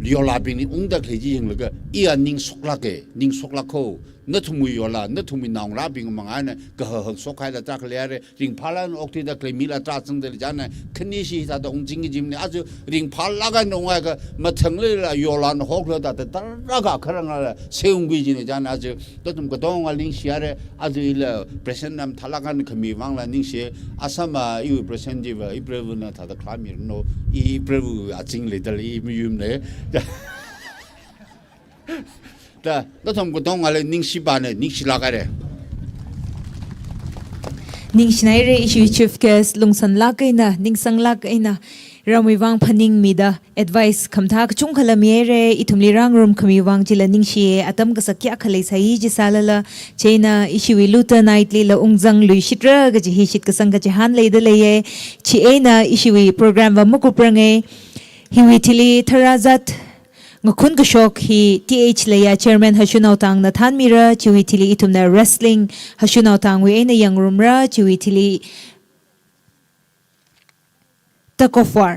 Speaker 8: Yorla bini ungda kheji hing la I ning sokla ko Nathum Yorla Nathum nang ra bing mangana ka ha sokai la ta khlere ring phalan okti da klemi la ta chung de jana khni shi ta da ungjing jim ne azu ring phal la ga nong ga mathang le la Yorla no hok la da ra ga kharang la seung gi ji ne jana azu Nathum ka dong a ningshiya re azu ila president nam thalagan khami wang la ningshiya asama I president ji ba I prevu na ta da khamir no I prevu a ching le dal I myum ne da Nathum ko dong ale ningshiba ne ningshila ga re
Speaker 1: ningshinai re ishiwui chief guest lungsan la kaina ningsang la kaina ramwiwang phaning mida advice khamtha chung khala me re ithumli rang room khamiwang chila ningshiye atam ka sakya khalei sai ji salala cheina ishiwui Luta nightly la ungjang lui shitra ga ji hi shit ka sang ga ji han le de le ye chi eina ishiwui program wa mukuprange hiwi thili tharazat ngkhun ka shok hi th leya chairman hashunau tang na than mira chiwi thili itumna wrestling hashunau tang we eina yang room ra chiwi thili takofwar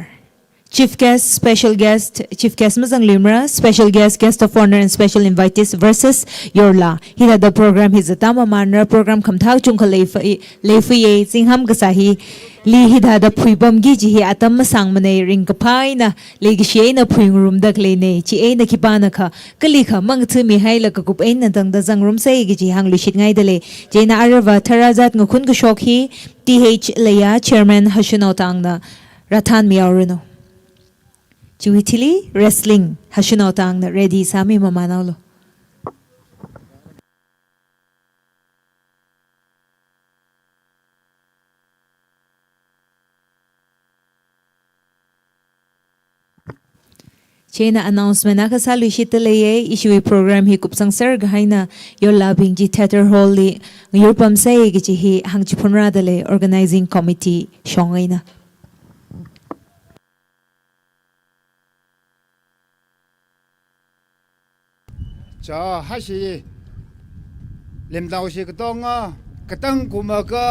Speaker 1: chief guest mazang limra special guest of honor and special invitees versus Yorla hida the program his atama manra program khamthau chungkha leifu ye singham gasahi li hida the phuibam gi ji atam sang mane ring ka phaina legi she na phuing room dak le ne chi e na kipana kha kali kha mang thu mi hai la ka kup en na dang da jang room sei gi ji hang lu shit ngai dale jeina arwa tharazat ngkhun ka shok hi th leya chairman hashunau tang na rathan miauruno Chiwitili wrestling hashunau tang na ready sami mamanaulo Chena announcement na kasalu shitalaye ishiwui program hi kupsang sir gahaina Yorla bingji theater hall li ngurpam sai gi hi hangchipunra dale organizing committee shongaina
Speaker 6: จะให้สิเล่มดาวสิก็ต้องก็ตั้งกุมก็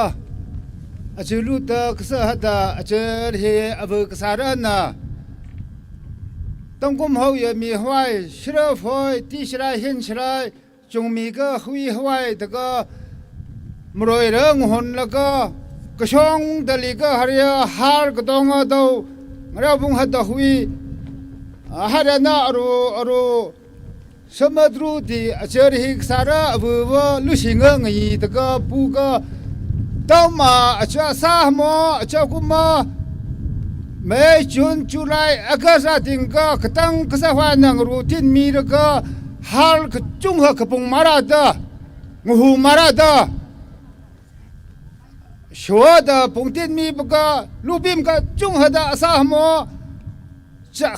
Speaker 6: อาจจะรู้แต่ก็สะหัดอาจจะเฮอเวกสารนะต้องกุมเขาอย่ามีหวยเชื่อหวยที่เชื่อเห็นเชื่อจงมีก็หุยหวยแต่ก็มรอยเรื่องหนแล้วก็กระชองตะลีก็หาริยาฮาร์ก็ต้องเอาตัวเราบุงหัดหุยหาริยานะอรูสมัตรูที่อาจารย์ฮิกสาระอวัวลุชิงงอีตะก็ปูก็ต้องมาอาจารย์สาหมออาจารย์กุมาเมย์จุนจุไลอากาศติงก็กตั้งกษาวานังรูทินมีรก็ฮาร์กจุงหักปุงมาราดางูมาราดาชัวดาปุงทินมีบก็ลูบิมก็จุงหัดาสาหมอจะ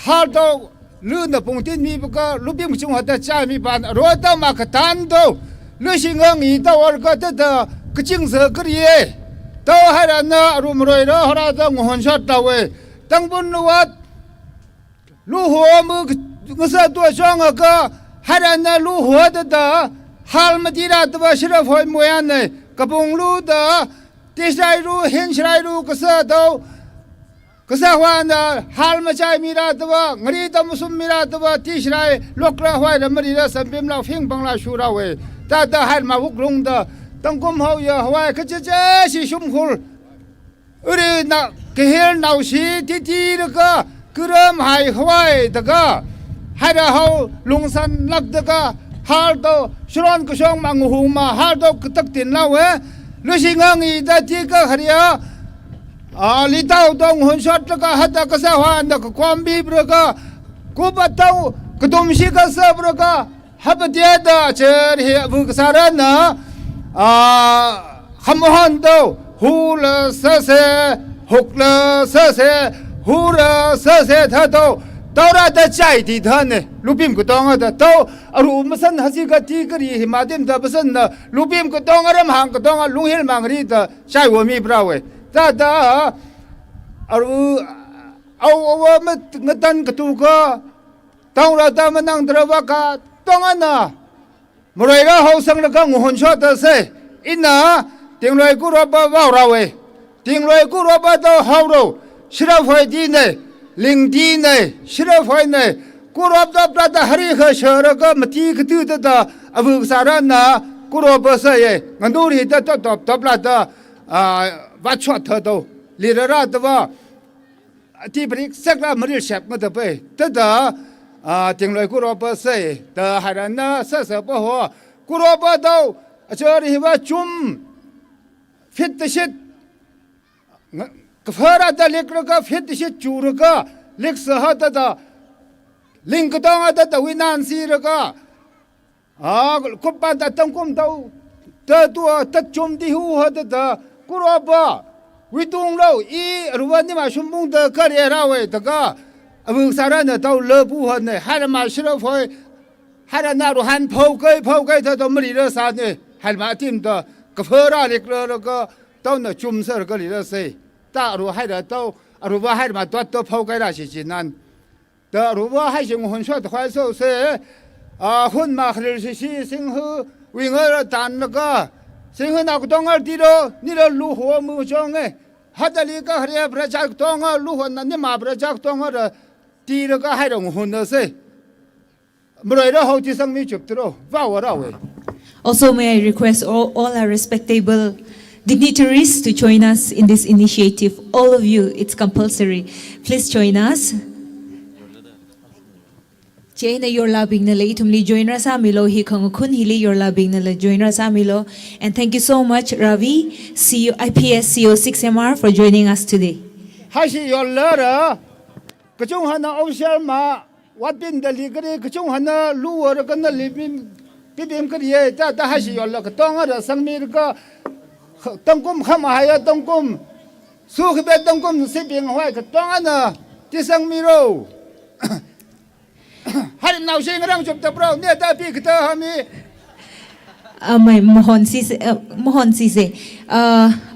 Speaker 6: ฮาร์ดลูน่ะปุ่งที่มีบุกลูบิมจุงหัดใจมีบานรถตามากตันโตลูชิงงอีตาวร์ก็เตะกจิงเสกรีเอตาวให้รันนะรูมรอยระหราตังหันชัดตาเวตั้งบุญวัดลูหัวมือกษาตัวช่องก็ให้รันนะลูหัวเตะฮัลมาดีราตัวชราฟอยมวยอันเนี่ยกระปุงลูตาที่ใช้รูเห็นใช้รูกษาตัวก็สาวนาฮัลมาใจมีราตัวงรีตมุสมีราตัวที่ใช้ลูกระหวยมรีระสัมพิมลาฟิงบังลาชูราเวแต่ฮัลมาวุกลงเดต้องกุมเขาอย่าหวยก็จะสิชุมคุลอุรินักเฮียนนาวสีที่แล้วก็กระเริ่มหายหวยตะก็ให้เราลุงสันลักตะก็ฮัลโตชรอนก็ช่องมังหูมาฮัลโตก็ตักตินเล่าเวลุชิงังอีแต่ที่ก็หริยาลิตาวตองหุ่นช็อตแล้วก็ฮัตตะก็สาวานตะก็ความบีบแล้วก็กูปัตตาวก็ตุมชิกสบแล้วก็ฮับเดียดาเชอร์เฮียบุกสารนะขมหันตาวฮูลเสเสฮุกลเสเสฮูลเสเสท่าตาวตาวราตะใจที่ท่านเนี่ยลูบิมก็ต้องอ่ะตาวอรูมสันฮัสิกที่กรีหิมาดิมตาบสันนะลูบิมก็ต้องอารมหังก็ต้องลุงเฮลมังรีตาใช่ว่ามีเปล่าเว้แต่เอาว่ามันตันกระตุกต้องเราตามันนั่งตระวักต้องอันน่ะเมื่อไรเราเขาสังแล้วก็งุนชอตเสอินน่ะทิ้งเลยกูรับว่าเราเองทิ้งเลยกูรับว่าเราเขาเราชิราไฟดีเนี่ยลิงดีเนี่ยชิราไฟเนี่ยกูรับว่าปลาตาหริขเชอร์ก็มาทีกตื้อตาอวุสารันน่ะกูรับว่าเสยงั้นดูดิตาตบปลาตาวัดชดเธอตัวลีระราตัวที่บริษัทละมริเชฟมาตัวไปแต่เดถึงเลยกูรบเสยแต่หารันนะเสพหัวกูรบตัวเจอที่ว่าจุ่มฟิตชิดกฟ้าตะเล็กแล้วก็ฟิตชิดจูรก็เล็กสหัสตะลิงก็ต้องอัตตะวินานซีแล้วก็กุปปันตะตั้งกุมตัวตัดจุ่มที่หัวตะกูรบวิตุงเรารู้ว่านี่มาชุมบุงเดกเรียราเวตก็อบุสารันเต้าเลือผู้หันเนี่ยให้มาชิลฟอยให้นารุหันพาวเกยเธอต้องมรีเรสานเนี่ยให้มาทีมตัวกฟ้าเล็กแล้วก็ต้องเนี่ยจุ่มเสือก็รีเรสแต่รู้ให้เราต้องรู้ว่าให้มาตัวพาวเกยราชิจินันแต่รู้ว่าให้ชิงหุ่นชดควายโซ่เสหุ่นมาคลิชิสิงห์วิ่งเออตันแล้วก็สิ่งที่นักต้องเอาที่เรานี่เราลู่หัวมือจงเอ้ฮัตลีก็เรียบประจักษ์ต้องเอาลู่หัวนั่นนี่มาประจักษ์ต้องเอาที่เราก็ให้เราหุ่นเสเมื่อเราเขาที่สังมีจุดตัวว้าวเราเว้
Speaker 1: Also, may I request all our respectable dignitaries to join us in this initiative. All of you, it's compulsory. Please join us. Eina Yorla bing na le itumli join ra sa milo hi khangkhun hili Yorla bing na le join ra sa milo, and thank you so much Ravi IPS CO 6MR for joining us today.
Speaker 6: ให้สิยอลเลอร์กระจงหันเอาเสียมาวัดเป็นเดลีก็ได้กระจงหันลู่อะไรกันนั่นลิบิมพี่บิมก็ดีแต่ให้สิยอลเลอร์ก็ต้องอะไรสังมีก็ต้องกุมข้ามหายต้องกุมสู้ขึ้นไปต้องกุมสิบิงหอยก็ต้องอันน่ะที่สังมีเราให้เราเชื่อเรื่องจบแต่เราเนี่ยแต่พี่ก็เธอฮามี
Speaker 1: Mohon Sise.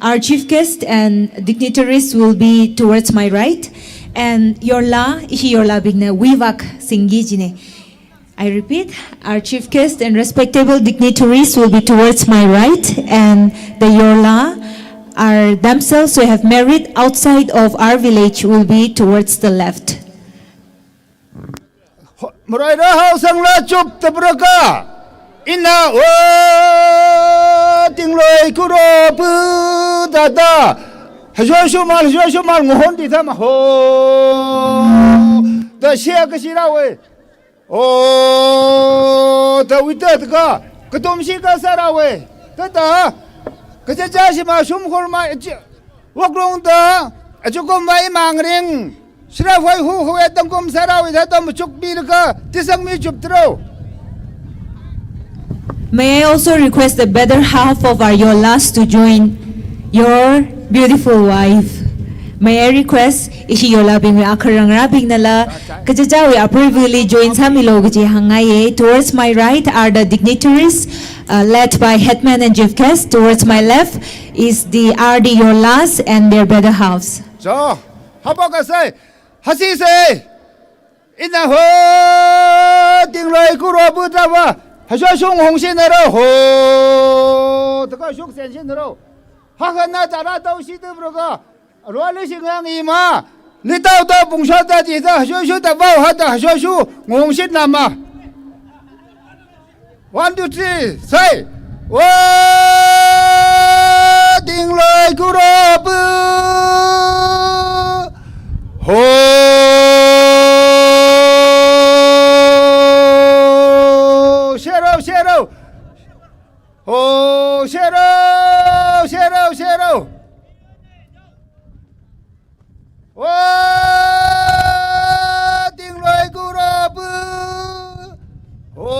Speaker 1: Our chief guest and dignitaries will be towards my right, and Yorla bigna wuivang singi jine. I repeat, our chief guest and respectable dignitaries will be towards my right, and the Yorla, our damsels who have married outside of our village, will be towards the left.
Speaker 6: Murai ra hau sang la chup tabraka. Ina o ting loi kuro pu dada. Hajoshu mal ngohon di thama ho. Da shia ka shira we. O da wita ka katomshi ka sara we. Tata ka cha shi ma shum khol ma wakrong da achukom mai mangring. Shira phai hu hu etang kom sara we da tam chuk bir ka tisang mi chup tro.
Speaker 1: May I also request the better half of our Yorlas to join your beautiful wife. May I request ishi Yorla bing akarang rabing nala kajajawi approvingly joins hamilo gaji hangaye. Towards my right are the dignitaries led by headman and chief guest. Towards my left is the RD Yorlas and their better halves.
Speaker 6: So, haba ka say hasi say ina ho ting loi kuro pu ta wa hasho shung hong sin ro ho ta ka shuk sen sin ro ha ka na ta ra tau si tu bro ka ro le sing ang I ma ni tau ta bung sha ta ji ta hasho shu ta ba ha ta hasho shu hong sin na ma 1 2 3 say wo ting loi kuro pu ho shero ho shero wo ting loi ku ro pu ho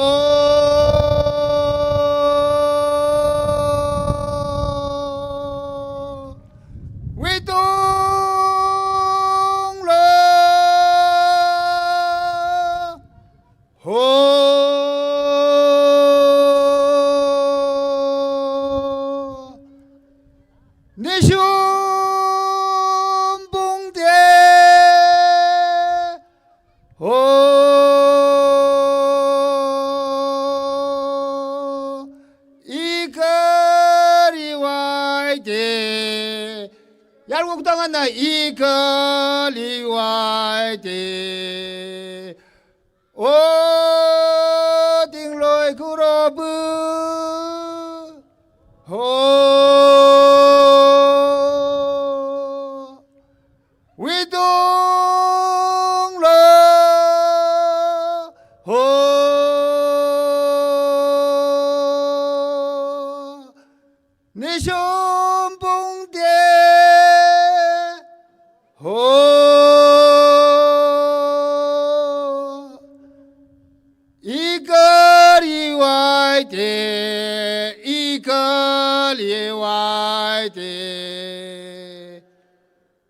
Speaker 6: we tung lo ho na ika liwai te o ting loi ku ro bu ho we dong lo ho ni shom bong de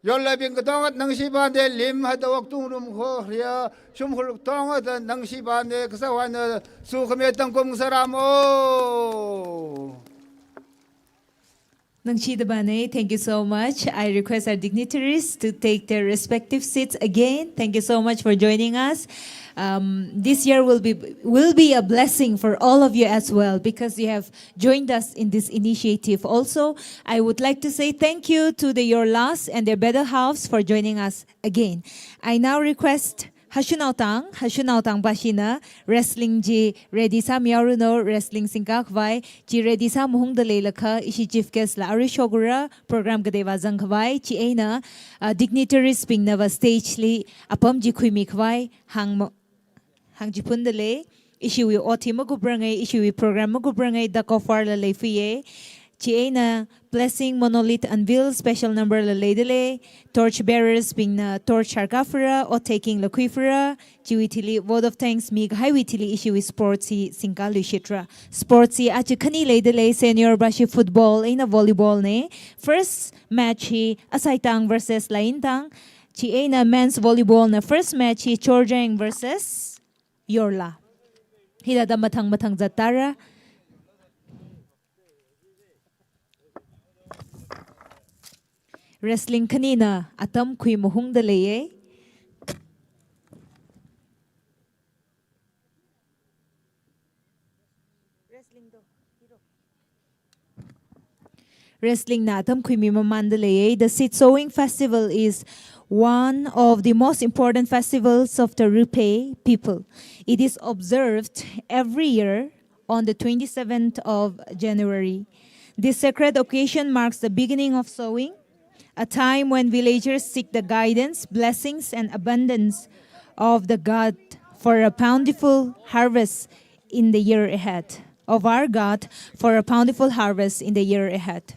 Speaker 6: Yorla bing katongat ningshiya de lim hadawak tungrum kho ria shum khul tongat ningshiya de kasawan su khame tangkom saramo.
Speaker 1: Nangshidabane, thank you so much. I request our dignitaries to take their respective seats again. Thank you so much for joining us. This year will be a blessing for all of you as well because you have joined us in this initiative. Also, I would like to say thank you to the Yorlas and their better halves for joining us again. I now request Hashunautang Bashina, wrestling ji ready sa miyaruno, wrestling singkakwai, ji ready sa muhung dalelaka, ishi chief guest la arishogura, program kadeva zangkwai, ji eina, dignitaries ping nava stage li, apam ji kuimikwai, hang ji pundale, ishiwui oti magubrangai, ishiwui program magubrangai, da kofar la leifiye, ji eina, blessing monolith unveil special number la leidele, torch bearers being na torch harkafra or taking la kuifra, jiwitili vote of thanks mig highwitili issue with sportsy singkalu shitra. Sportsy achikani leidele senior bashi football in a volleyball ne. First match hi Asaitang versus Laintang. Chi na men's volleyball na first match hi Chorjang versus Yorla. Hidada matang zatara. Wrestling kanina, atam kui muhung daleye. wrestling Nathum Kwimima Mandalay. The seed sowing festival is one of the most important festivals of the Rupei people. It is observed every year on the 27th of January. This sacred occasion marks the beginning of sowing, a time when villagers seek the guidance, blessings, and abundance of the God for a bountiful harvest in the year ahead. Of our God for a bountiful harvest in the year ahead.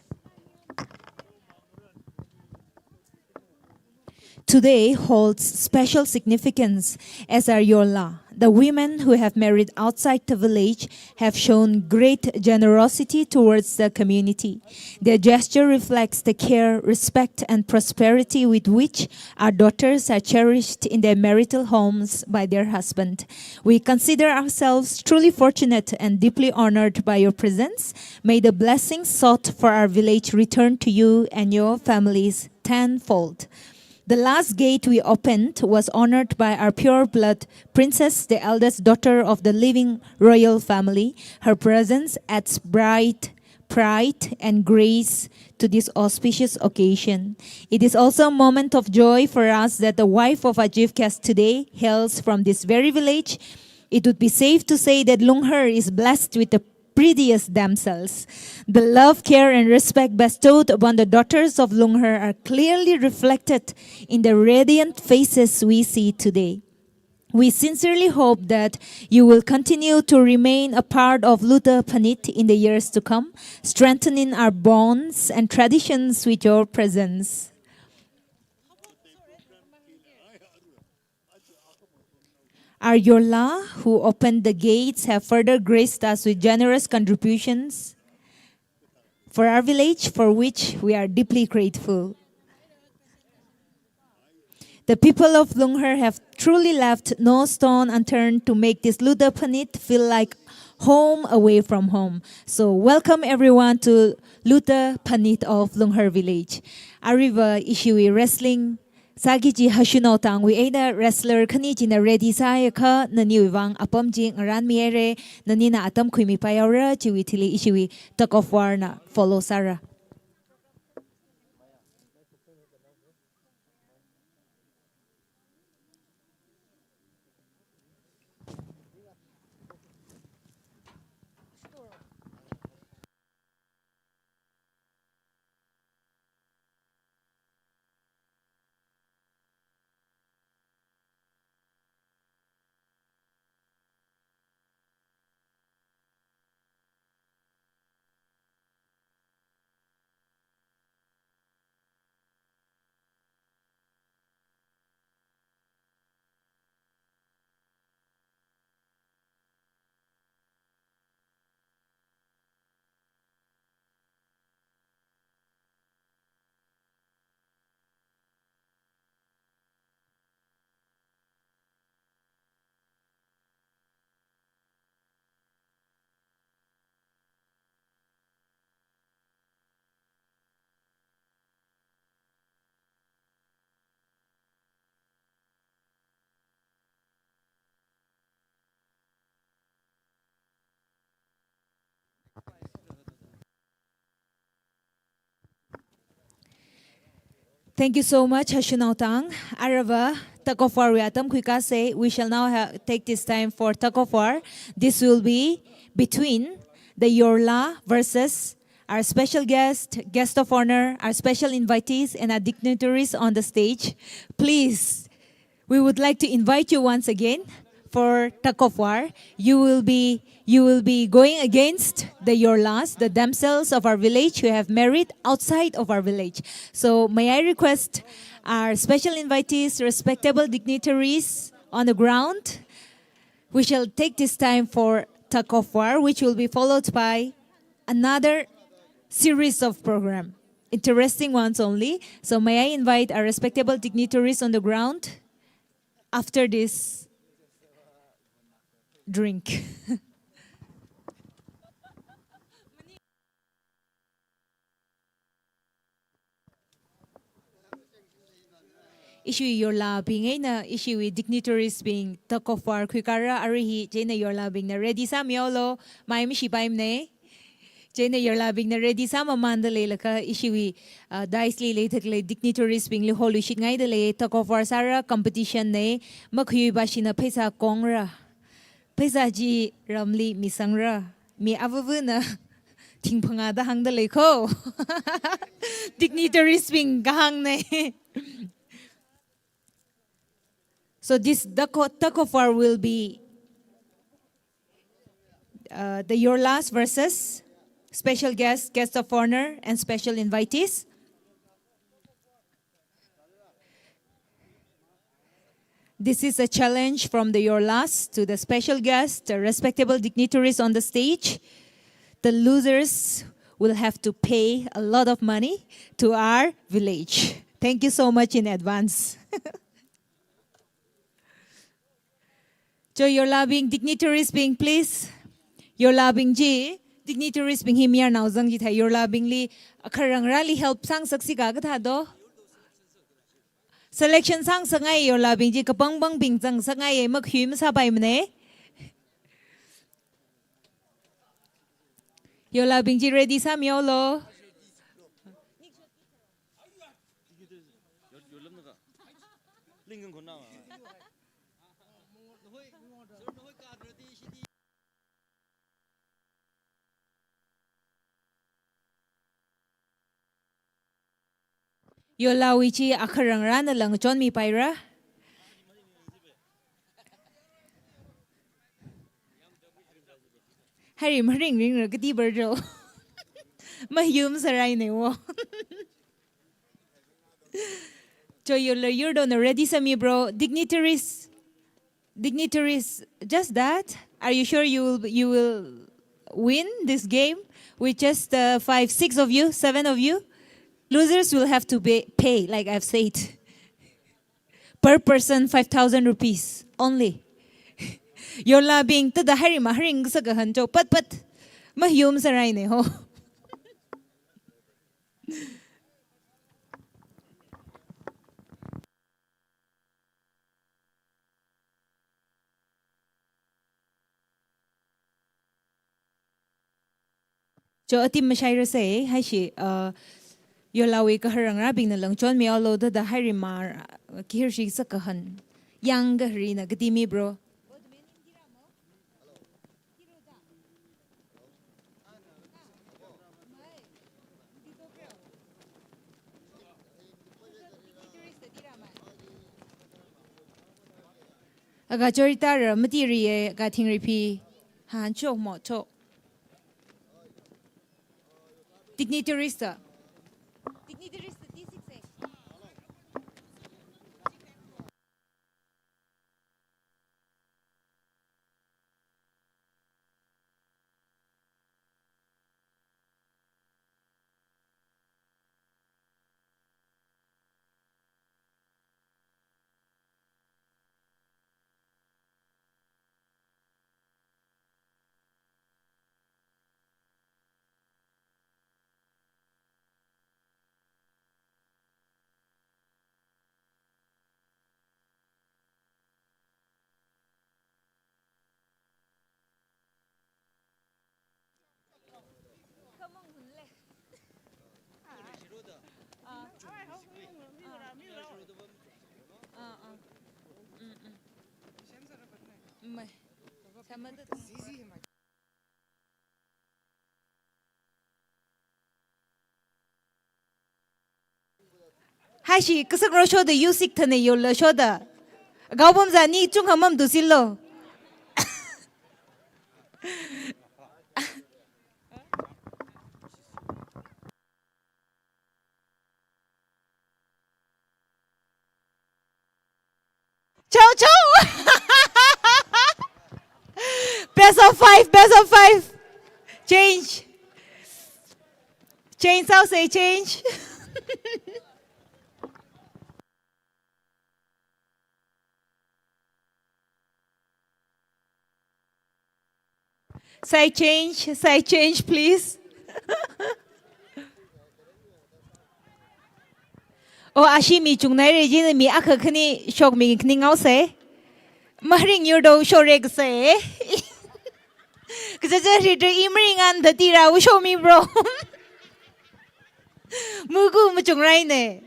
Speaker 1: Today holds special significance as our Yorla. The women who have married outside the village have shown great generosity towards the community. Their gesture reflects the care, respect, and prosperity with which our daughters are cherished in their marital homes by their husband. We consider ourselves truly fortunate and deeply honored by your presence. May the blessings sought for our village return to you and your families tenfold. The last gate we opened was honored by our pure blood princess, the eldest daughter of the living royal family. Her presence adds bright pride and grace to this auspicious occasion. It is also a moment of joy for us that the wife of our chief guest today hails from this very village. It would be safe to say that Lunghar is blessed with the prettiest damsels. The love, care, and respect bestowed upon the daughters of Lunghar are clearly reflected in the radiant faces we see today. We sincerely hope that you will continue to remain a part of Luta Phaniit in the years to come, strengthening our bonds and traditions with your presence. Our Yorla, who opened the gates, have further graced us with generous contributions for our village, for which we are deeply grateful. The people of Lunghar have truly left no stone unturned to make this Luta Phaniit feel like home away from home. So welcome everyone to Luta Phaniit of Lunghar village. Arriva ishiwui wrestling Sagiji Hashunotang we eina wrestler Khaniit in a ready kayakha nani wuivang apam ji ngaran miere nanina atam khuimi payaura chiwitili ishiwi talk of war na follow Sarah. Thank you so much, Hashunautang. Arava, talk of war, we shall now take this time for talk of war. This will be between the Yorla versus our special guest of honor, our special invitees, and our dignitaries on the stage. Please, we would like to invite you once again for talk of war. You will be going against the Yorlas, the damsels of our village who have married outside of our village. So may I request our special invitees, respectable dignitaries on the ground. We shall take this time for talk of war, which will be followed by another series of program. Interesting ones only. So may I invite our respectable dignitaries on the ground after this drink. Ishiwui Yorla being eina ishiwui dignitaries being talk of war kwikara arihi jena Yorla being na ready sa miolo maim shipaim ne China Yorla being the ready sama mandale laka ishiwui dice li later dignitaries being li holu shit ngai de talk of our sara competition ne makhui bashina pesa kongra pesa ji ramli misangra mi avavuna tingpanga da hang de ko dignitaries being gahang ne. So this talk of war will be the Yorlas versus special guests, guests of honor, and special invitees. This is a challenge from the Yorlas to the special guests, the respectable dignitaries on the stage. The losers will have to pay a lot of money to our village. Thank you so much in advance. So Yorla being dignitaries being please. Yorla being ji. Dignitaries being him here now zang jitha Yorla being li akarang rally help sang saksi ka gatha do selection sang sangai Yorla being ji kapang bang bing zang sangai mak him sa bai mne Yorla being ji ready sam yolo Yorla wichi akarang rana lang chon mi paira. Hari maring ring ragati berjo. Mahum saray ne wo. So Yorla you're ready sami bro. Dignitaries, just that. Are you sure you will win this game with just 5, 6 of you, 7 of you? Losers will have to pay, like I've said, per person 5,000 rupees only. Yorla being to the hari maharing sa gahanjo pat mahiyum saray ne ho. Jo atim mashaira say hai shi Yorla ka harang rabing na lang chon mi alo da hari mar kirshi sa kahan yang gahri na gadimi bro. Aga chorita matiri ga thing ripi han chok mo chok dignitaries ta hai shi kasak ro show the yusik thane Yorla show da gaubam za ni chung hamam dusillo chow chow best of 5 change sao say change Say change, please. Oh, ashimi chung nai regina mi akakani shock me kning out say. Maring you do shoreg say. Kaja rida imringan the tira show me bro. Mugu muchung rai ne.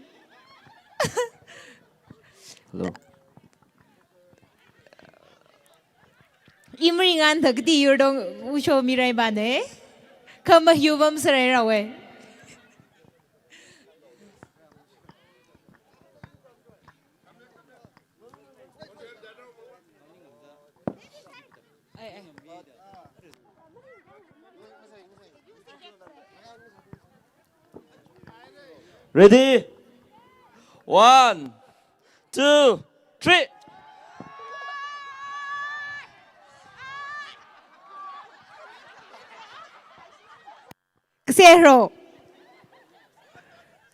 Speaker 9: Hello.
Speaker 1: Imringan the gdi you don't show me rai bane. Come a hubam sarai away.
Speaker 9: Ready? 1, 2, 3.
Speaker 1: Ksero.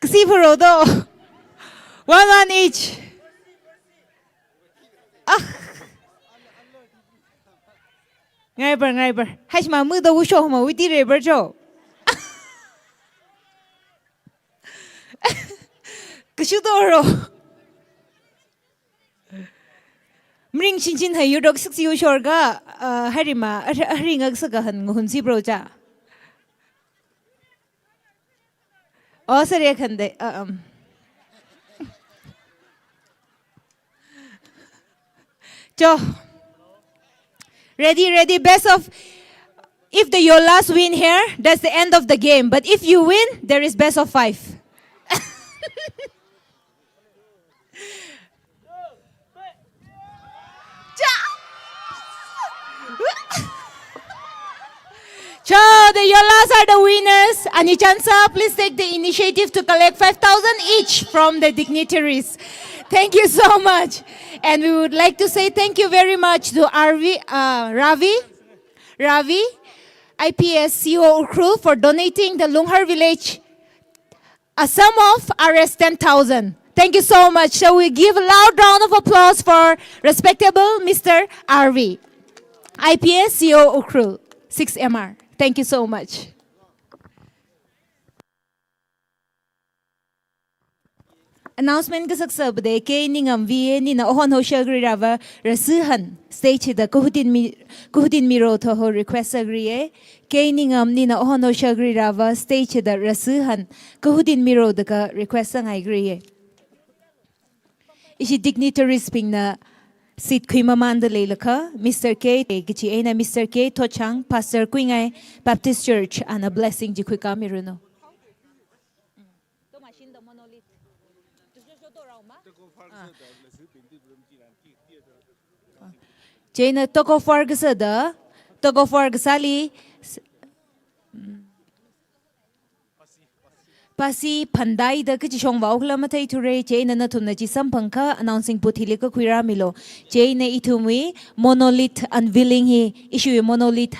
Speaker 1: Ksipuro do. One each. Ah. Ngay ber. Hai ma mu do show ma wi ti re ber jo. Kshudoro. Mring chin hai you dog 6 you shorga harima ringa sagahan hunsi broja. Oh sare khande Jo. Ready best of. If the Yorlas win here, that's the end of the game. But if you win, there is best of 5. So the Yorlas are the winners. Anichansa, please take the initiative to collect 5,000 each from the dignitaries. Thank you so much. And we would like to say thank you very much to Ravi, IPS CEO crew for donating the Lunghar village a sum of Rs 10,000. Thank you so much. Shall we give a loud round of applause for respectable Mr. RV, IPS CEO crew, 6MR. Thank you so much. Announcement ka saksab de ke ningam vie ni na ohon ho shagri rava rasuhan stage da kuhutin miro tho ho request agri ke ningam ni na ohon ho shagri rava stage da rasuhan kuhutin miro da ka request ang agri ishi dignitaries ping na sit kuima manda leilaka Mr. K gichi eina Mr. K Tochang Pastor Kuingai Baptist Church and a blessing ji kuika miruno. Jane toko fargasada toko fargasali Pasi pandai da kichi shong waukla matai ture Jane Nathum na jisam pangka announcing puthilika kuira milo Jane itumi monolith unveiling hi issue monolith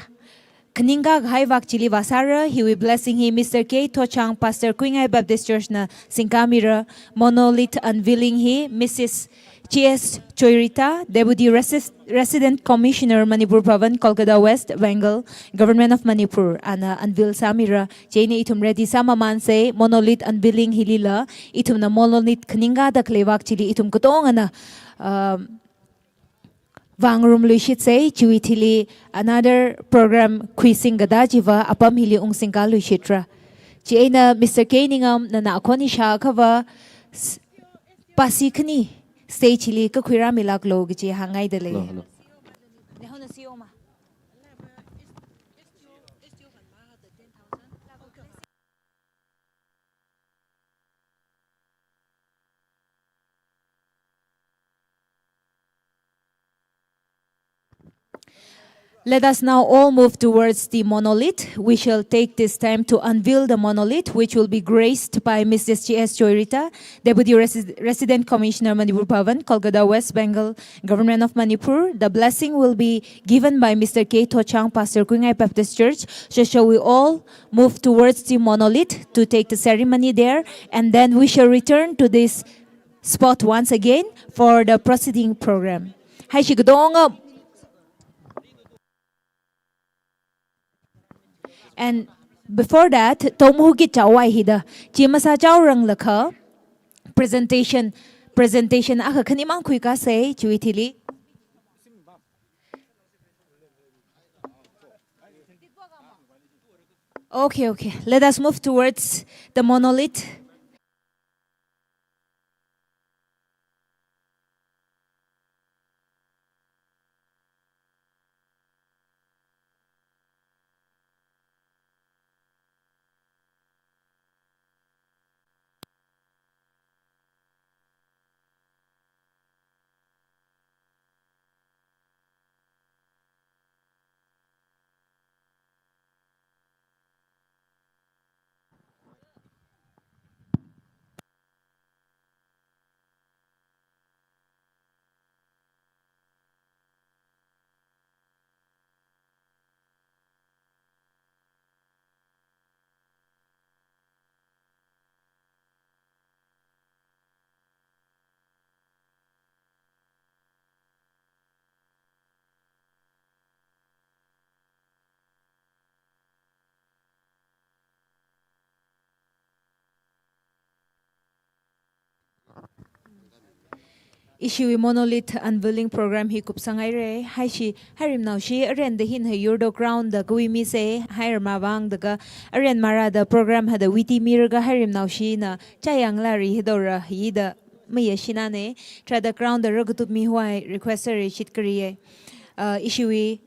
Speaker 1: Kninga ghai wak chili wasara he will blessing he Mr. K Tochang Pastor Kuingai Baptist Church na Singkamira monolith unveiling he Mrs. G.S. Choirita, Deputy Resident Commissioner, Manipur Bhavan, Kolkata West, Bengal, Government of Manipur, Ana unveil Samira, Jane itum ready Samaman say, monolith unveiling hilila, itum na monolith kninga da klewak chili itum kutong ana Vangrum Lushit say, Chuitili, another program quizzing gada jiva, apam hili ung singka Lushitra. Jane Mr. Kaningam, na akoni shakava, pasikni. Stage li ka khwira milak lo gi hangai de le Let us now all move towards the monolith. We shall take this time to unveil the monolith, which will be graced by Mrs. G.S. Choirita, Deputy Resident Commissioner, Manipur Bhavan, Kolkata West Bengal, Government of Manipur. The blessing will be given by Mr. K. Tochang, Pastor Kuingai Baptist Church. So shall we all move towards the monolith to take the ceremony there, and then we shall return to this spot once again for the proceeding program. Hai shigdong. And before that, Tomuki Chawai Hida, Chimasa Chawrang Laka, presentation, Aka Kanimang Kuika say, Chuitili. Okay, okay. Let us move towards the monolith. Ishiwui monolith unveiling program hi kupsangai re hai shi harim now shi aren the hin hi yurdo ground the gui mi se hair mawang the ga aren mara the program had the witi mir ga harim now shi na chayang la ri hidora hi the me shina ne tra the ground the rogutup mi huai requester shit kriye Ishiwui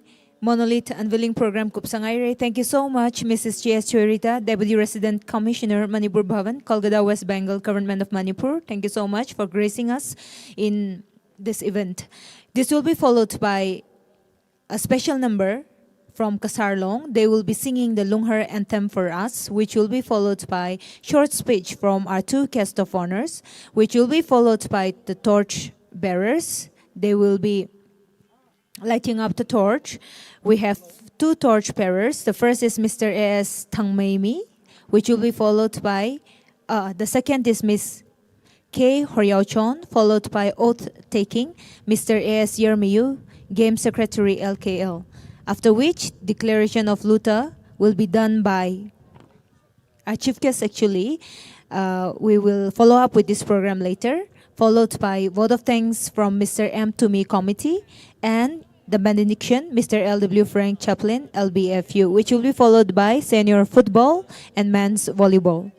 Speaker 1: Monolith Unveiling Program Kupsangaire. Thank you so much, Mrs. G.S. Churita, Deputy Resident Commissioner, Manipur Bhavan, Kolkata, West Bengal, Government of Manipur. Thank you so much for gracing us in this event. This will be followed by a special number from Kasarlong. They will be singing the Lunghar anthem for us, which will be followed by short speech from our two guests of honors, which will be followed by the torch bearers. They will be lighting up the torch. We have two torch bearers. The first is Mr. A.S. Tangmei, which will be followed by, the second is Miss K. Horyao-chon, followed by oath taking Mr. A.S. Yermiyu, Game Secretary LKL. After which, declaration of Luta will be done by our chief guest actually. We will follow up with this program later, followed by vote of thanks from Mr. M. to me committee and the benediction, Mr. L.W. Frank Chaplin, LBFU, which will be followed by senior football and men's volleyball.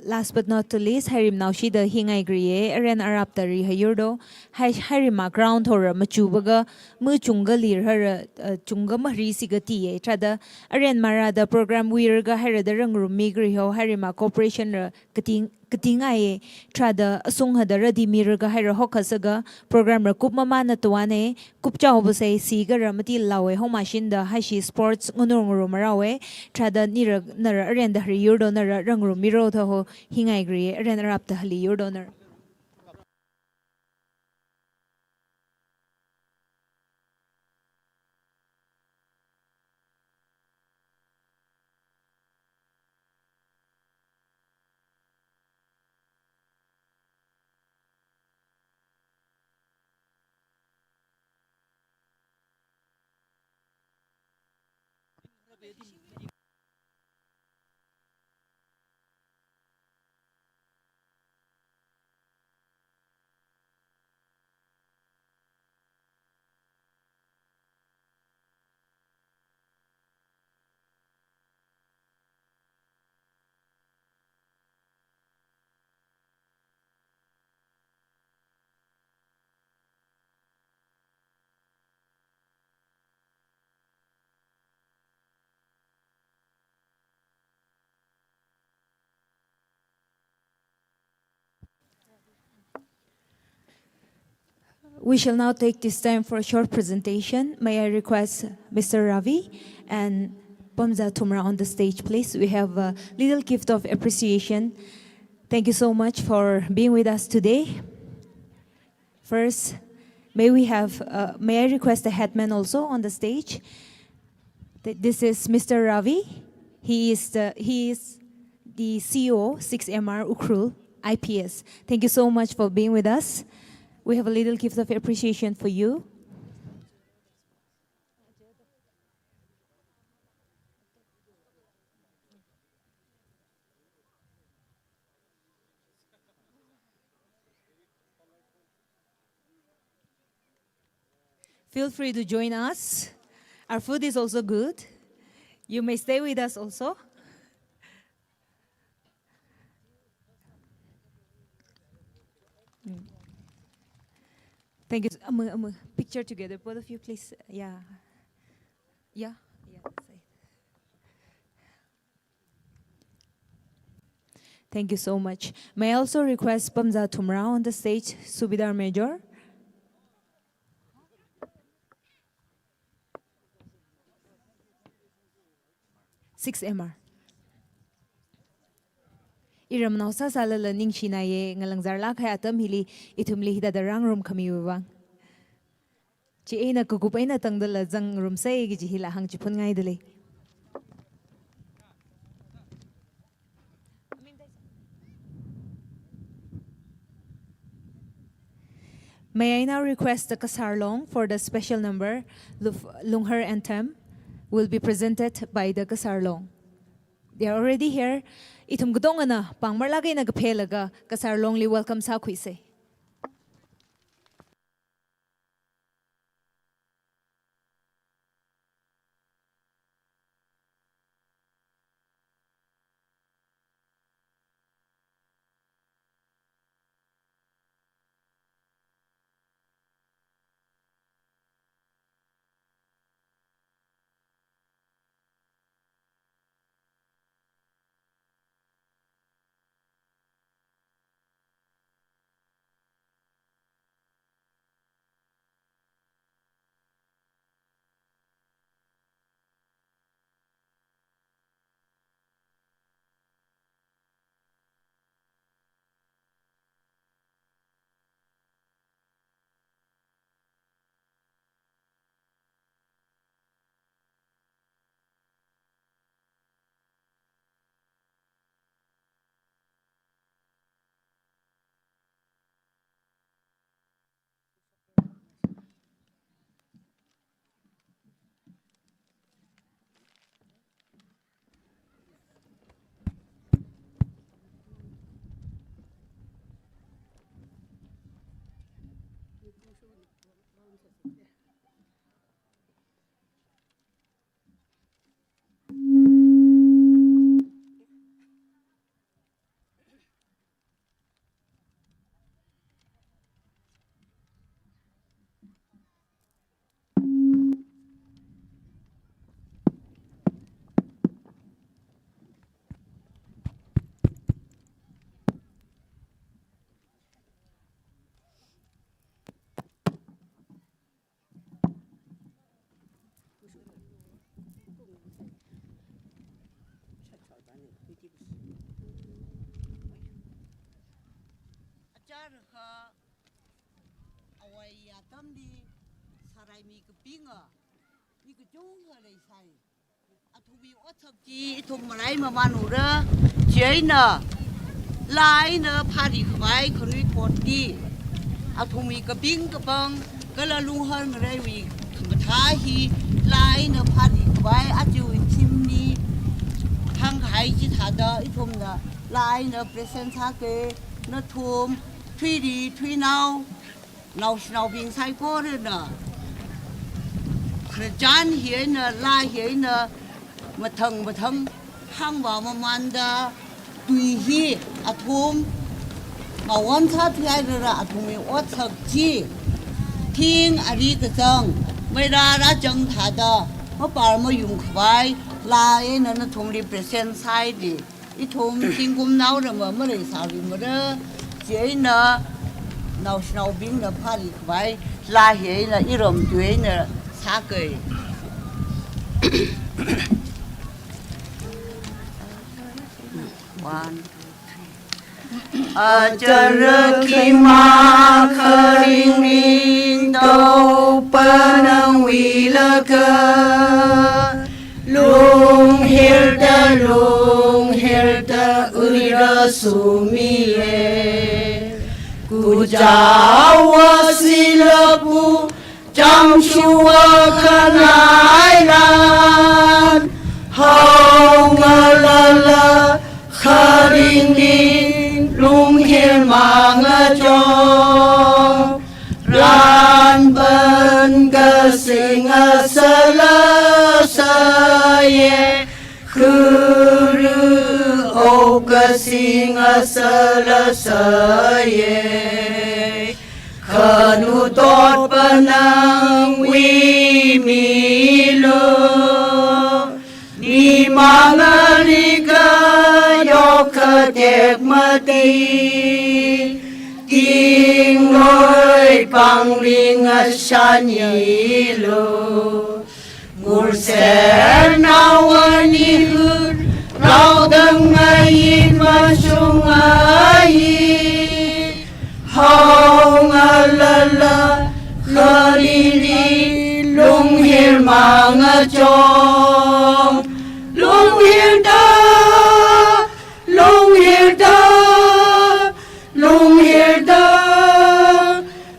Speaker 1: Last but not least, Harim now she the hingai griye, Aren Arab tari hayurdo, Harima ground horror, Machubaga, Muchunga lir her Chunga Marisigati, Trada, Aren Mara, the program Wirga Hera the Rangru Migriho, Harima Corporation, Katingae, Trada, Asungha the Radi Mirga Hera Hokasaga, programmer Kupmamana Tuane, Kupchahobase, Siga Ramati Lawe, Homashinda, Hashi Sports, Unurumuru Marawe, Trada Nira Aren the Hyurdo Nara Rangru Miro ho hingai gri Aren Arab the Hali Yurdoner. We shall now take this time for a short presentation. May I request Mr. Ravi and Pamza Tumra on the stage, please. We have a little gift of appreciation. Thank you so much for being with us today. First, may I request the headman also on the stage. This is Mr. Ravi. He is the CEO, 6MR Ukrul, IPS. Thank you so much for being with us. We have a little gift of appreciation for you. feel free to join us. Our food is also good. You may stay with us also. Thank you. Picture together, both of you, please. Yeah. Yeah. Yeah. That's it. Thank you so much. May I also request Pamza Tumra on the stage, Subidar Major. Six MR. Iram nausa salala ningshiya ye ngalangzar la khay atam hili ithumli hidadarang rum khami wuivang. Chi eina kukupaina tangdala jang rum sai gi hila hang chi phun ngai dele. May I now request the kasarlong for the special number Lunghar anthem will be presented by the kasarlong. They are already here. Itum gudongana pangmarlagay na gapelaga kasarlong li welcome sa kuise.
Speaker 10: Thùng mà lấy mà man ủ đó chế nè lái nè pha đi khói khởi cột đi thùng mì cái pin cái bông cái là luôn hơn người đây vì mà thái hi lái nè pha đi khói chịu chim đi hàng hải chỉ thả đó thùng nè lái nè present thả cái nó thùng three đi three nào bình sai cô rồi nè khởi chán hiến nè lai hiến nè mà thằng hang vào mà manda tùy hi atom mà quan sát thấy ra atom ấy ớt thật chi thiên ari cái chăng mấy ra chăng thà đó mà bảo mà dùng khói là ấy nó thùng represent sai đi ít thùng thiên cũng nấu rồi mà mới lấy sao đi mà đó chỉ nó nào biến nó pha đi khói là hệ là ít rồng tuổi nó xa cười
Speaker 4: Ajaraki khaling do panang wilaka lung herda uira sumiye kujawa silapu jamshua kanailan lala khaling lung hir mang achon ran ban ga
Speaker 10: singa sala saye khanu tot panang wi milo ni mangalika yokatek mati King loi pang ring ashanilo Murser nawani hur Rao dangayin masyungayin Hao ngalala Khalili lunghir mga chong Lunghir da Lunghir da Lunghir da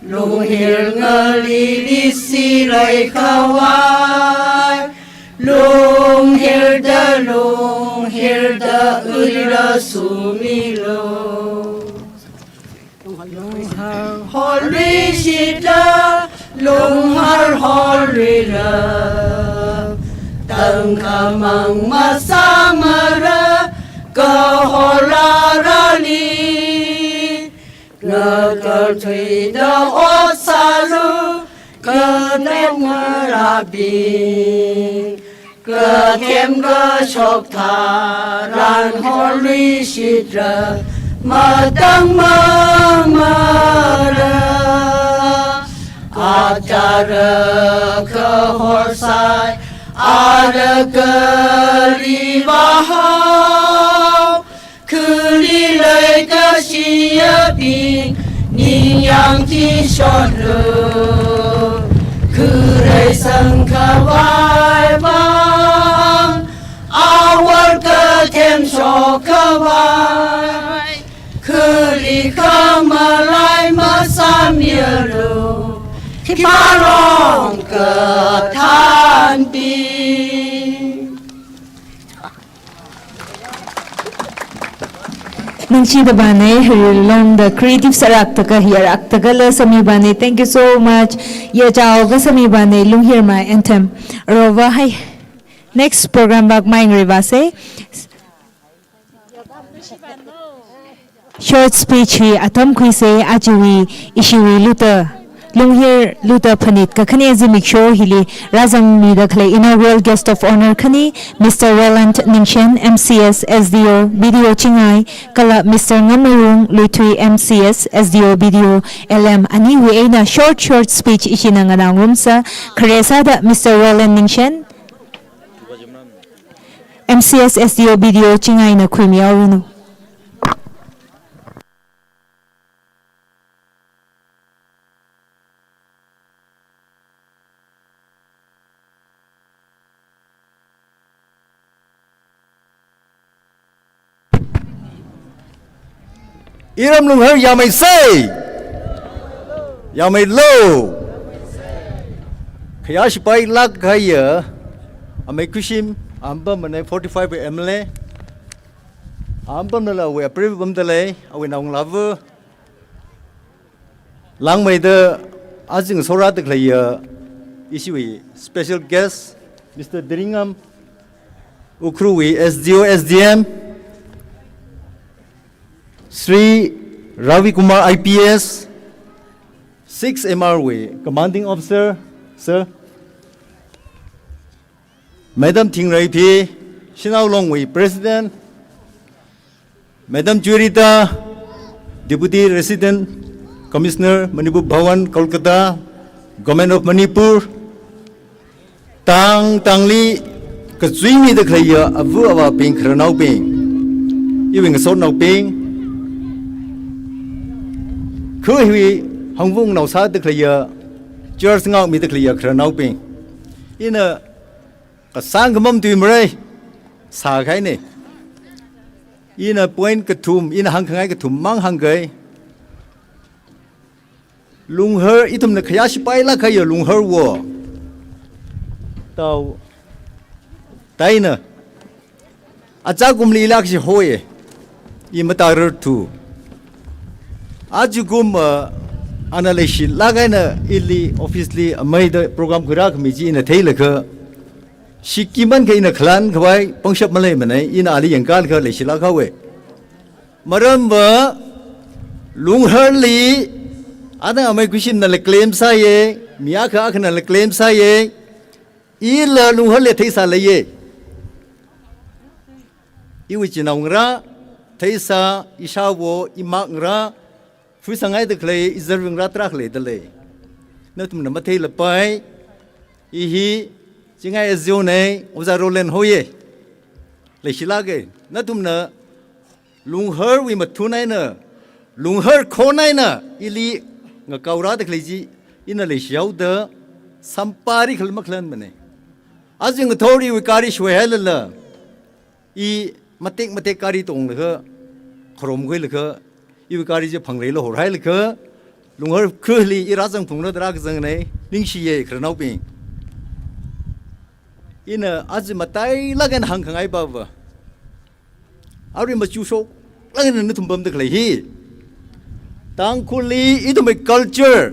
Speaker 10: Lunghir ngalili silay kaway Lunghir da ula sumilo Holri shita Lunghar holri la Tangkamang masamara Kaholarali Ngakartui da osalu Katem ngarabing Katem gashoktaran Holri shitra Matang mamara Acara kehorsai Ada kelibahau Kelilai kasiaping Ning yang tishodu Kurai sangkawai bang Awal ketem sokawai Keli kamalai masamiru Kiparong ketanpi
Speaker 1: Ningshiya bane long the creative sarak taka hirak taka la sami bane. Thank you so much. Ye chao ga sami bane Lunghar my anthem. Rova hai. Next program bag maing rivase. Short speech hi atam khuise ajui ishiwui Luta. Lunghar Luta Phaniit kakhani azimikshor hili razang mi da khalei inaugural guest of honor khani Mr. Ningshiya MCS SDO video chingai kala Mr. Ngamarung Luitui MCS SDO video LM ani wi eina short speech ishina nganang rumsa kharesa da Mr. Ningshiya MCS SDO video chingai na khumi awinu
Speaker 6: Iram Lunghar Amei say Amei low Kayashi pai lak kaya Amei kushim Amba mane 45 MLA Amba nala we approve bamdale awe naung lava Lang may the Azing Sorat kaya ishiwui special guest Mr. Diringam Ukruwi SDO SDM Sri Ravi Kumar IPS 6 MRW Commanding Officer Sir Madam Ting Rai P Shinau Longwei President Madam Jurita Deputy Resident Commissioner Manipur Bhawan Kolkata Government of Manipur Tangli Kazwimi the Klaya Avu Awa Pink Ranau Ping Even a sort of ping Kui Hongvung now sad the clear, George out me the clear cranoping. In a sangamum to Imre, Sakane. In a point katum, in a hankai to Mang Hungay. Lunghar itum the Kayashi Paila Kaya Lunghar war. Tau Taina Atagum Lilaxi Hoye, Imatarer too. Ajugum analysis lagana illi obviously Amei the program kurak miji in a tailaka Shikiman in a clan kawai pongshap malay manay in Ali and Galka leisalala kawe
Speaker 11: มาเริ่มว่าลุงเฮอร์ลีอันนั้นไม่กุชินนั่นแหละเคลมใส่เองมีอาคาขนาดนั่นเคลมใส่เองอีเลลุงเฮอร์ลีที่สาเลยอีวิจินองระที่สาอิชาวอิมักระฟิสังไงตะเคลอิจาริงรัตรักเลยตะเลยนั่นทุ่มน้ำมาเทลไปอีฮีจิงไงเอซิโอเน่อุจารุเลนโฮเย่เลยชิลาเกนั่นทุ่มน่ะลุงเฮอร์วิมัทุนไงน่ะลุงเฮอร์โคนไงน่ะอีลีงะกาวราตะเคลจีอินาเลยเชียวเดอสัมปาริขลมักเล่นมันเนี่ยอาจิงะทอรีวิการิช่วยให้เลยล่ะอีมาเตกการิตรงเลยขรมคุยเลยอีวิการิจะพังเลยละหัวไรเลยลุงเฮอร์คือลีอีราจังพุงนัดรักจังเนี่ยนิ่งเชียขรนเอาปิงอินะอาจิมาไตลักันหังขังไอ้บ่าวอาริมาจูโชกลักันนึกถึงบ่มตะเลยฮีตังคุลีอีตัวไม่ culture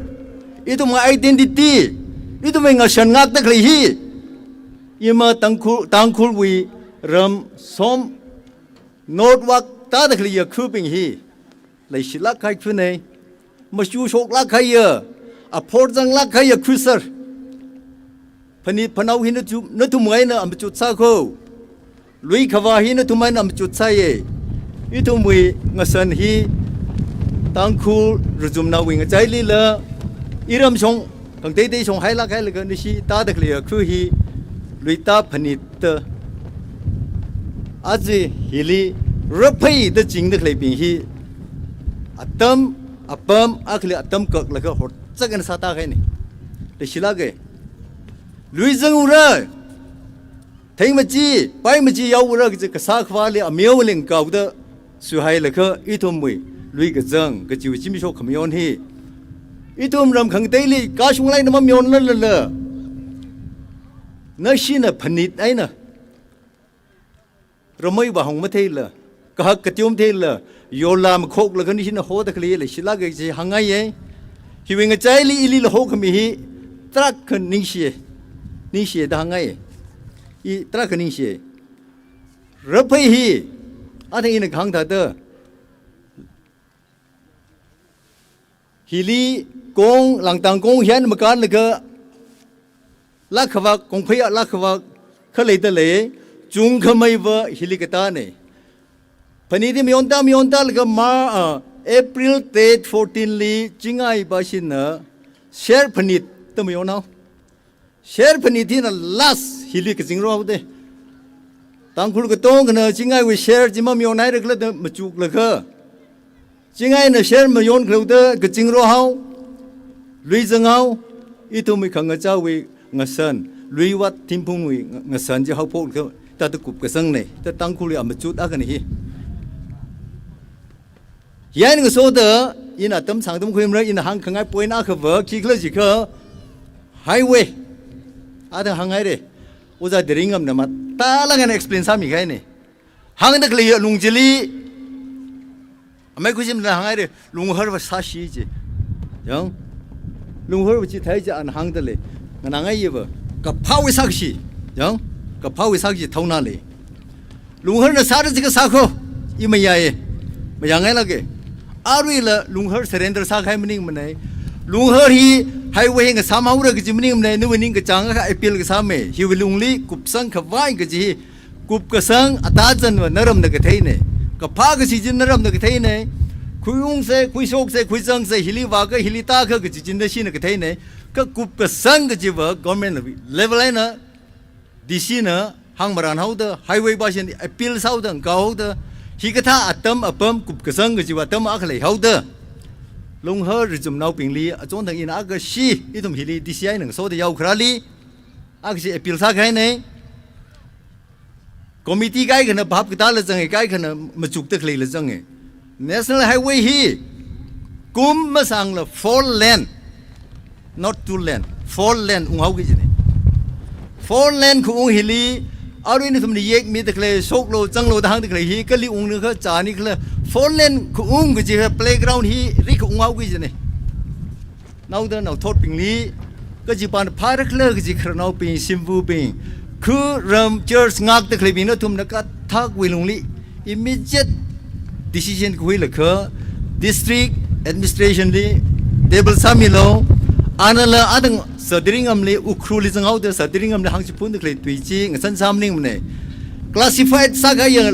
Speaker 11: อีตัวไม่ identity อีตัวไม่งาชันงักตะเลยฮีอีมาตังคุลวีรำสมโนดวักตาตะเลยคือปิงฮีเลยชิลักใครคือเนี่ยมาชูโชกลักใครอะพอร์จังลักใครคริสเตอร์พนิดพนาวหินนึกทุ่มไงนะอันจุดซาโคลุยขวาหินนึกทุ่มไงนะอันจุดซาเย่อีทุ่มวีงาสันฮีตังคูรจุมนาวิงใจลีละอีรำชงกังเตยชงให้ลักให้เลยกันนิชิตาตะเคลียคือฮีลุยตาพนิดเตอาจีฮิลีรับให้เดจิงตะเคลียปิงฮีอัตมอัปมอัคลีอัตมกักแล้วก็หัวจักรนสาตาใครนี่เดชิลาเกลุยจังอุระเทงมาจีไปมาจียาวอุระก็จะกษาขวาเลยอเมียวเล่งกาวเดสุให้แล้วก็อีทุ่มมวยลุยก็จังก็จิวจิมิโชขมยอนฮีอีทุ่มรำขังเตลีกาชงไลน้ำมันยอนนั่นเลยนั่นชินะพนิดไอ้น่ะเราไม่ว่าหงมาเทละก็ฮักกระตุ้มเทละโยลามโคกแล้วก็นี่ชินะโหตะเคลียเลยชิลาก็จะหังไงเองฮิวิงใจลีอิลีละโหขมิฮีตรักคนนิ่งเชียดังไงอีตรักคนนิ่งเชียรับไปฮีอาทิตย์นึงขังทัดเตอฮิลีกงหลังต่างกงเห็นมาการเลยก็ลักขวักกงพยาลักขวักเขาเลยตะเลยจุงขมายว่าฮิลิกตาเนี่ยพอนี้ที่มีอนตาเลยก็มาApril 14 ลีจิงไงบาชินนะเชร์พนิดตัวมีอนเอาเชร์พนิดที่นั่น last ฮิลิกจิงรอวเดตังคุลก็ต้องกันนะจิงไงวิเชร์จิมามีอนไหนเรื่องละมาจุกเลยก็จิงไงนะเชร์มาโยนกลัวเดก็จิงรอเฮาลุยจังเอาอีตัวมีขังเจ้าวิงาสันลุยวัดทิมพุงวิงาสันจะเฮาพกเขาแต่ตะกุบกระสังเนี่ยแต่ตังคุลอ่ะมาจุดอะไรนี่ยันก็โซเดออินาตั้มสั่งตั้มคุยมาอินาหังขังไงป่วยน่าขบขี้เคลื่อนจิกไฮเวย์อาจจะหังไงเด้อุจจาระดิ่งกันนะมาตาละกัน explain สามีใครเนี่ยหังตะเคลียลุงจิลีไม่คุยจิมนะหังไงเด้ลุงเฮอร์ว่าซาชีจียังลุงเฮอร์ว่าจีไทยจะอันหังตะเลยงั้นหังไงยี่บ่กับพาวิสักชียังกับพาวิสักชีเท่านั้นเลยลุงเฮอร์น่ะสาระจิกสาโคอีไม่ใหญ่ไม่ยังไงล่ะแกอารุยละลุงเฮอร์เซเรนเดอร์สักให้มันนิ่งมันไหนลุงเฮอร์ฮีไฮเวย์กับสามเอาเรื่องก็จะมันนิ่งมันไหนนึกว่านิ่งกับจังก็ไอเปียลกับสามเมฮิวลุงลีกุบสังขวายก็จะกุบกับสังอัตาจันว่านรำนักเทยเนี่ยกับพาก็สิจินนรำนักเทยเนี่ยคุยองเสคุยโชกเสคุยจังเสฮิลิวาก็ฮิลิตาก็จะจินได้ชินักเทยเนี่ยก็กุบกับสังก็จะว่า government level เลยนะดีซีนะหังมารันเฮาเดอไฮเวย์บ้านไอเปียลเศร้าเดอเก่าเดอฮิกท่าอัตมอัปมกุบกระสังก็จะว่าอัตมอักเลยเฮาเดอลุงเฮอร์จุ่มนาวปิงลีจนถึงอินอักชีอีตุ่มฮิลีดีซีไอหนึ่งโซเดียาวคราลีอักชีเอพิลซักให้เนี่ยคอมมิตี้ไกกันนะภาพกระตาละจังไงไกกันนะมาจุกตะเคลีละจังไง National Highway ฮีกุมมาสั่งละ four lane not two lane four lane อุ้งเฮากี่จีเนี่ย four lane คืออุ้งฮิลีอารุณนี่ทุกนี่เยกมีตะเคลีโชกโลจังโลทางตะเคลีฮีก็ลีอุ้งนึกเขาจานี่คือ four lane คืออุ้งก็จีplayground ฮีริกอุ้งเฮากี่จีเนี่ยน่าเดินน่าทอดปิงลีก็จีปานพาร์คเลอร์ก็จีครานเอาปิงซิมบูปิงคือเริ่มเจอสงักตะเคลีบินแล้วทุ่มนักทักวิลุงลี immediate decision kui le khe district administration li table samilo anala adang sadring amle ukhru li jangau de sadring amle hangchi pun de klei tuichi ngasan samning mne classified saga ya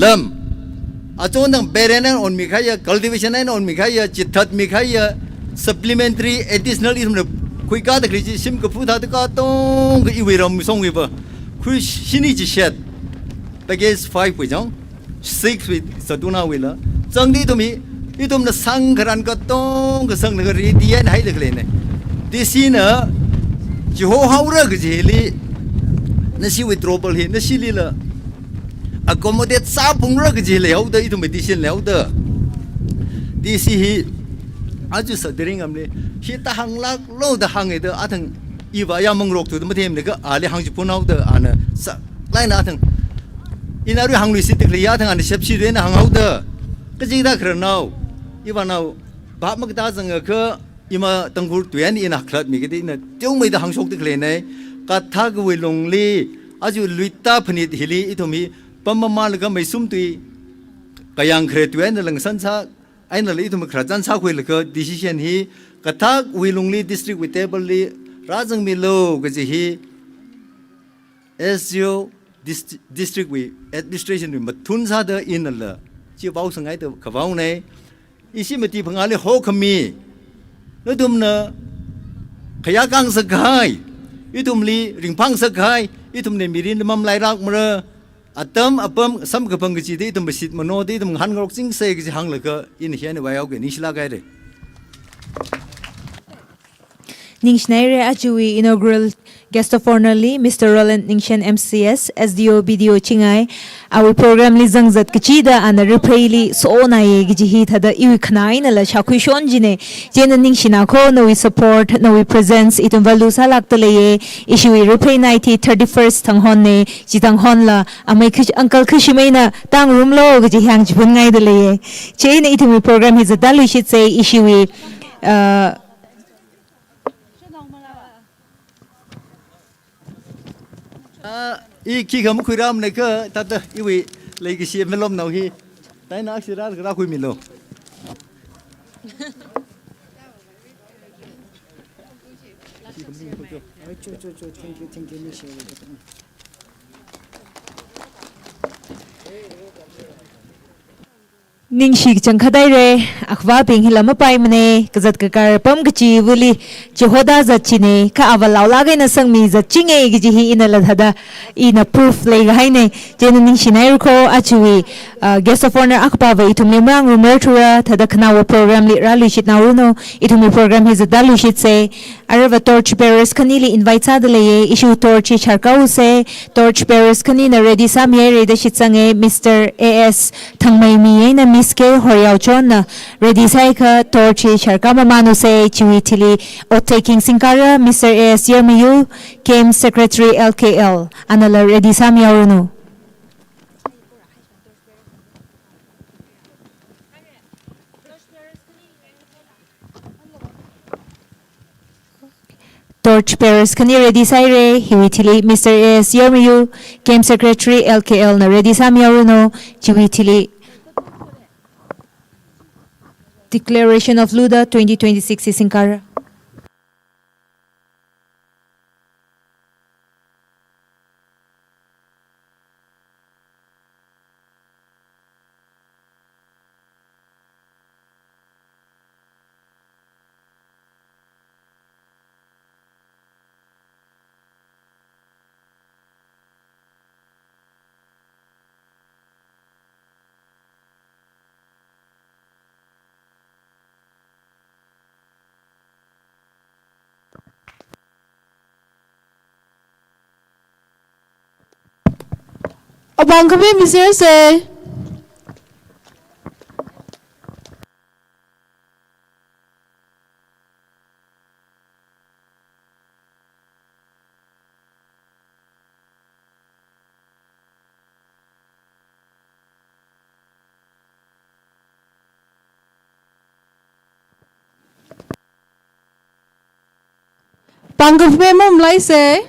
Speaker 11: lam achon dang berenen on mikhaya cultivation and on mikhaya chithat mikhaya supplementary additional ismne kui ka de klei sim ka phu tha de ka tong ka iwiram song wi ba kui shini ji shet package 5 wi jang 6 with saduna wila changdi tumi itum na sangran ka tong ka sang na ri dian hai de klei ne disina jiho haura ga jeli na si withdrawal hi na si lila accommodate sa pungra ga jeli hau da itum edition le hau da dc hi aju sa dering amle hi ta hanglak lo da hangai da athang iwa ya mangrok tu da mathem ne ka ali hangji pun hau da ana sa lai na athang inaru hanglu si tikli ya thang an sepsi de na hang hau da ka ji da khra nau iwa nau ba mak da jang ka ima tangkhul tuan ina khlat mi ke na teu mai da hangsok tikle nei ka tha gu wi longli aju luita phanit hili ithomi pamma la ga mai sum tui kayang khre tuan lang san sa aina le ithum khra jan sa khoi la ka decision hi ka tha wi longli district with table li rajang mi lo ga ji hi SGO district we administration we mathun sa da in la chi bau sangai da khawau nei isi mati phangale ho khami Nathum na kayakang sakai itum li ringpang sakai itum ne mirin mam lai rak mra atam apam sam kapang gi de itum basit mano de itum han ngok sing se gi hang la ka in hian wa yaw ge nisla ga re
Speaker 1: Ningshiya achui inaugural guest of honor li Mr. Roland Ningshian MCS SDO BDO chingai our program li zangjat kichida and replay so na ye gi hi thada iwi khnai na la chakhui shon jine jen ningshina kho no we support no we presents itum valu salak to le ye ishiwui replay 31st thang hon ne jitang hon la amai khich uncle khishimei na tang room lo gi hang jibun ngai de le ye chen itum program hi zadalu shit say ishiwui
Speaker 11: I ki kham khuiram ne ka ta ta iwi le gi si melom nau hi tai na sira ra khui milo
Speaker 3: thank you
Speaker 1: Ningshi changkhadai re akhwa ping hilama pai mane kazat ka kar pam gchi wuli chohoda zachine ka awalaw lagay na sangmi zachinge giji hi inala thada ina proof lay gahay ne jen ningshi nai ko achui guest of honor akpa wa itumli mrang rumertura thada khnawa program li ralu shit nauno itumi program hi zadalu shit se arava torch bearers kanili invite sa dale issue torch charkau se torch bearers kanina ready samye re da shit sange Mr. AS thangmai mi na Miss K Horyao Chon na ready sai ka torchi charkama manu se chui thili o taking sinkara Mr. AS Yermiyu came secretary LKL anala ready samyaunu Torch bearers kani ready sai re hiwithili Mr. AS Yermiyu came secretary LKL na ready samyaunu chiwithili Declaration of Luta 2026 is Sinkara.
Speaker 12: Mavakapei Mr. Sir. Mavakapei mom lai say.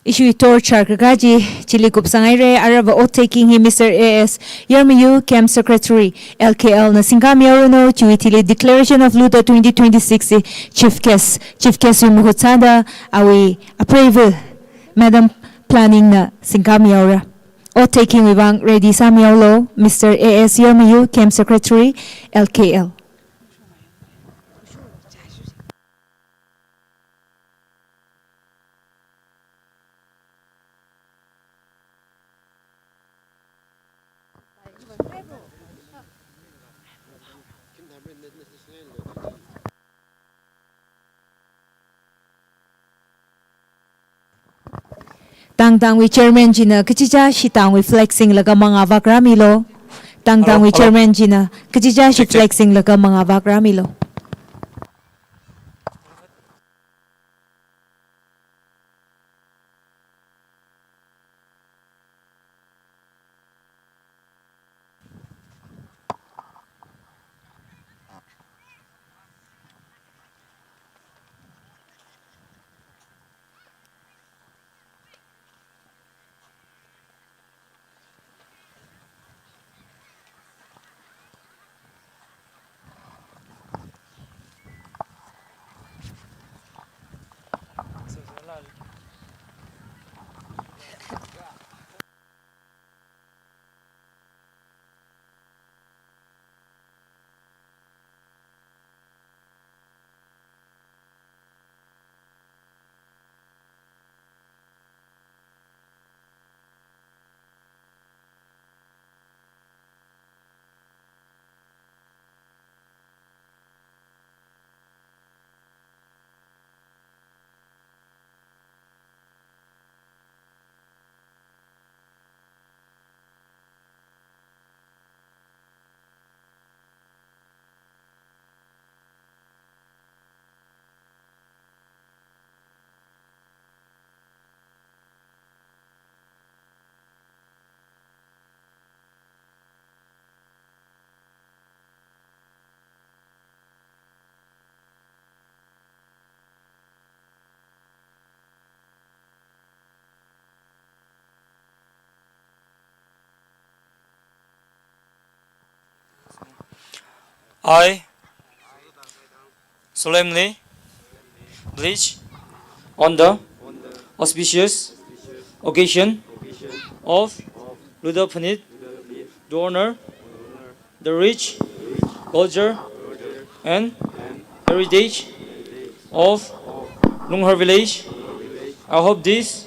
Speaker 1: Ishiwui torture kagaji chili kup sangaire araba o taking him Mr. AS Yermiyu Camp Secretary LKL na singamiaruno chuitili Declaration of Luta 2026 Chief Guest Muhutsada awi approve Madam Planning na singamiaura o taking wuivang ready samiaulo Mr. AS Yermiyu Camp Secretary LKL. Tang wi chairman jina kachija shitang wi flexing laga mga vakramilo. Tang wi chairman jina kachija shi flexing laga mga vakramilo.
Speaker 13: I solemnly pledge on the auspicious occasion of Luta Phaniit to honor the rich culture and heritage of Lunghar village. I hope this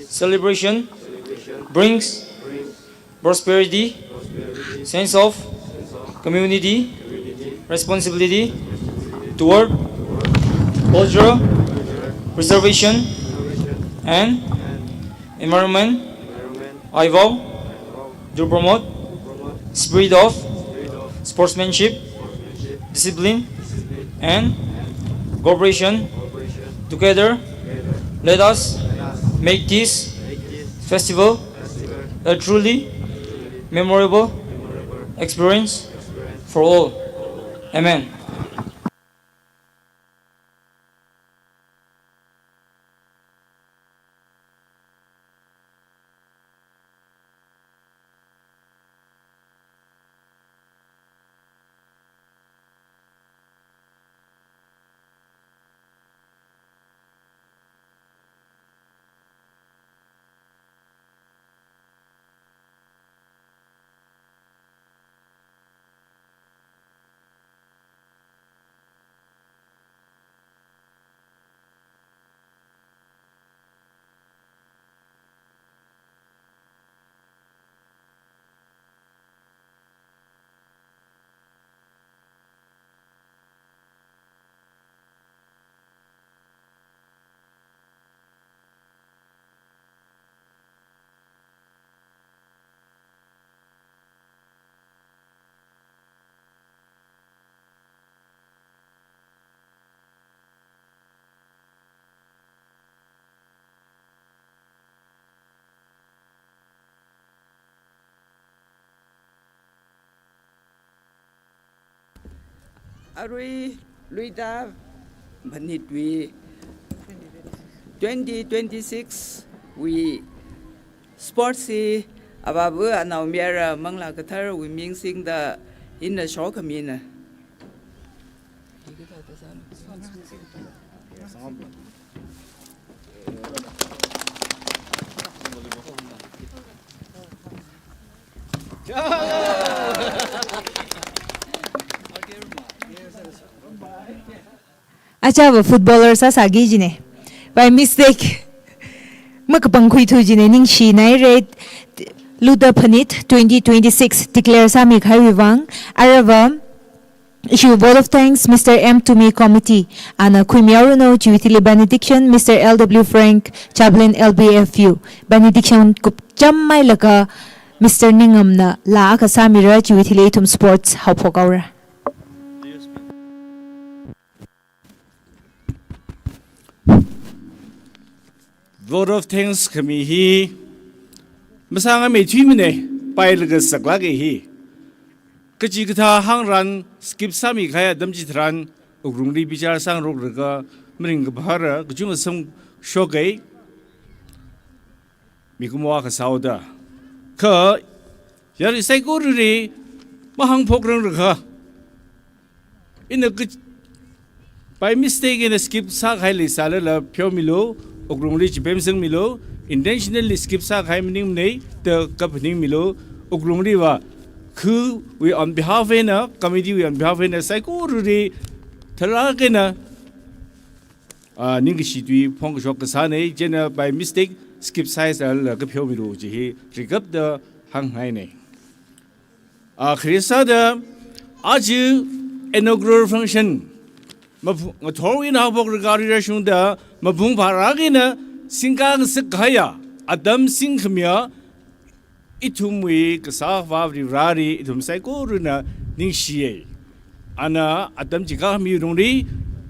Speaker 13: celebration brings prosperity, sense of community, responsibility toward cultural preservation and environment. I vow to promote spirit of sportsmanship, discipline, and cooperation. Together, let us make this festival a truly memorable experience for all. Amen.
Speaker 14: Arui Luta Phaniit 2026 we sportsy ababu anau miara mangla kathar we ningshiya in the show kamina.
Speaker 1: Acha footballer sa sagi jine. By mistake. Makapangkhui thu jine ningshiya nai rate Luta Phaniit 2026 declare sami khai wuivang arava issue vote of thanks Mr. M to me committee ana kuimiaruno chiwithili benediction Mr. LW Frank Chaplain LBFU benediction kup chammai laka Mr. Ningamna la ka samira chiwithili tum sports haupokaura.
Speaker 15: Vote of thanks kami hi masanga me chimine pai laga sakla ge hi kachi katha hangran skip sami khaya damji thran ugrungri bichar sang rok raga mring bhara gujung sam shogai mikumwa ka sauda ka yari saikorali mahang pokrang raga in a by mistake in a skip sa khai leisalala phyo milo ugrungri chipem sang milo intentionally skip sa khai mning nei the kapning milo ugrungri wa khu we on behalf in a committee we on behalf in a saikorali thalakena ningshiya tui phong shok sa nei jena by mistake skip size al ka phyo milo ji hi regap the hang hai nei khrisa da aju inaugural function Mathori na bok regari rashungda mabung paragina singkang sekhaya atam singkhmya itumwi kasa vavri rari itum saikorana ningshiya ana atam jika mi rungri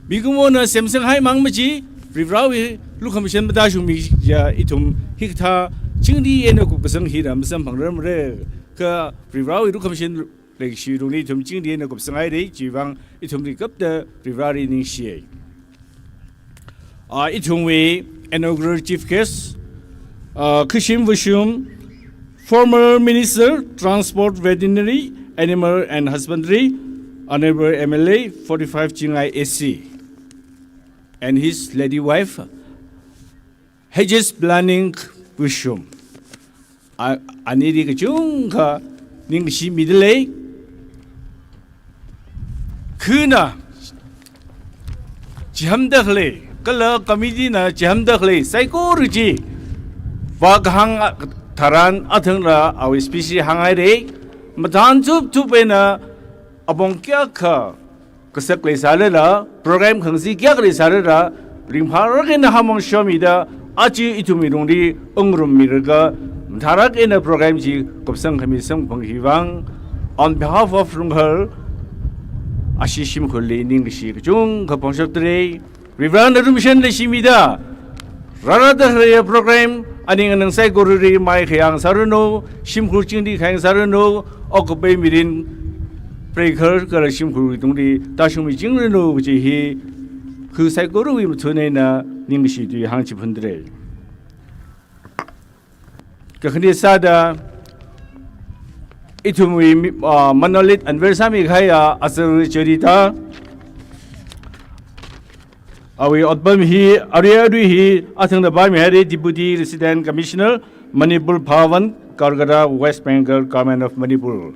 Speaker 15: bigumona samsung hai mangmaji rivrawi lukhamishan badashumi ya itum hikta chingdi ena ku pasang hiram sam phangram re ka rivrawi lukhamishan like she don't need to change the end of Sangai, Jivang, itum recap the Rivari Ningshiya. Itumwe, inaugural chief guest, Kishim Vishum, former Minister, Transport, Veterinary, Animal and Husbandry, Honorable MLA, 45 Chingai SC, and his lady wife, Hedges Planning Vishum. Anidi Kachunga, Ningshi Middle Kuna Jamdakle, Kala Kamidina, Jamdakle, Saikorji, Waghang Taran, Atangra, our species Hangare, Matan Tupena, Abonkiaka, Kasakle Salala, Program Kansi Kyakle Salala, Rimharakan Hamon Shomida, Achi Itumirundi, Ungrum Miraga, Tarak in a program G, Kopsang Kamisam Pangivang, on behalf of Lunghar. Ashishim Khuli Ningshiya Jung Kapongshatre Rivan Rumshan Lishimida Rara program Aning and Saikorali Mai Hyang Sarano Shimkur Chindi Hang Sarano Okapei Mirin Breaker Karashim Kurundi Tashumi Jingrano which he who Saikorali Tunena Ningshiya Hangchipundre Kakandi Sada Itumwi Manolit and Versami Haya Asar Cherita. Awi Otbam he Ariadu he Atang the Bami Deputy Resident Commissioner Manipur Pavan Kargara West Bengal Government of Manipur.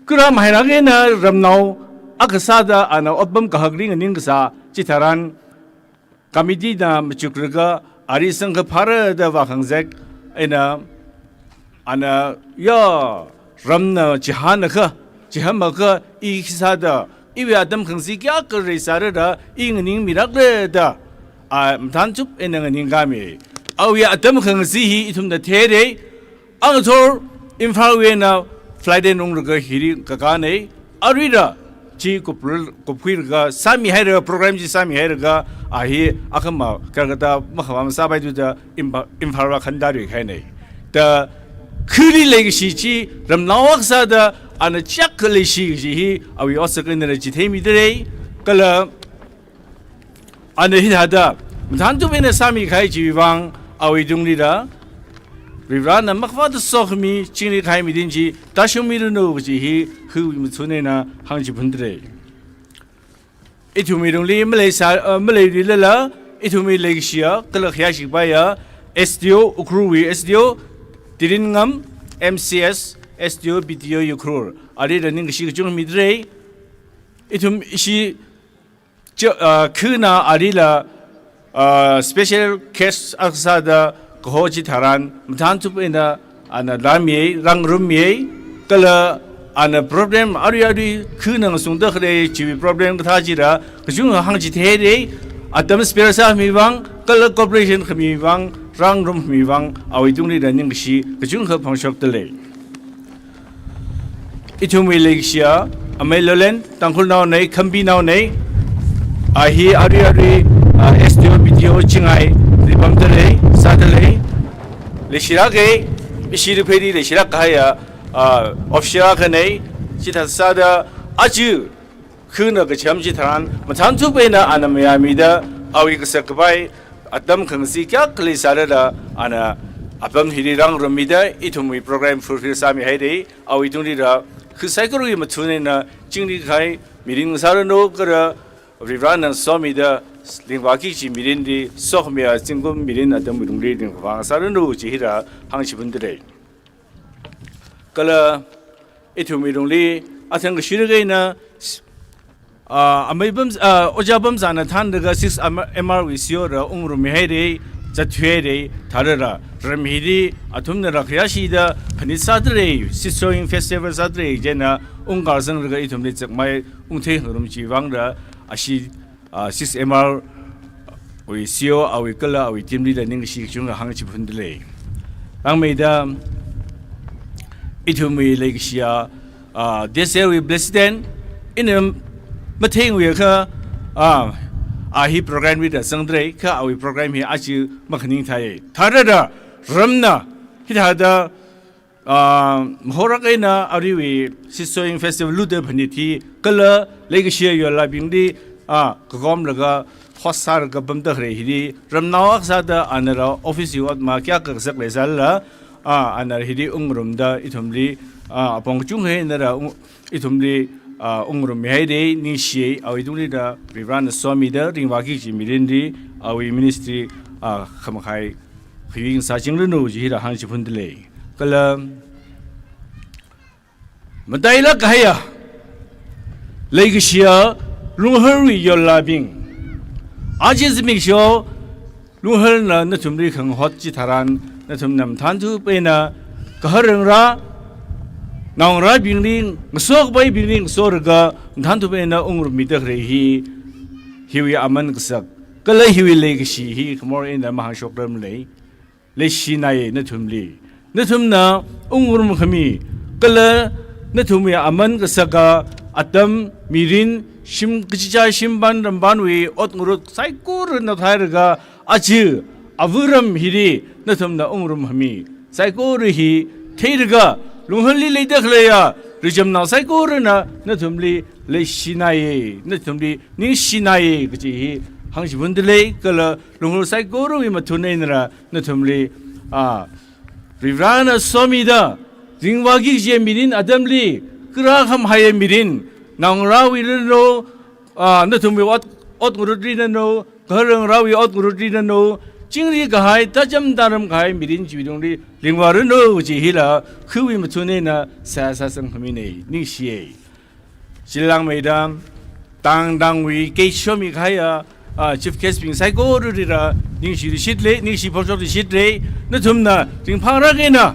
Speaker 15: Kuram Hainagena Ramnau Akasada and Otbam Kahagring and Ingsa Chitharan Kamidina Machukraga Arisanga Para the Vakangzek in a ya Ramna Jihanaka, Jihamaka, Ikisada, Iwi Adam Kansi Kyakari Sarada, Ing Miracle da, Tantup and Ningami. Awi Adam Kansi, itum the Tere, Angator, Infrawena, Flight Nunga Hiri Kakane, Arida, Chi Kupirga, Sami Hera, Program Sami Heraga, Ahi, Akama, Kagata, Mahavam Sabai to the Infara Kandari Hene. The Kuri legacy, Ramnawasada, and a Chakalishi, are we also going to Jitemi today? Kala and the Hithada. Tantu in a Sami Kaiji Wang, เอาไว้ตรงนี้ละริบร้านนั้นมักว่าจะสอกมีจิงลีใครมีดินจีตาชมีรุนเอาจีฮีคือมันส่วนนี้นะหังจีพันเดย์ไอทุ่มีตรงนี้ไม่เลยดีเลยละไอทุ่มีเล็กเชียก็เลยขยายสิบไปอ่ะ SDO อุครูวี SDO ติรินงำ MCS SDO BTO อุครูอะไรเรื่องนี้ก็สิ่งที่มีเรื่องไอทุ่มอิชิคือน่ะอะไรละspecial case อักษรดาก็หัวจิตหารมันทานทุกเป็นน่ะอันนั้นรำยัยรังรุมยัยก็เลยอันนั้น problem อะไรคือน่ะส่งตัวเขาชีวิต problem ก็ท่าจีระก็จุงหังจิตเฮเดย์อาตมาสเปรซ่ามีวังก็เลย corporation เขามีวังรังรุมมีวังเอาไว้ตรงนี้เรื่องนี้ก็จุงเขาพังชกตะเลยอีทุ่มวิเลกเชียอเมริเลนตังคุลนาวไหนคัมปีนาวไหนฮีSDO BTO จิงไงริบัมตะเลยซาตะเลยเลชิระเกยอิชิรุเพดีเลชิระกายออฟชิระกันไหนจิตศาสตร์อาจูคืนก็เชื่อมจิตรันมันทันทุกเป็นอันไม่มีดาเอาอีกสักใบอัตมขังสิกะคลีสาระดาอันอัตมฮิริรังรมีดาอีทุ่มมีโปรแกรมฟูลฟิลสามีให้ได้เอาอีตรงนี้ดาคือไซโคโลจีมาทุนเนี่ยนะจิงดีใครมีริงสารโนก็ระริบร้านนั้นสามีดาลิงวากิจิมิรินดีสอกมีอาจิงกุมมิรินอาตมมิรุงดีลิงวางสารโนจิฮิระหังชิบุนเดย์ก็เลยอีทุ่มมิรุงดีอาทิตย์ก็ชิลเกย์นะอเมริกันโอจาบัมซานะท่านเด็ก6 MR วิสิโอระอุ้งรุมให้ดีจัดช่วยดีทาร์ระเริ่มฮิดีอาทุ่มเนี่ยรักยาชีดาพันิสัตเรย์ซิสโซอิงเฟสติวัลสัตเรย์เจนะอุ้งการสังเกตอีทุ่มเนี่ยจากไม่อุ้งเทงรุมจีวังระอาชี6 MR วิสิโอเอาวิกละเอาวิทีมลีดนิ่งชิจุงกับหังชิบุนเดย์หลังไม่ได้อีทุ่มมีเล็กเชียthis year we blessed them inมาเที่ยงวิ่งค่ะฮีโปรแกรมวิดีโอสังเกตค่ะเอาโปรแกรมฮีอาชีมาขนิ่งไทยทาร์ดารำนะฮิตาดามโหรักเอ็นะอาริวีซิสโซอิงเฟสติวัลลูเดอร์พันิทีก็เลยเล็กเชียร์อยู่ละบิงดีก็กอมแล้วก็ฮอสซาร์กับบัมตะเรฮีดีรำนาวอักษรดาอันนั้นเราออฟฟิศอยู่มาแค่กักสักเลสัลละอันนั้นฮีดีอุ้งรุมดาอิทุมลีปองจุงเฮนั่นเราอิทุมลีองค์รวมไม่ได้นิ่งเสียเอาไว้ตรงนี้นะริบร้านสวามีเดอร์ริงวากิจิมิรินดีเอาไว้มินิสทรีขมายขยิงสาจิงรุ่นนู้จีระหันชิพุนเดเลยก็เลยมันได้ละก็ให้เลยก็เชียลุงเฮอรี่ยอลลาบิงอาจจะมิกชัวลุงเฮอร์น่ะนั่นทุ่มรีขังฮอตจิตารันนั่นทุ่มนำทันทุเป็นนะก็เรื่องระน้องรับิงลิงสอกไปบิงลิงสอร์กะทันทุเป็นนะองค์มิตรเรฮีวิอามันกษักก็เลยฮีวิเลกชีฮีขโมยนะมหาชกรมเลยชีนายนั่นทุ่มลีนั่นทุ่มนะองค์รุมขมีก็เลยนั่นทุ่มอามันกษักอาตมมิรินชิมกิจจาชิมบันรำบันวีอดงรุดไซกูรนัทไฮร์กะอาชีอาวุรมฮิรีนั่นทุ่มนะองค์รุมขมีไซกูรฮีเทร์กะลุงฮันลีเลยเด็กเลยริจมนาไซโครนะนั่นทุ่มลีเลยชินายนั่นทุ่มลีนิ่งชินายก็จีหังชิบุนเดเลยก็เลยลุงฮันไซโครวิมาทุนเองนะนั่นทุ่มลีริบรานะสามีดาริงวากิเจมิรินอาดัมลีกระหำไฮมิรินนางราวิลโนนั่นทุ่มลีอดงรุดีนันโนกระเรื่องราวิอดงรุดีนันโนจิงรีก็ให้ถ้าจำตามก็ให้มิรินชีวิตตรงนี้ลิงวารุนโนจีฮิลาคือวิมทุนเองนะสาสังขมินีนิ่งเสียชิลังไม่ดามต่างวิเกชมิขายชิฟเคสปิงไซโครูดีระนิ่งชีวิตชิดเลยนิ่งชีพอชอบชิดเลยนั่นทุ่มนะจึงพังรักเองนะ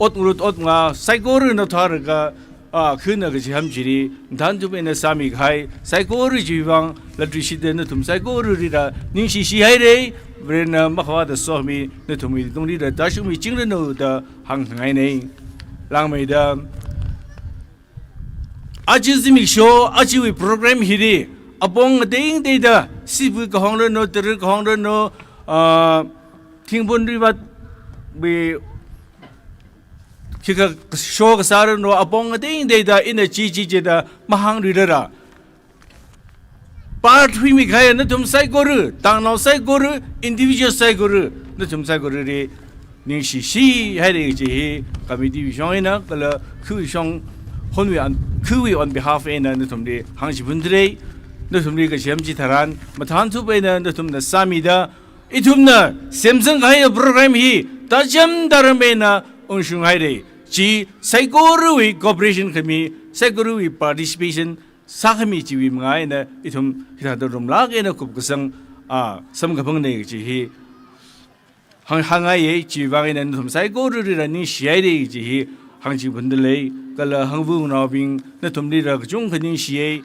Speaker 15: อดงรุดอดงาไซโครูนัทฮาร์กะคืนนั้นก็จะทำจีรีทันทุเป็นสามีขายไซโครูจีวังลัดริชิดนั่นทุ่มไซโครูดีระนิ่งชีให้เลยเรื่องนั้นมาขวาดสอมีนั่นทุ่มมีตรงนี้แต่ชุมีจริงเลยนู่นแต่หังไงนี่หลังไม่ได้อาจจะมีโชว์อาจจะมีโปรแกรมฮิดีอาบงเด้งเดียดสิบก็ห้องเรื่องโน้ตเรื่องห้องเรื่องโน้ทิ้งบนรีบัดบีคือก็โชว์ก็สารโน้อาบงเด้งเดียดอินจีเจดมาหังรีเดอร์ปาร์ทวิมิใครนั่นทุ่มไซโครูต่างน้องไซโครูอินดิวิชวลไซโครู那从在个里宁西西还得这些 committee 上面呢，个了去上本位 on behalf 呢，那从的行事分队，那从的个什么hitharan，嘛谈出ไป呢，那从的沙米的，一从呢，Samsung 还有 program hier，大家大人们呢，我想还得，即 saikorali cooperation 可咪 saikorali participation。sakami jiwi mengai na itum kita dorum lagi na kubkusang sam kapang na jihi hangai ye jiwi na itum saikorali na ningshiya de jihi hangji bundle kala hangbu ngarabing na tumli ra kjung ningshiya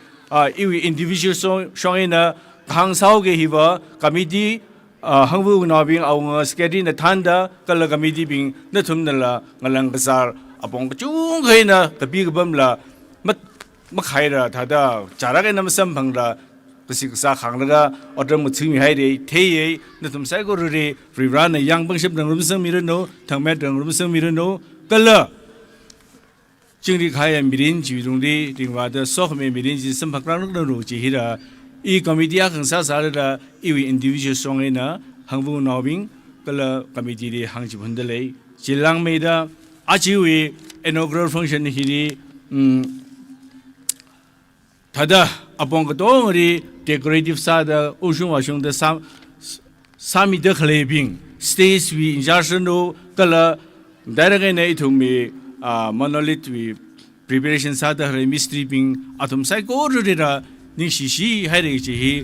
Speaker 15: iwi individual song na hang sao ge hiwa committee hangbu ngarabing awang skedi na thanda kala committee bing na tumnala ngalang kasar apong kjung kai na tabi kabam laมาขายละถ้าได้จาระกันน้ำซ้ำพังละก็สิกษาขังละก็อดรมุดซื้อมีให้ได้เที่ยนั่นทำใส่ก็รู้ดีรีบร้านในยังบังคับดังรุ่มซึ่งมีเรื่องโน้ทางแม่ดังรุ่มซึ่งมีเรื่องโน้ก็ละจึงที่ขายมีเรื่องจีตรงนี้ถึงว่าเดสอกมีเรื่องจีสัมผัสร่างนักรู้จีฮิระอีคอมมิตี้อาขังสาสารละอีวิอินดิวิชวลสองเองนะหังบุนอบิงก็ละคอมมิตี้ที่หังจีบุนเดลัยจีลังไม่ได้อาชีวิอินออร์กรฟังชันฮิรีถ้าได้อปองก็ต้องรีเดคอเรทีฟซาดอุชุงว่าชุงเดสามีเดคเลบิงสเตจวีอินจาร์ชันโนก็ละได้ระกันในทุ่มมีมอนอลิทวีพรีเพเรชันซาดเรมิสตรีบิงอาทุ่มไซโคอร์ดีระนิ่งชีให้เรื่องที่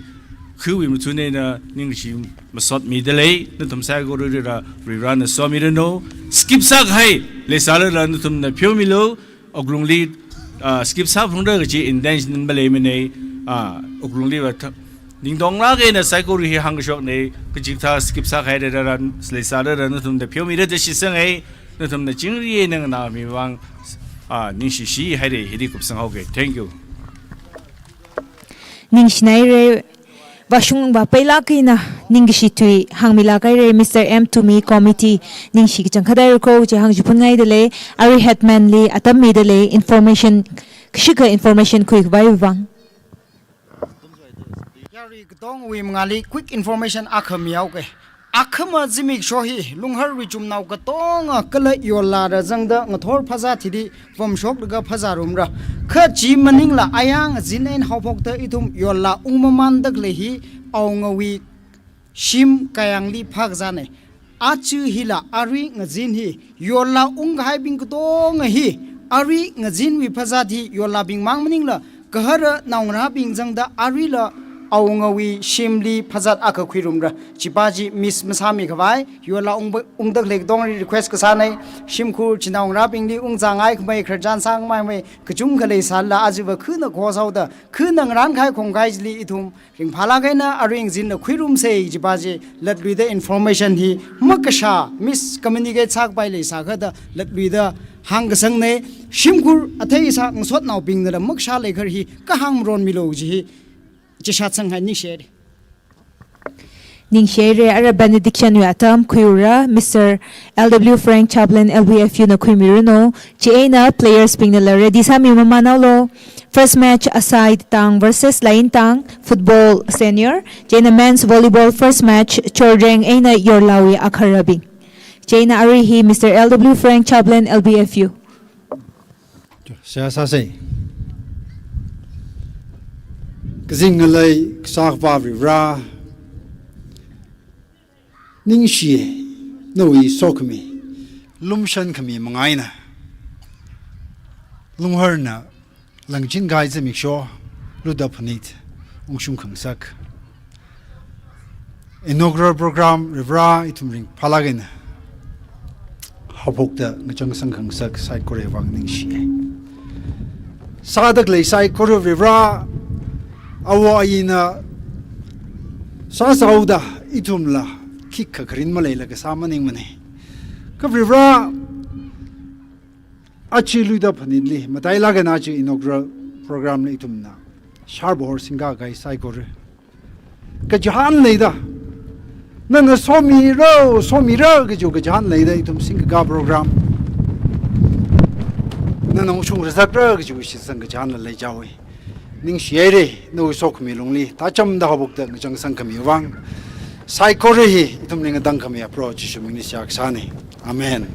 Speaker 15: คือวิมุตุเนนะนิ่งชีมาสอดมีเดลัยนั่นทุ่มไซโคอร์ดีระรีรันสอมีเรโนสกิปซักให้เลสาลานั่นทุ่มนะพิวมิโลอกลุงลีskip sa phung da chi intention bale me nei uklung li wa ding dong la ge na saikorali hang shok nei ki tha skip sa khai da ran leisalala na thum da phyo mi da shi sang ai na thum na jing ri nang na mi wang ningshiya hai de hidi kup sang ho ge thank you
Speaker 1: ningshinai re Washung ba pela kina ningshi tui hangmila kai re Mr. M to me committee ningshi ki changkhadai ko je hang jupun ngai dele ari hetman li atam mi dele information kshika information quick by wuivang
Speaker 3: yari gdong wi mangali quick information akhamiau ke akhama jimik shohi lunghar wi chumnau ka tong kala Yorla ra jangda ngathor phaja thidi vom shok daga phaja rumra kha ji maning la ayang jinen hawphok ta ithum Yorla ungmaman dak lehi awngawi shim kayang li phak jane achu hila ari ngajin hi Yorla unghai bing tong hi ari ngajin wi phaja thi Yorla bing mang maning la kahara naungra bing jangda ari la awngawi shimli phajat aka khirumra chipaji miss masami khawai Yorla ungdak lek dong request ka sanai shimkhur chinaung rapingli ungjangai khmai kharjan sang mai mai kachum khalei sala ajiba khuna khosau da khunang ran khai khongkai jli ithum ring phala gaina aring jin na khirum sei chipaji latlui the information hi makasha miss communicate sak bai le sa khada latlui the hang sang ne shimkhur athei sa ngsot naw ping na maksha le khar hi ka hang ron milo ji ningshiya ara benediction yu atam kuyura Mr. LW Frank Chaplin LBFU na kuymiruno chi eina players ping na ready sami mamanalo first match aside tang versus lain tang football senior jena men's volleyball first match chordeng eina Yorlawi akharabing jena arihi Mr. LW Frank Chaplin LBFU
Speaker 6: sa Kzingalai Ksakbavi Ra Ningshiya Noi Sokmi Lumshan Kami Mangaina Lungharna Langjin Gaiza Miksho Luta Phaniit Ungshung Khangsak Inaugural program Rivra Itumring Palagin Hapokta Ngachang Sang Khangsak Saikorali Wang Ningshiya Sadak Lei Saikorali Rivra awa eina sa sauda itumla kikha kharin maleilak samaning mane kavrivra achilu da phanili mataila ga na chi inaugural program le itumna sharbor singa gai saikor ka jahan leida nang somi ro ga jo ga jahan leida itum singa ga program nang chung resakra ga jo shi sang ga jahan le jawi ningshiya no sok mi lungli ta cham da hobuk da ngchang sang kami wang
Speaker 3: saikorali itum ninga dang kami approach shuming ni siak sani amen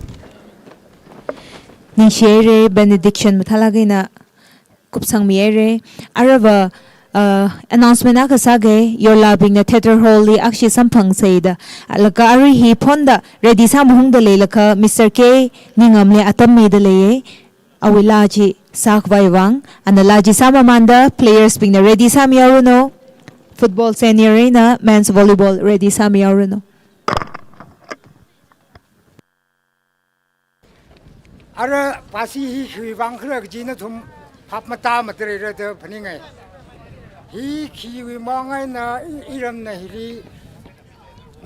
Speaker 1: ningshiya benediction mathalagina kupsang miere araba announcement aka sage Yorla bing na theater hall li akshi samphang seida alaka ari hi phonda ready sam hung da lelaka Mr. K ningam le atam me da leye awilaji sak wuivang analaji sama manda players bing na ready sam yaruno football senior na men's volleyball ready sam yaruno
Speaker 6: ara pasi hi wuivang khra ji na thum phap mata matre re de phani ngai hi khiwi mangai na iram na hi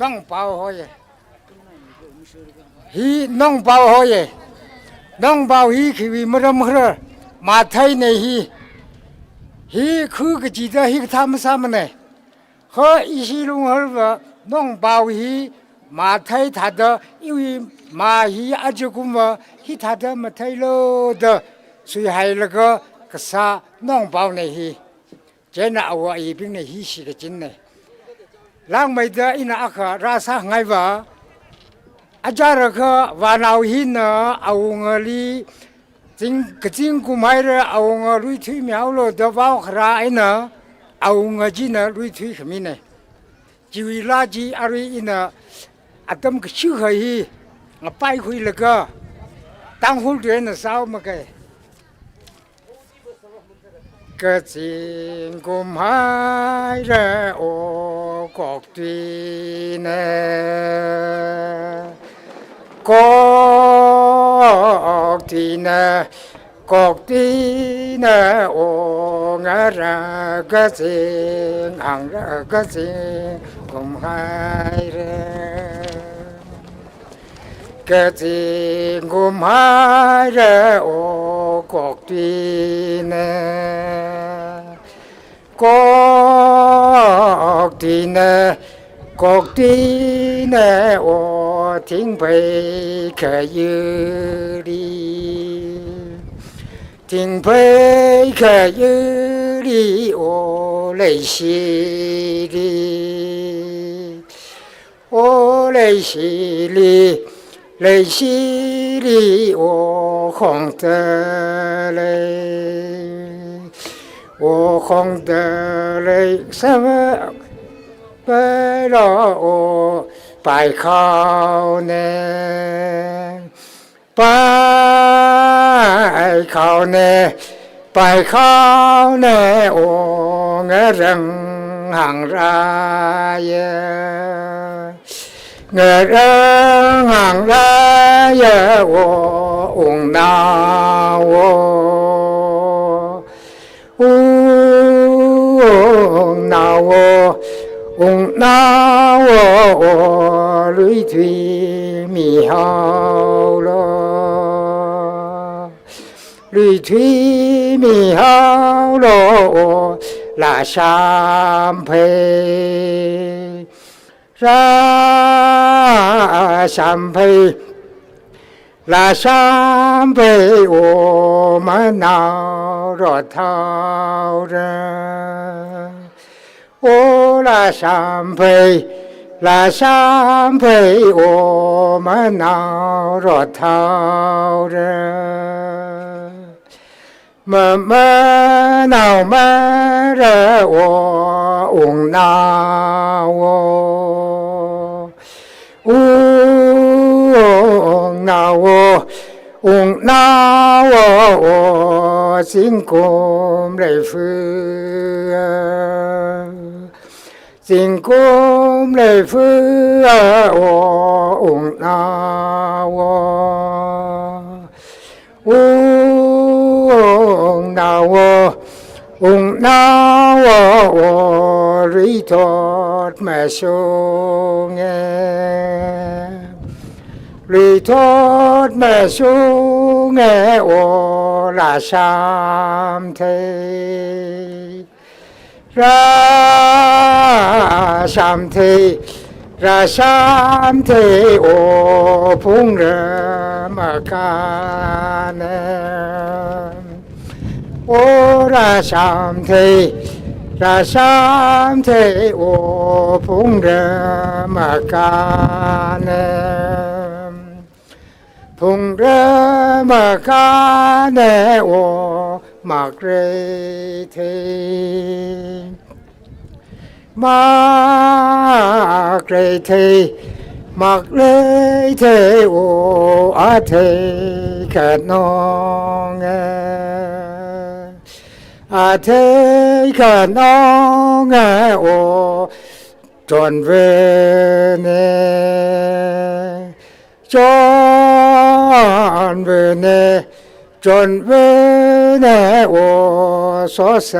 Speaker 6: nong pao hoye hi nong pao hoye nong pao hi khiwi maram khra ma thai nei hi khu ge ji da hi tham sam ne ho ishi lung har ba nong pao hi ma thai tha da iwi ma hi ajuguma hi tha da ma thai lo da sui hai la ga ka sa nong pao nei hi jena awa i bing ne hi shi ge jin ne lang mai da ina aka ra sa ngai ba ajara kha wa nau hi na aungali jing ke jing ku mai re aunga lui thui miao lo da ba khra ina aunga ji na lui thui khmi ne jiwi la ji ari ina atam ke chu hi ngapai khui la ga Tangkhul de na sao ma ke cái chuyện cùng hai ra ô cột tuy nè cột tuy nè ô ngã ra cái chuyện hàng ra cái chuyện cùng hai ra cái chuyện cùng hai ra ô cột tuy nè cuộc đi nè ô thiên bày khởi dư đi thiên bày khởi dư đi ô lấy xì đi ô không tơ lấy ô không tơ lấy sao bây giờ ô bài khảo nè bài khảo nè ô nghe rằng hàng ra nghe rằng hàng ra ô ung nào ung nào ung nào lưỡi thủy mi hao lo lưỡi thủy mi hao lo là sam phê ra sam phê là sam phê ô mà nào rồi thao ra ô là sam phê ô mà nào rồi thao ra mà nào mà ra ô ung nào ung nào ô xin cùng lệ phương xin cùng lệ phương ô ung nào ung nào rỉ thọt mẹ xuống lì thốt mẹ xuống nghe ô là sam thế ra sam thế ô phung ra mà ca nè ô ra sam thế ราชามเทโอพุงเรมากาเนพุงเรมากาเนโอมากเรเทมากเรเทมากเรเทโออาเทขนองอาเทขนองโอจนเวเนจนเวเนจนเวเนโอโซเซ